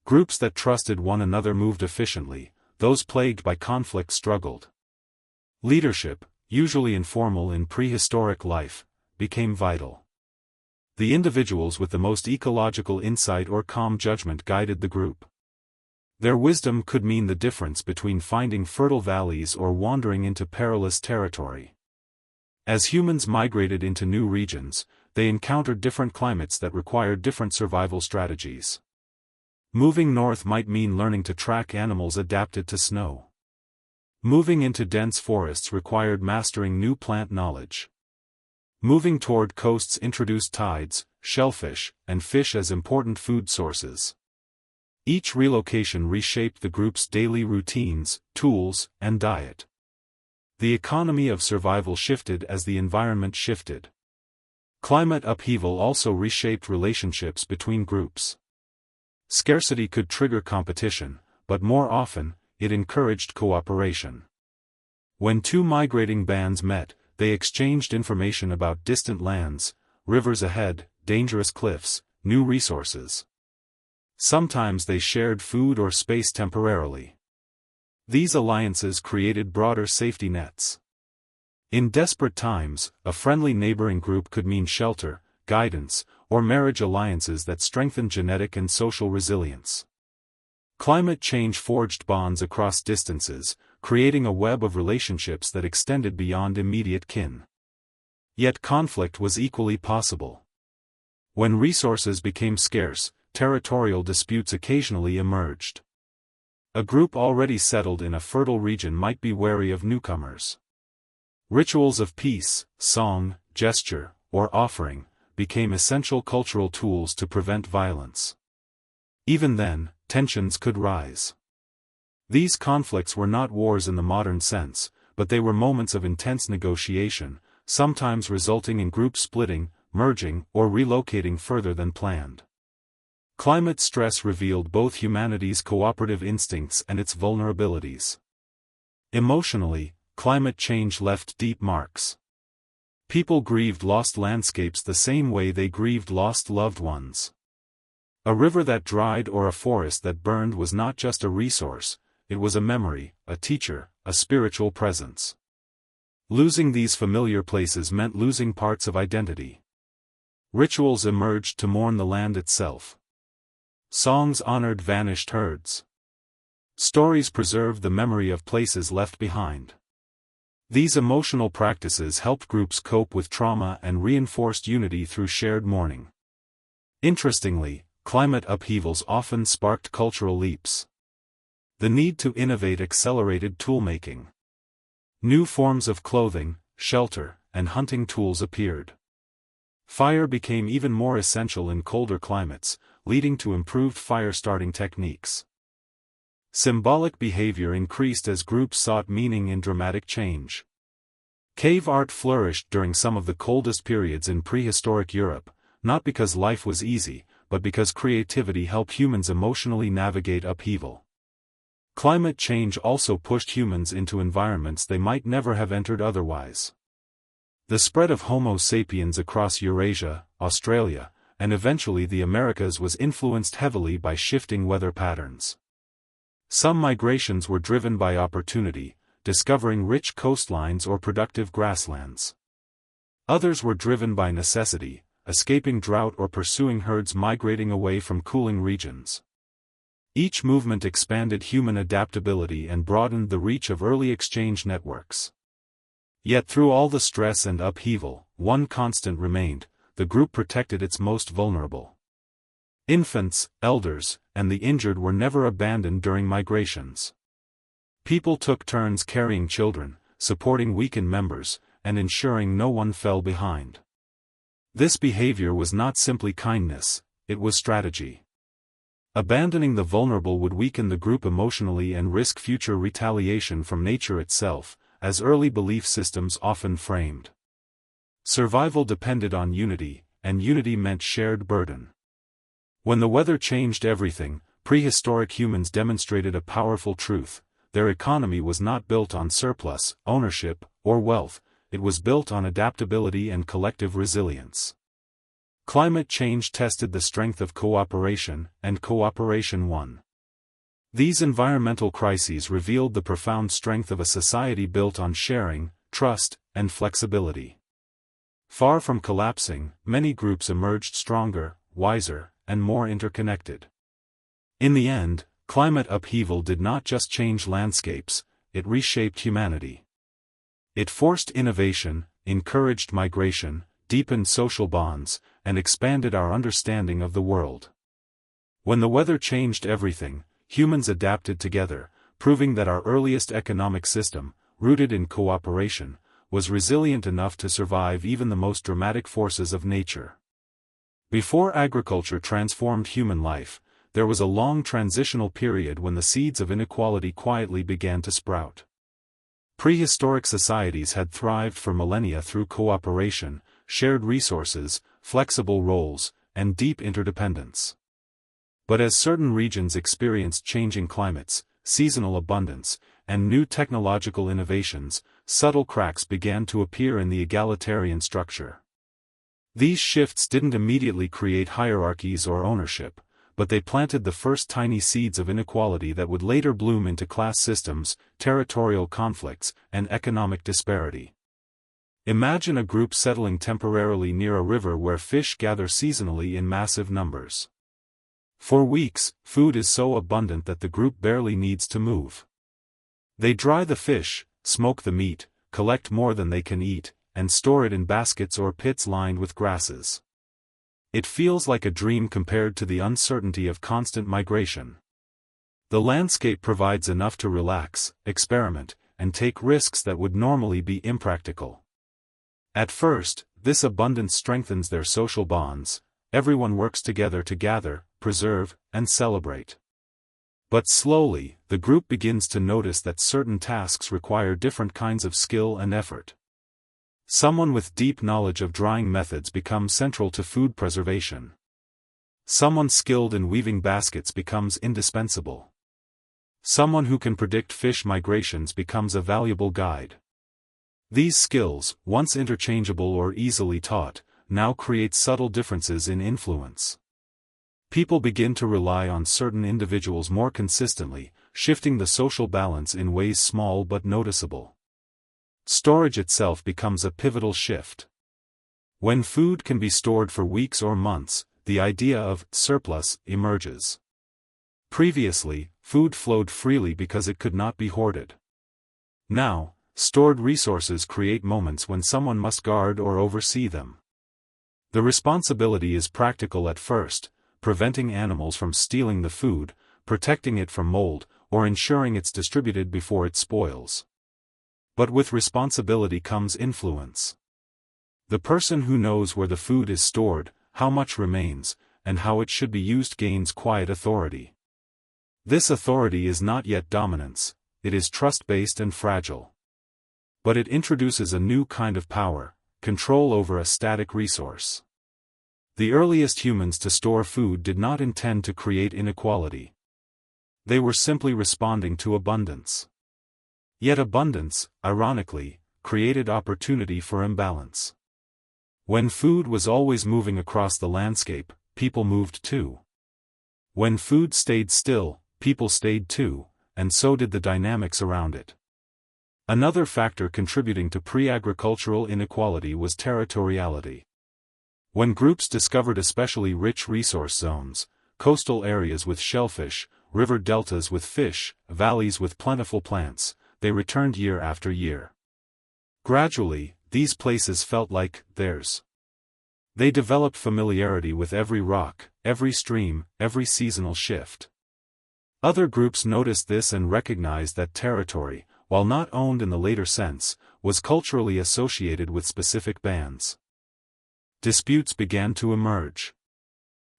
Groups that trusted one another moved efficiently, those plagued by conflict struggled. Leadership, usually informal in prehistoric life, became vital. The individuals with the most ecological insight or calm judgment guided the group. Their wisdom could mean the difference between finding fertile valleys or wandering into perilous territory. As humans migrated into new regions, they encountered different climates that required different survival strategies. Moving north might mean learning to track animals adapted to snow. Moving into dense forests required mastering new plant knowledge. Moving toward coasts introduced tides, shellfish, and fish as important food sources. Each relocation reshaped the group's daily routines, tools, and diet. The economy of survival shifted as the environment shifted. Climate upheaval also reshaped relationships between groups. Scarcity could trigger competition, but more often, it encouraged cooperation. When two migrating bands met, they exchanged information about distant lands, rivers ahead, dangerous cliffs, new resources. Sometimes they shared food or space temporarily. These alliances created broader safety nets. In desperate times, a friendly neighboring group could mean shelter, guidance, or marriage alliances that strengthened genetic and social resilience. Climate change forged bonds across distances, creating a web of relationships that extended beyond immediate kin. Yet conflict was equally possible. When resources became scarce, territorial disputes occasionally emerged. A group already settled in a fertile region might be wary of newcomers. Rituals of peace, song, gesture, or offering, became essential cultural tools to prevent violence. Even then, tensions could rise. These conflicts were not wars in the modern sense, but they were moments of intense negotiation, sometimes resulting in group splitting, merging, or relocating further than planned. Climate stress revealed both humanity's cooperative instincts and its vulnerabilities. Emotionally, climate change left deep marks. People grieved lost landscapes the same way they grieved lost loved ones. A river that dried or a forest that burned was not just a resource, it was a memory, a teacher, a spiritual presence. Losing these familiar places meant losing parts of identity. Rituals emerged to mourn the land itself. Songs honored vanished herds. Stories preserved the memory of places left behind. These emotional practices helped groups cope with trauma and reinforced unity through shared mourning. Interestingly, climate upheavals often sparked cultural leaps. The need to innovate accelerated toolmaking. New forms of clothing, shelter, and hunting tools appeared. Fire became even more essential in colder climates, leading to improved fire-starting techniques. Symbolic behavior increased as groups sought meaning in dramatic change. Cave art flourished during some of the coldest periods in prehistoric Europe, not because life was easy, but because creativity helped humans emotionally navigate upheaval. Climate change also pushed humans into environments they might never have entered otherwise. The spread of Homo sapiens across Eurasia, Australia, and eventually the Americas was influenced heavily by shifting weather patterns. Some migrations were driven by opportunity, discovering rich coastlines or productive grasslands. Others were driven by necessity, escaping drought or pursuing herds migrating away from cooling regions. Each movement expanded human adaptability and broadened the reach of early exchange networks. Yet through all the stress and upheaval, one constant remained: the group protected its most vulnerable. Infants, elders, and the injured were never abandoned during migrations. People took turns carrying children, supporting weakened members, and ensuring no one fell behind. This behavior was not simply kindness, it was strategy. Abandoning the vulnerable would weaken the group emotionally and risk future retaliation from nature itself, as early belief systems often framed. Survival depended on unity, and unity meant shared burden. When the weather changed everything, prehistoric humans demonstrated a powerful truth: their economy was not built on surplus, ownership, or wealth, it was built on adaptability and collective resilience. Climate change tested the strength of cooperation, and cooperation won. These environmental crises revealed the profound strength of a society built on sharing, trust, and flexibility. Far from collapsing, many groups emerged stronger, wiser, and more interconnected. In the end, climate upheaval did not just change landscapes, it reshaped humanity. It forced innovation, encouraged migration, deepened social bonds, and expanded our understanding of the world. When the weather changed everything, humans adapted together, proving that our earliest economic system, rooted in cooperation, was resilient enough to survive even the most dramatic forces of nature. Before agriculture transformed human life, there was a long transitional period when the seeds of inequality quietly began to sprout. Prehistoric societies had thrived for millennia through cooperation, shared resources, flexible roles, and deep interdependence. But as certain regions experienced changing climates, seasonal abundance, and new technological innovations, subtle cracks began to appear in the egalitarian structure. These shifts didn't immediately create hierarchies or ownership, but they planted the first tiny seeds of inequality that would later bloom into class systems, territorial conflicts, and economic disparity. Imagine a group settling temporarily near a river where fish gather seasonally in massive numbers. For weeks, food is so abundant that the group barely needs to move. They dry the fish, smoke the meat, collect more than they can eat, and store it in baskets or pits lined with grasses. It feels like a dream compared to the uncertainty of constant migration. The landscape provides enough to relax, experiment, and take risks that would normally be impractical. At first, this abundance strengthens their social bonds. Everyone works together to gather, preserve, and celebrate. But slowly, the group begins to notice that certain tasks require different kinds of skill and effort. Someone with deep knowledge of drying methods becomes central to food preservation. Someone skilled in weaving baskets becomes indispensable. Someone who can predict fish migrations becomes a valuable guide. These skills, once interchangeable or easily taught, now create subtle differences in influence. People begin to rely on certain individuals more consistently, shifting the social balance in ways small but noticeable. Storage itself becomes a pivotal shift. When food can be stored for weeks or months, the idea of surplus emerges. Previously, food flowed freely because it could not be hoarded. Now, stored resources create moments when someone must guard or oversee them. The responsibility is practical at first, preventing animals from stealing the food, protecting it from mold, or ensuring it's distributed before it spoils. But with responsibility comes influence. The person who knows where the food is stored, how much remains, and how it should be used gains quiet authority. This authority is not yet dominance, it is trust-based and fragile. But it introduces a new kind of power, control over a static resource. The earliest humans to store food did not intend to create inequality. They were simply responding to abundance. Yet abundance, ironically, created opportunity for imbalance. When food was always moving across the landscape, people moved too. When food stayed still, people stayed too, and so did the dynamics around it. Another factor contributing to pre-agricultural inequality was territoriality. When groups discovered especially rich resource zones, coastal areas with shellfish, river deltas with fish, valleys with plentiful plants, they returned year after year. Gradually, these places felt like theirs. They developed familiarity with every rock, every stream, every seasonal shift. Other groups noticed this and recognized that territory, while not owned in the later sense, was culturally associated with specific bands. Disputes began to emerge.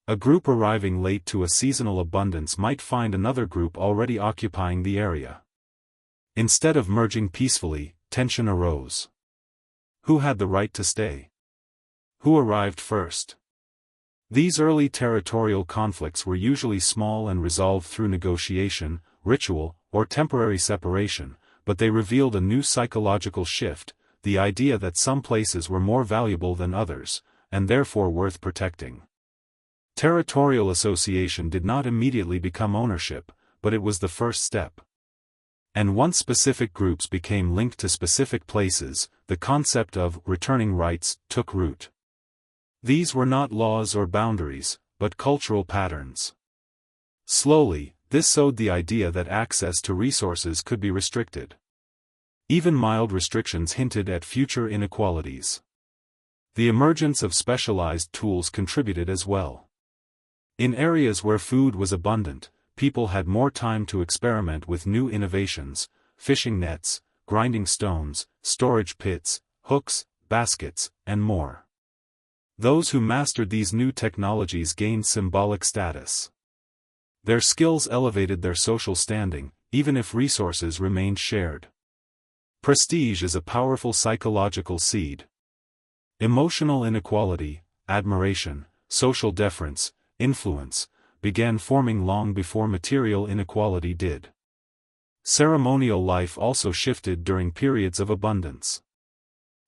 A group arriving late to a seasonal abundance might find another group already occupying the area. Instead of merging peacefully, tension arose. Who had the right to stay? Who arrived first? These early territorial conflicts were usually small and resolved through negotiation, ritual, or temporary separation, but they revealed a new psychological shift, the idea that some places were more valuable than others, and therefore worth protecting. Territorial association did not immediately become ownership, but it was the first step. And once specific groups became linked to specific places, the concept of returning rights took root. These were not laws or boundaries, but cultural patterns. Slowly, this sowed the idea that access to resources could be restricted. Even mild restrictions hinted at future inequalities. The emergence of specialized tools contributed as well. In areas where food was abundant, people had more time to experiment with new innovations: fishing nets, grinding stones, storage pits, hooks, baskets, and more. Those who mastered these new technologies gained symbolic status. Their skills elevated their social standing, even if resources remained shared. Prestige is a powerful psychological seed. Emotional inequality, admiration, social deference, influence, began forming long before material inequality did. Ceremonial life also shifted during periods of abundance.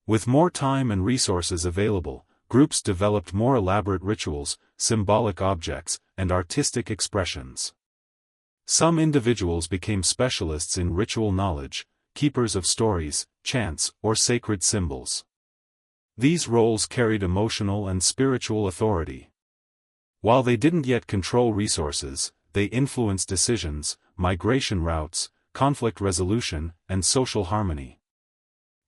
With more time and resources available, groups developed more elaborate rituals, symbolic objects, and artistic expressions. Some individuals became specialists in ritual knowledge, keepers of stories, chants, or sacred symbols. These roles carried emotional and spiritual authority. While they didn't yet control resources, they influenced decisions, migration routes, conflict resolution, and social harmony.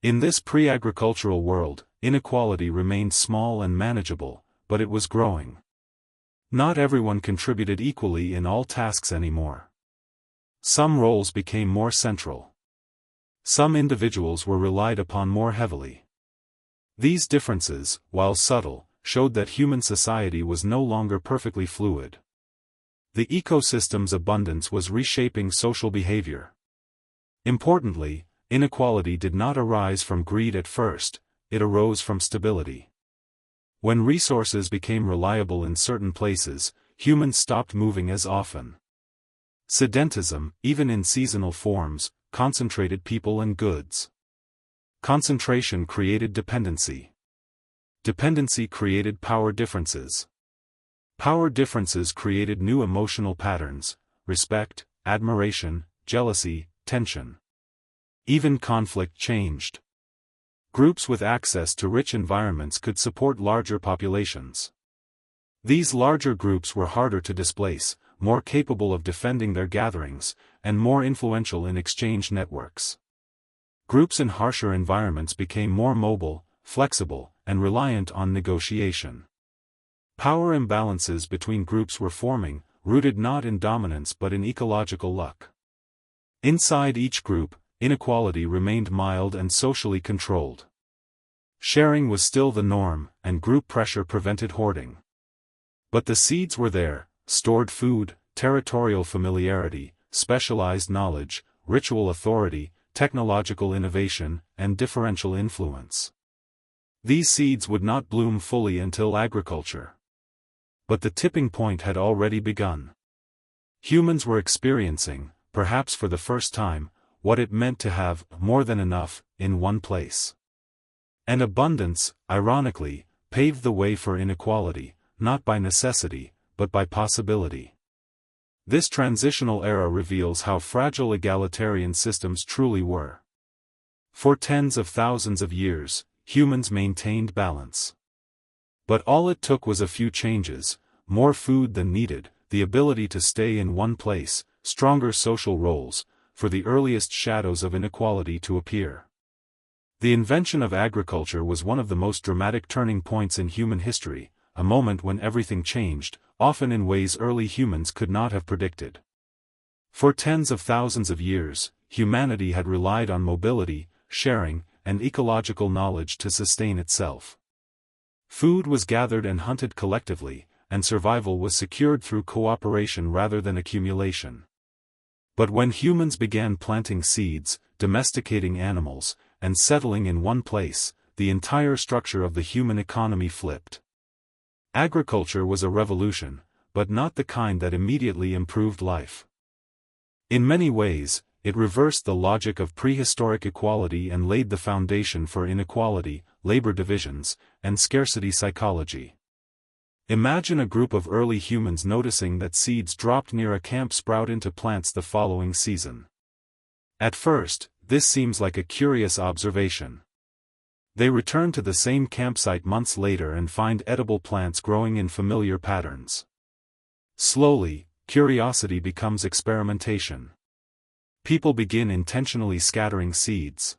In this pre-agricultural world, inequality remained small and manageable, but it was growing. Not everyone contributed equally in all tasks anymore. Some roles became more central. Some individuals were relied upon more heavily. These differences, while subtle, showed that human society was no longer perfectly fluid. The ecosystem's abundance was reshaping social behavior. Importantly, inequality did not arise from greed at first, it arose from stability. When resources became reliable in certain places, humans stopped moving as often. Sedentism, even in seasonal forms, concentrated people and goods. Concentration created dependency. Dependency created power differences. Power differences created new emotional patterns: respect, admiration, jealousy, tension. Even conflict changed. Groups with access to rich environments could support larger populations. These larger groups were harder to displace, more capable of defending their gatherings, and more influential in exchange networks. Groups in harsher environments became more mobile, flexible, and reliant on negotiation. Power imbalances between groups were forming, rooted not in dominance but in ecological luck. Inside each group, inequality remained mild and socially controlled. Sharing was still the norm, and group pressure prevented hoarding. But the seeds were there: stored food, territorial familiarity, specialized knowledge, ritual authority, technological innovation, and differential influence. These seeds would not bloom fully until agriculture. But the tipping point had already begun. Humans were experiencing, perhaps for the first time, what it meant to have more than enough in one place. And abundance, ironically, paved the way for inequality, not by necessity, but by possibility. This transitional era reveals how fragile egalitarian systems truly were. For tens of thousands of years, humans maintained balance. But all it took was a few changes: more food than needed, the ability to stay in one place, stronger social roles, for the earliest shadows of inequality to appear. The invention of agriculture was one of the most dramatic turning points in human history, a moment when everything changed, often in ways early humans could not have predicted. For tens of thousands of years, humanity had relied on mobility, sharing, and ecological knowledge to sustain itself. Food was gathered and hunted collectively, and survival was secured through cooperation rather than accumulation. But when humans began planting seeds, domesticating animals, and settling in one place, the entire structure of the human economy flipped. Agriculture was a revolution, but not the kind that immediately improved life. In many ways, it reversed the logic of prehistoric equality and laid the foundation for inequality, labor divisions, and scarcity psychology. Imagine a group of early humans noticing that seeds dropped near a camp sprout into plants the following season. At first, this seems like a curious observation. They return to the same campsite months later and find edible plants growing in familiar patterns. Slowly, curiosity becomes experimentation. People begin intentionally scattering seeds.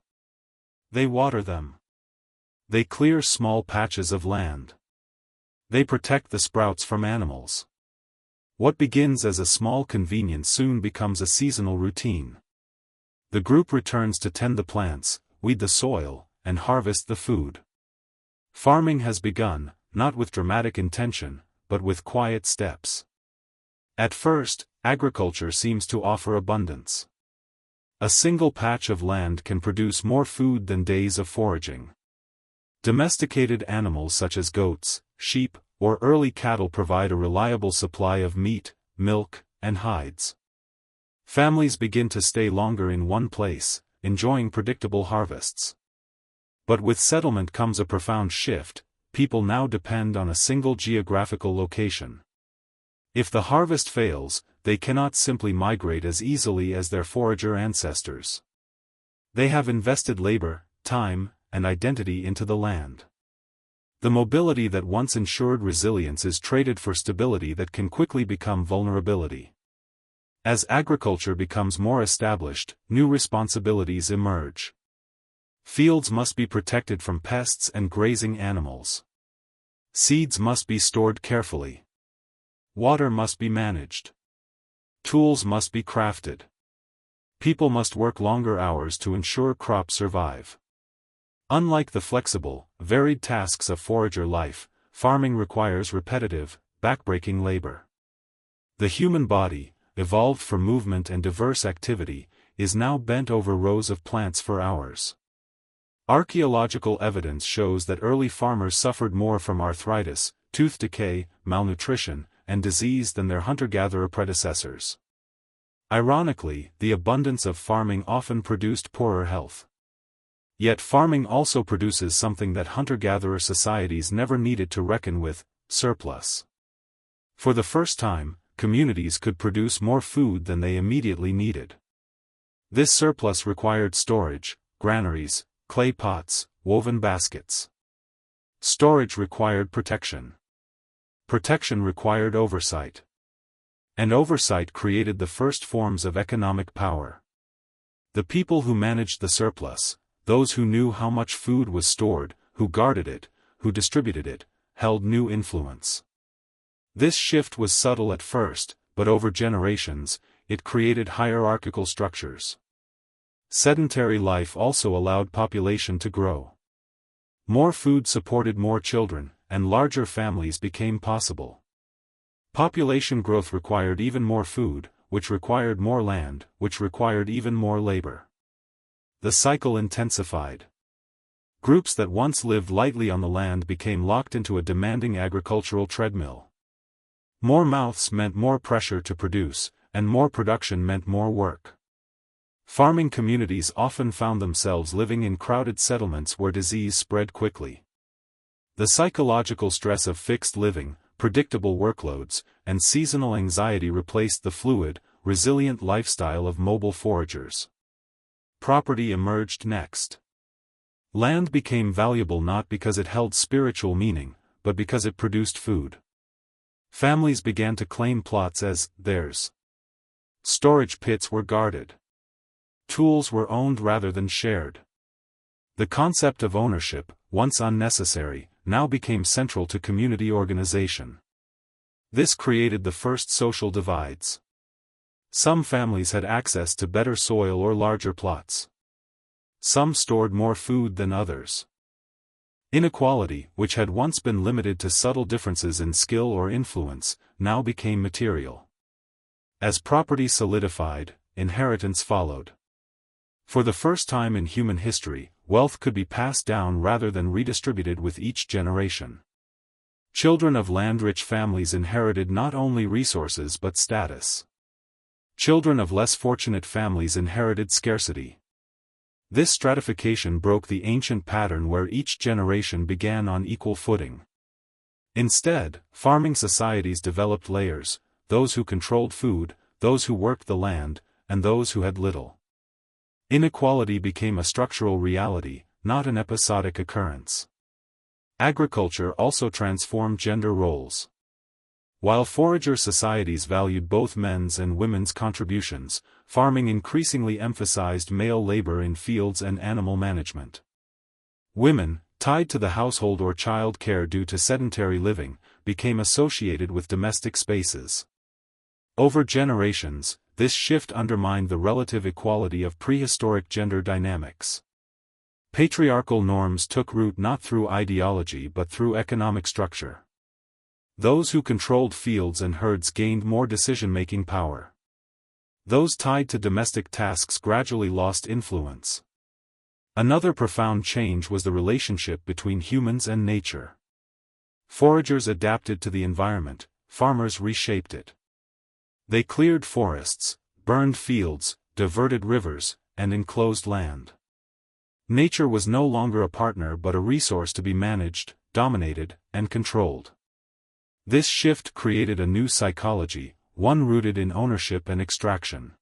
They water them. They clear small patches of land. They protect the sprouts from animals. What begins as a small convenience soon becomes a seasonal routine. The group returns to tend the plants, weed the soil, and harvest the food. Farming has begun, not with dramatic intention, but with quiet steps. At first, agriculture seems to offer abundance. A single patch of land can produce more food than days of foraging. Domesticated animals such as goats, sheep, or early cattle provide a reliable supply of meat, milk, and hides. Families begin to stay longer in one place, enjoying predictable harvests. But with settlement comes a profound shift. People now depend on a single geographical location. If the harvest fails, they cannot simply migrate as easily as their forager ancestors. They have invested labor, time, and identity into the land. The mobility that once ensured resilience is traded for stability that can quickly become vulnerability. As agriculture becomes more established, new responsibilities emerge. Fields must be protected from pests and grazing animals. Seeds must be stored carefully. Water must be managed. Tools must be crafted. People must work longer hours to ensure crops survive. Unlike the flexible, varied tasks of forager life, farming requires repetitive, backbreaking labor. The human body, evolved for movement and diverse activity, is now bent over rows of plants for hours. Archaeological evidence shows that early farmers suffered more from arthritis, tooth decay, malnutrition, and disease than their hunter-gatherer predecessors. Ironically, the abundance of farming often produced poorer health. Yet farming also produces something that hunter-gatherer societies never needed to reckon with: surplus. For the first time, communities could produce more food than they immediately needed. This surplus required storage, granaries, clay pots, woven baskets. Storage required protection. Protection required oversight. And oversight created the first forms of economic power. The people who managed the surplus, those who knew how much food was stored, who guarded it, who distributed it, held new influence. This shift was subtle at first, but over generations, it created hierarchical structures. Sedentary life also allowed population to grow. More food supported more children, and larger families became possible. Population growth required even more food, which required more land, which required even more labor. The cycle intensified. Groups that once lived lightly on the land became locked into a demanding agricultural treadmill. More mouths meant more pressure to produce, and more production meant more work. Farming communities often found themselves living in crowded settlements where disease spread quickly. The psychological stress of fixed living, predictable workloads, and seasonal anxiety replaced the fluid, resilient lifestyle of mobile foragers. Property emerged next. Land became valuable not because it held spiritual meaning, but because it produced food. Families began to claim plots as theirs. Storage pits were guarded. Tools were owned rather than shared. The concept of ownership, once unnecessary, now became central to community organization. This created the first social divides. Some families had access to better soil or larger plots. Some stored more food than others. Inequality, which had once been limited to subtle differences in skill or influence, now became material. As property solidified, inheritance followed. For the first time in human history, wealth could be passed down rather than redistributed with each generation. Children of land-rich families inherited not only resources but status. Children of less fortunate families inherited scarcity. This stratification broke the ancient pattern where each generation began on equal footing. Instead, farming societies developed layers: those who controlled food, those who worked the land, and those who had little. Inequality became a structural reality, not an episodic occurrence. Agriculture also transformed gender roles. While forager societies valued both men's and women's contributions, farming increasingly emphasized male labor in fields and animal management. Women, tied to the household or child care due to sedentary living, became associated with domestic spaces. Over generations, this shift undermined the relative equality of prehistoric gender dynamics. Patriarchal norms took root not through ideology but through economic structure. Those who controlled fields and herds gained more decision-making power. Those tied to domestic tasks gradually lost influence. Another profound change was the relationship between humans and nature. Foragers adapted to the environment, farmers reshaped it. They cleared forests, burned fields, diverted rivers, and enclosed land. Nature was no longer a partner but a resource to be managed, dominated, and controlled. This shift created a new psychology, one rooted in ownership and extraction.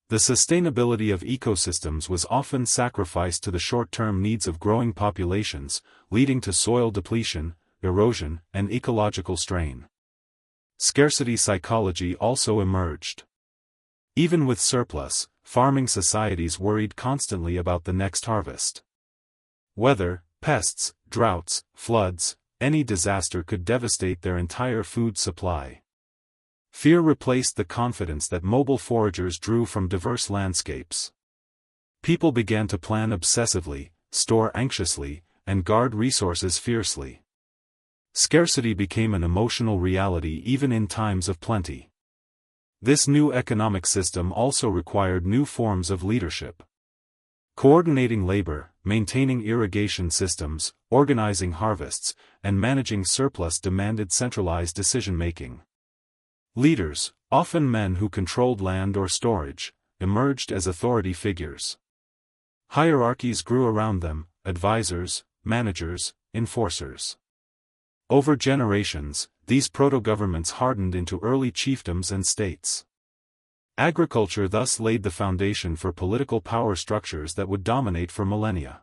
The sustainability of ecosystems was often sacrificed to the short-term needs of growing populations, leading to soil depletion, erosion, and ecological strain. Scarcity psychology also emerged. Even with surplus, farming societies worried constantly about the next harvest. Weather, pests, droughts, floods, any disaster could devastate their entire food supply. Fear replaced the confidence that mobile foragers drew from diverse landscapes. People began to plan obsessively, store anxiously, and guard resources fiercely. Scarcity became an emotional reality even in times of plenty. This new economic system also required new forms of leadership. Coordinating labor, maintaining irrigation systems, organizing harvests, and managing surplus demanded centralized decision-making. Leaders, often men who controlled land or storage, emerged as authority figures. Hierarchies grew around them: advisors, managers, enforcers. Over generations, these proto-governments hardened into early chiefdoms and states. Agriculture thus laid the foundation for political power structures that would dominate for millennia.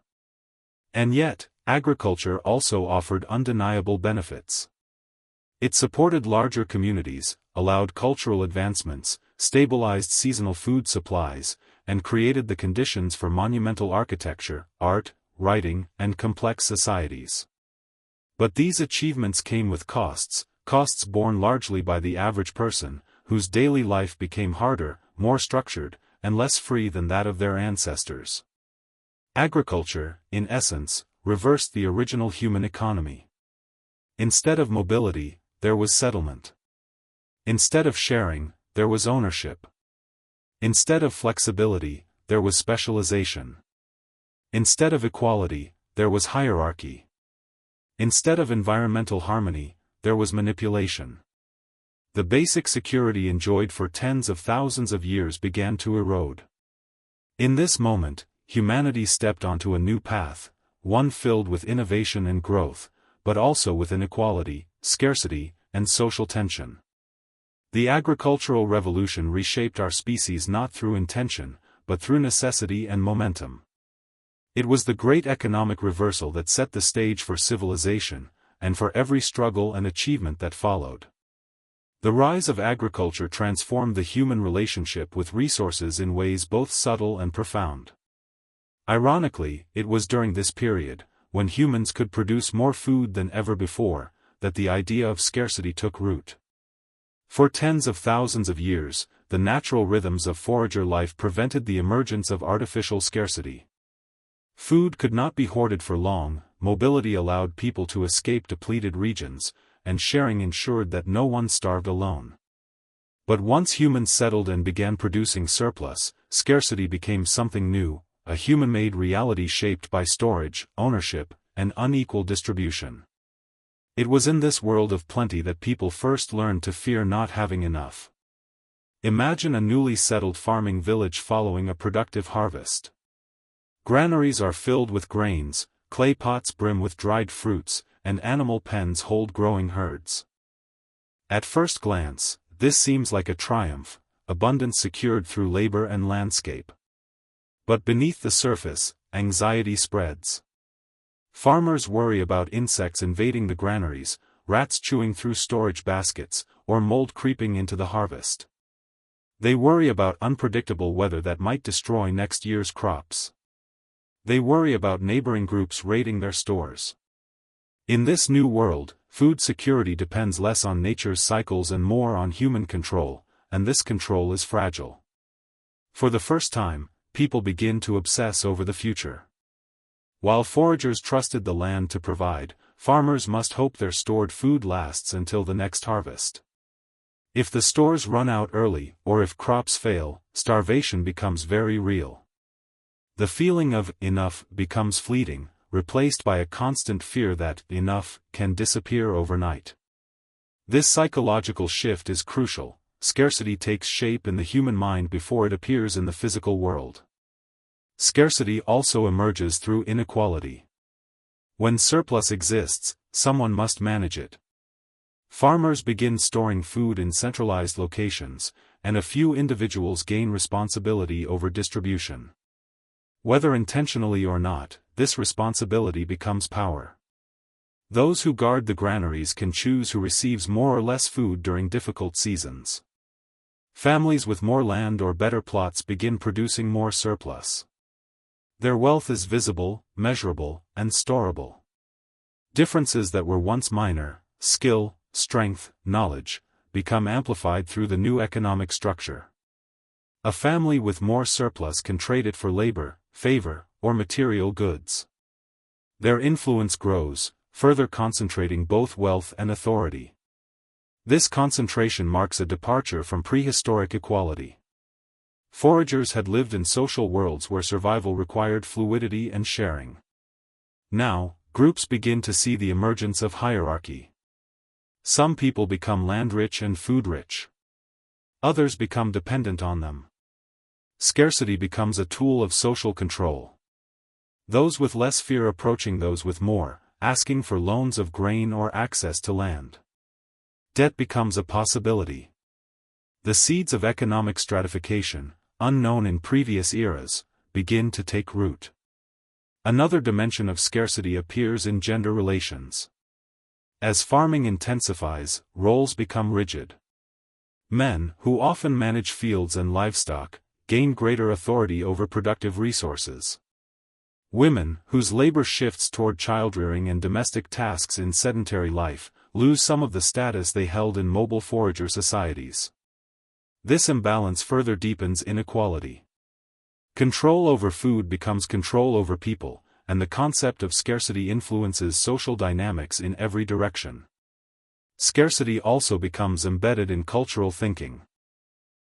And yet, agriculture also offered undeniable benefits. It supported larger communities, allowed cultural advancements, stabilized seasonal food supplies, and created the conditions for monumental architecture, art, writing, and complex societies. But these achievements came with costs borne largely by the average person, whose daily life became harder, more structured, and less free than that of their ancestors. Agriculture, in essence, reversed the original human economy. Instead of mobility, there was settlement. Instead of sharing, there was ownership. Instead of flexibility, there was specialization. Instead of equality, there was hierarchy. Instead of environmental harmony, there was manipulation. The basic security enjoyed for tens of thousands of years began to erode. In this moment, humanity stepped onto a new path, one filled with innovation and growth, but also with inequality, scarcity, and social tension. The agricultural revolution reshaped our species not through intention, but through necessity and momentum. It was the great economic reversal that set the stage for civilization, and for every struggle and achievement that followed. The rise of agriculture transformed the human relationship with resources in ways both subtle and profound. Ironically, it was during this period, when humans could produce more food than ever before, that the idea of scarcity took root. For tens of thousands of years, the natural rhythms of forager life prevented the emergence of artificial scarcity. Food could not be hoarded for long, mobility allowed people to escape depleted regions, and sharing ensured that no one starved alone. But once humans settled and began producing surplus, scarcity became something new, a human-made reality shaped by storage, ownership, and unequal distribution. It was in this world of plenty that people first learned to fear not having enough. Imagine a newly settled farming village following a productive harvest. Granaries are filled with grains, clay pots brim with dried fruits, and animal pens hold growing herds. At first glance, this seems like a triumph, abundance secured through labor and landscape. But beneath the surface, anxiety spreads. Farmers worry about insects invading the granaries, rats chewing through storage baskets, or mold creeping into the harvest. They worry about unpredictable weather that might destroy next year's crops. They worry about neighboring groups raiding their stores. In this new world, food security depends less on nature's cycles and more on human control, and this control is fragile. For the first time, people begin to obsess over the future. While foragers trusted the land to provide, farmers must hope their stored food lasts until the next harvest. If the stores run out early, or if crops fail, starvation becomes very real. The feeling of enough becomes fleeting, replaced by a constant fear that enough can disappear overnight. This psychological shift is crucial. Scarcity takes shape in the human mind before it appears in the physical world. Scarcity also emerges through inequality. When surplus exists, someone must manage it. Farmers begin storing food in centralized locations, and a few individuals gain responsibility over distribution. Whether intentionally or not, this responsibility becomes power. Those who guard the granaries can choose who receives more or less food during difficult seasons. Families with more land or better plots begin producing more surplus. Their wealth is visible, measurable, and storable. Differences that were once minor, skill, strength, knowledge, become amplified through the new economic structure. A family with more surplus can trade it for labor, favor, or material goods. Their influence grows, further concentrating both wealth and authority. This concentration marks a departure from prehistoric equality. Foragers had lived in social worlds where survival required fluidity and sharing. Now, groups begin to see the emergence of hierarchy. Some people become land-rich and food-rich. Others become dependent on them. Scarcity becomes a tool of social control. Those with less fear approaching those with more, asking for loans of grain or access to land. Debt becomes a possibility. The seeds of economic stratification, unknown in previous eras, begin to take root. Another dimension of scarcity appears in gender relations. As farming intensifies, roles become rigid. Men, who often manage fields and livestock, gain greater authority over productive resources. Women, whose labor shifts toward childrearing and domestic tasks in sedentary life, lose some of the status they held in mobile forager societies. This imbalance further deepens inequality. Control over food becomes control over people, and the concept of scarcity influences social dynamics in every direction. Scarcity also becomes embedded in cultural thinking.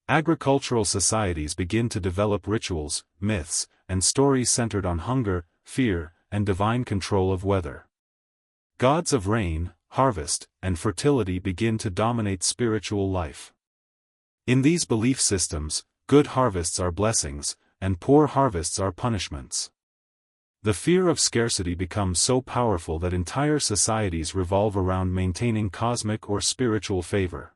Agricultural societies begin to develop rituals, myths, and stories centered on hunger, fear, and divine control of weather. Gods of rain, harvest, and fertility begin to dominate spiritual life. In these belief systems, good harvests are blessings, and poor harvests are punishments. The fear of scarcity becomes so powerful that entire societies revolve around maintaining cosmic or spiritual favor.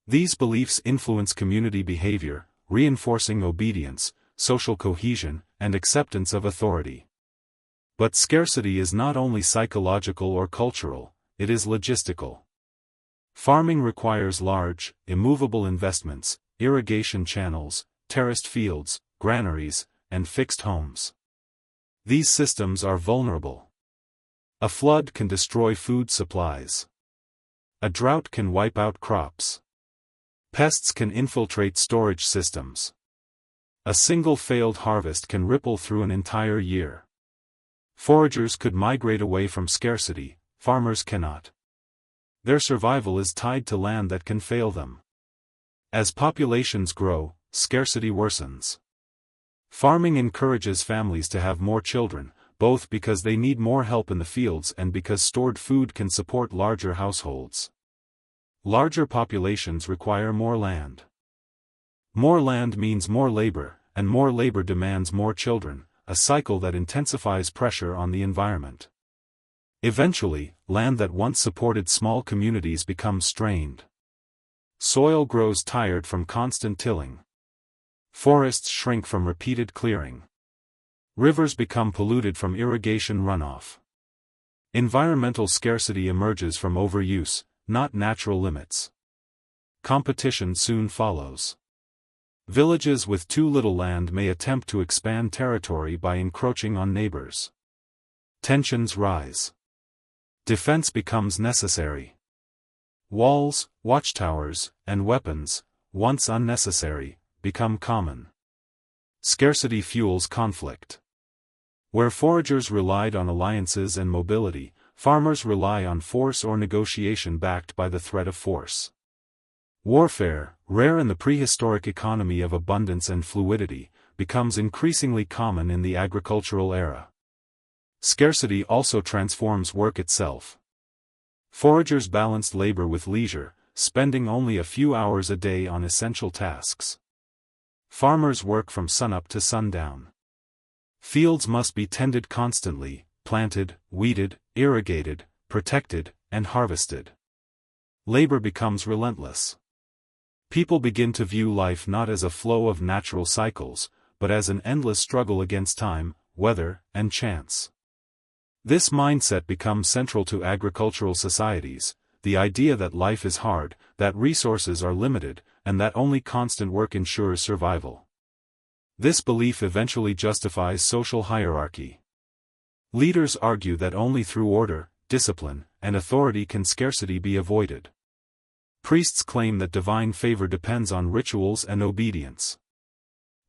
These beliefs influence community behavior, reinforcing obedience, social cohesion, and acceptance of authority. But scarcity is not only psychological or cultural, it is logistical. Farming requires large, immovable investments, irrigation channels, terraced fields, granaries, and fixed homes. These systems are vulnerable. A flood can destroy food supplies. A drought can wipe out crops. Pests can infiltrate storage systems. A single failed harvest can ripple through an entire year. Foragers could migrate away from scarcity, farmers cannot. Their survival is tied to land that can fail them. As populations grow, scarcity worsens. Farming encourages families to have more children, both because they need more help in the fields and because stored food can support larger households. Larger populations require more land. More land means more labor, and more labor demands more children, a cycle that intensifies pressure on the environment. Eventually, land that once supported small communities becomes strained. Soil grows tired from constant tilling. Forests shrink from repeated clearing. Rivers become polluted from irrigation runoff. Environmental scarcity emerges from overuse, not natural limits. Competition soon follows. Villages with too little land may attempt to expand territory by encroaching on neighbors. Tensions rise. Defense becomes necessary. Walls, watchtowers, and weapons, once unnecessary, become common. Scarcity fuels conflict. Where foragers relied on alliances and mobility, farmers rely on force or negotiation backed by the threat of force. Warfare, rare in the prehistoric economy of abundance and fluidity, becomes increasingly common in the agricultural era. Scarcity also transforms work itself. Foragers balanced labor with leisure, spending only a few hours a day on essential tasks. Farmers work from sunup to sundown. Fields must be tended constantly, planted, weeded, irrigated, protected, and harvested. Labor becomes relentless. People begin to view life not as a flow of natural cycles, but as an endless struggle against time, weather, and chance. This mindset becomes central to agricultural societies, the idea that life is hard, that resources are limited, and that only constant work ensures survival. This belief eventually justifies social hierarchy. Leaders argue that only through order, discipline, and authority can scarcity be avoided. Priests claim that divine favor depends on rituals and obedience.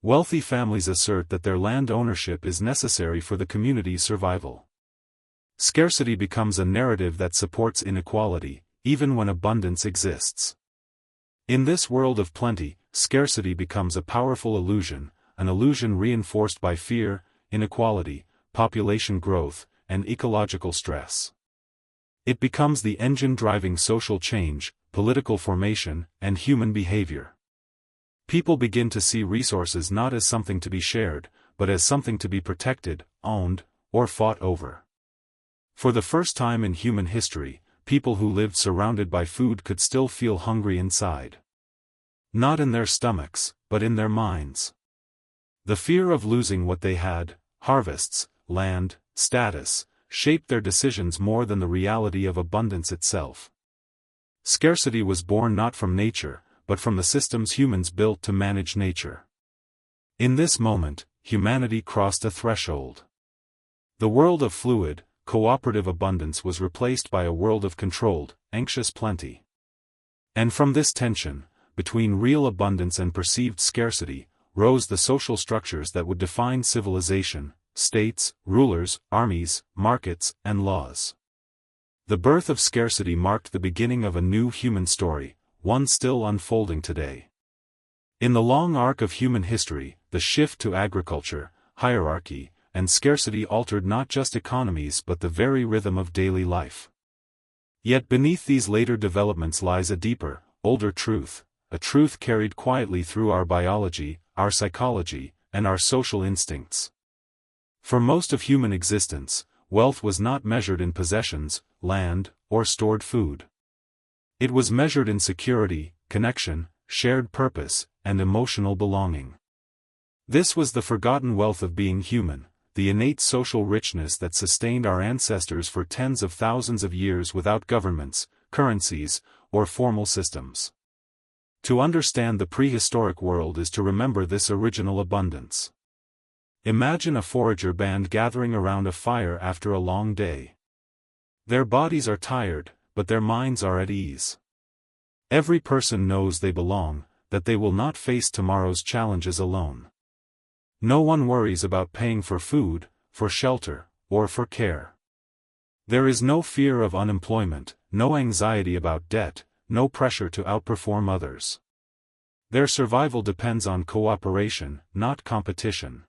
Wealthy families assert that their land ownership is necessary for the community's survival. Scarcity becomes a narrative that supports inequality, even when abundance exists. In this world of plenty, scarcity becomes a powerful illusion, an illusion reinforced by fear, inequality, population growth, and ecological stress. It becomes the engine driving social change, political formation, and human behavior. People begin to see resources not as something to be shared, but as something to be protected, owned, or fought over. For the first time in human history, people who lived surrounded by food could still feel hungry inside. Not in their stomachs, but in their minds. The fear of losing what they had, harvests, land, status, shaped their decisions more than the reality of abundance itself. Scarcity was born not from nature, but from the systems humans built to manage nature. In this moment, humanity crossed a threshold. The world of fluid, cooperative abundance was replaced by a world of controlled, anxious plenty. And from this tension, between real abundance and perceived scarcity, rose the social structures that would define civilization, states, rulers, armies, markets, and laws. The birth of scarcity marked the beginning of a new human story, one still unfolding today. In the long arc of human history, the shift to agriculture, hierarchy, and scarcity altered not just economies but the very rhythm of daily life. Yet beneath these later developments lies a deeper, older truth, a truth carried quietly through our biology, our psychology, and our social instincts. For most of human existence, wealth was not measured in possessions, land, or stored food. It was measured in security, connection, shared purpose, and emotional belonging. This was the forgotten wealth of being human, the innate social richness that sustained our ancestors for tens of thousands of years without governments, currencies, or formal systems. To understand the prehistoric world is to remember this original abundance. Imagine a forager band gathering around a fire after a long day. Their bodies are tired, but their minds are at ease. Every person knows they belong, that they will not face tomorrow's challenges alone. No one worries about paying for food, for shelter, or for care. There is no fear of unemployment, no anxiety about debt, no pressure to outperform others. Their survival depends on cooperation, not competition.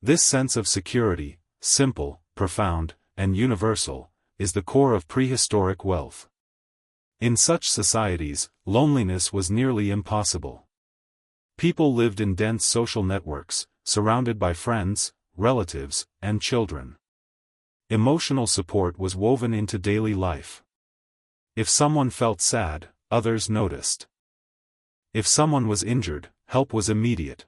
This sense of security, simple, profound, and universal, is the core of prehistoric wealth. In such societies, loneliness was nearly impossible. People lived in dense social networks, surrounded by friends, relatives, and children. Emotional support was woven into daily life. If someone felt sad, others noticed. If someone was injured, help was immediate.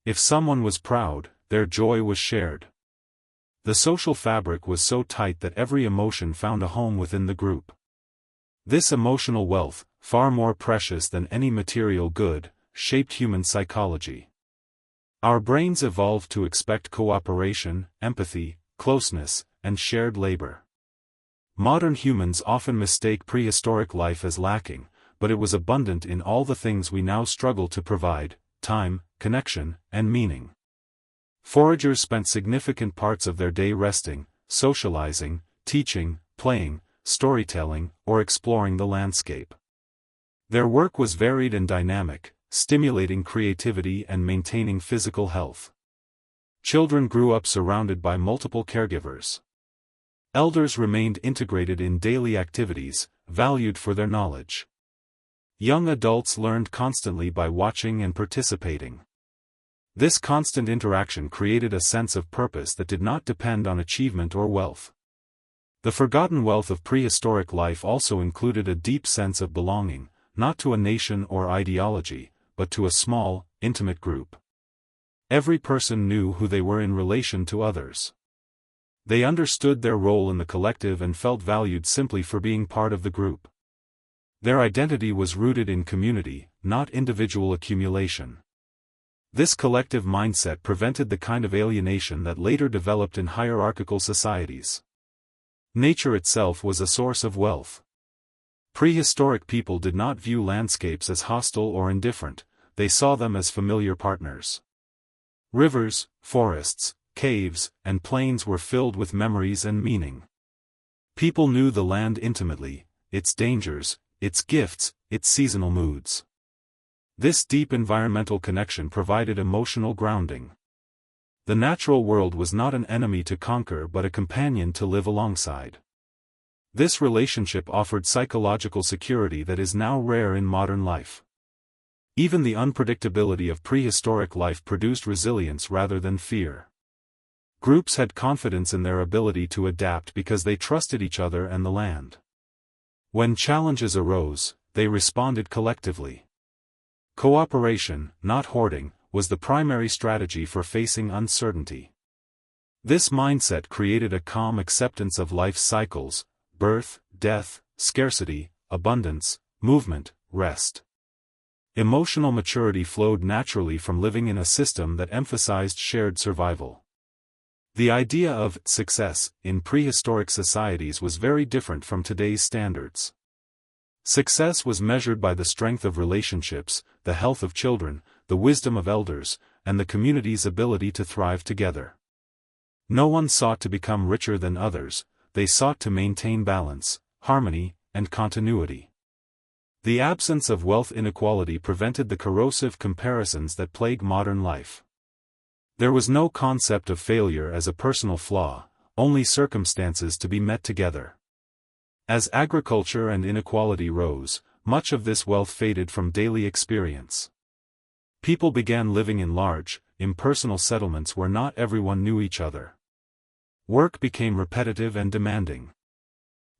If someone was proud, their joy was shared. The social fabric was so tight that every emotion found a home within the group. This emotional wealth, far more precious than any material good, shaped human psychology. Our brains evolved to expect cooperation, empathy, closeness, and shared labor. Modern humans often mistake prehistoric life as lacking, but it was abundant in all the things we now struggle to provide: time, connection, and meaning. Foragers spent significant parts of their day resting, socializing, teaching, playing, storytelling, or exploring the landscape. Their work was varied and dynamic, stimulating creativity and maintaining physical health. Children grew up surrounded by multiple caregivers. Elders remained integrated in daily activities, valued for their knowledge. Young adults learned constantly by watching and participating. This constant interaction created a sense of purpose that did not depend on achievement or wealth. The forgotten wealth of prehistoric life also included a deep sense of belonging, not to a nation or ideology, but to a small, intimate group. Every person knew who they were in relation to others. They understood their role in the collective and felt valued simply for being part of the group. Their identity was rooted in community, not individual accumulation. This collective mindset prevented the kind of alienation that later developed in hierarchical societies. Nature itself was a source of wealth. Prehistoric people did not view landscapes as hostile or indifferent, they saw them as familiar partners. Rivers, forests, caves, and plains were filled with memories and meaning. People knew the land intimately, its dangers, its gifts, its seasonal moods. This deep environmental connection provided emotional grounding. The natural world was not an enemy to conquer but a companion to live alongside. This relationship offered psychological security that is now rare in modern life. Even the unpredictability of prehistoric life produced resilience rather than fear. Groups had confidence in their ability to adapt because they trusted each other and the land. When challenges arose, they responded collectively. Cooperation, not hoarding, was the primary strategy for facing uncertainty. This mindset created a calm acceptance of life's cycles: birth, death, scarcity, abundance, movement, rest. Emotional maturity flowed naturally from living in a system that emphasized shared survival. The idea of success in prehistoric societies was very different from today's standards. Success was measured by the strength of relationships, the health of children, the wisdom of elders, and the community's ability to thrive together. No one sought to become richer than others, they sought to maintain balance, harmony, and continuity. The absence of wealth inequality prevented the corrosive comparisons that plague modern life. There was no concept of failure as a personal flaw, only circumstances to be met together. As agriculture and inequality rose, much of this wealth faded from daily experience. People began living in large, impersonal settlements where not everyone knew each other. Work became repetitive and demanding.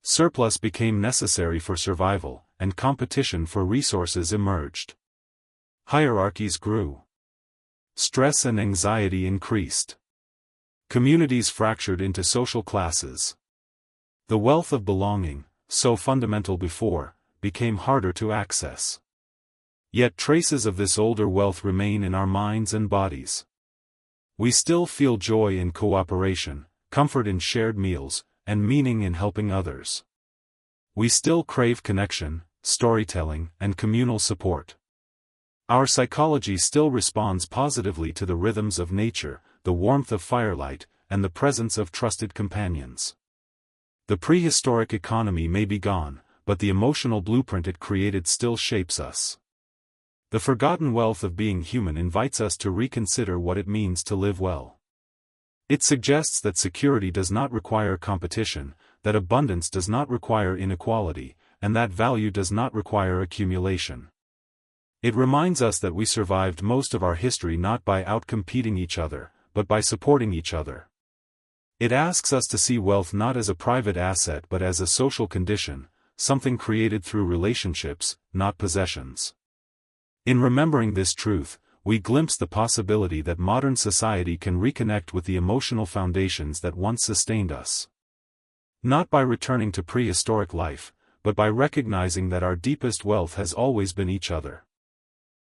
Surplus became necessary for survival, and competition for resources emerged. Hierarchies grew. Stress and anxiety increased. Communities fractured into social classes. The wealth of belonging, so fundamental before, became harder to access. Yet traces of this older wealth remain in our minds and bodies. We still feel joy in cooperation, comfort in shared meals, and meaning in helping others. We still crave connection, storytelling, and communal support. Our psychology still responds positively to the rhythms of nature, the warmth of firelight, and the presence of trusted companions. The prehistoric economy may be gone, but the emotional blueprint it created still shapes us. The forgotten wealth of being human invites us to reconsider what it means to live well. It suggests that security does not require competition, that abundance does not require inequality, and that value does not require accumulation. It reminds us that we survived most of our history not by outcompeting each other, but by supporting each other. It asks us to see wealth not as a private asset but as a social condition, something created through relationships, not possessions. In remembering this truth, we glimpse the possibility that modern society can reconnect with the emotional foundations that once sustained us. Not by returning to prehistoric life, but by recognizing that our deepest wealth has always been each other.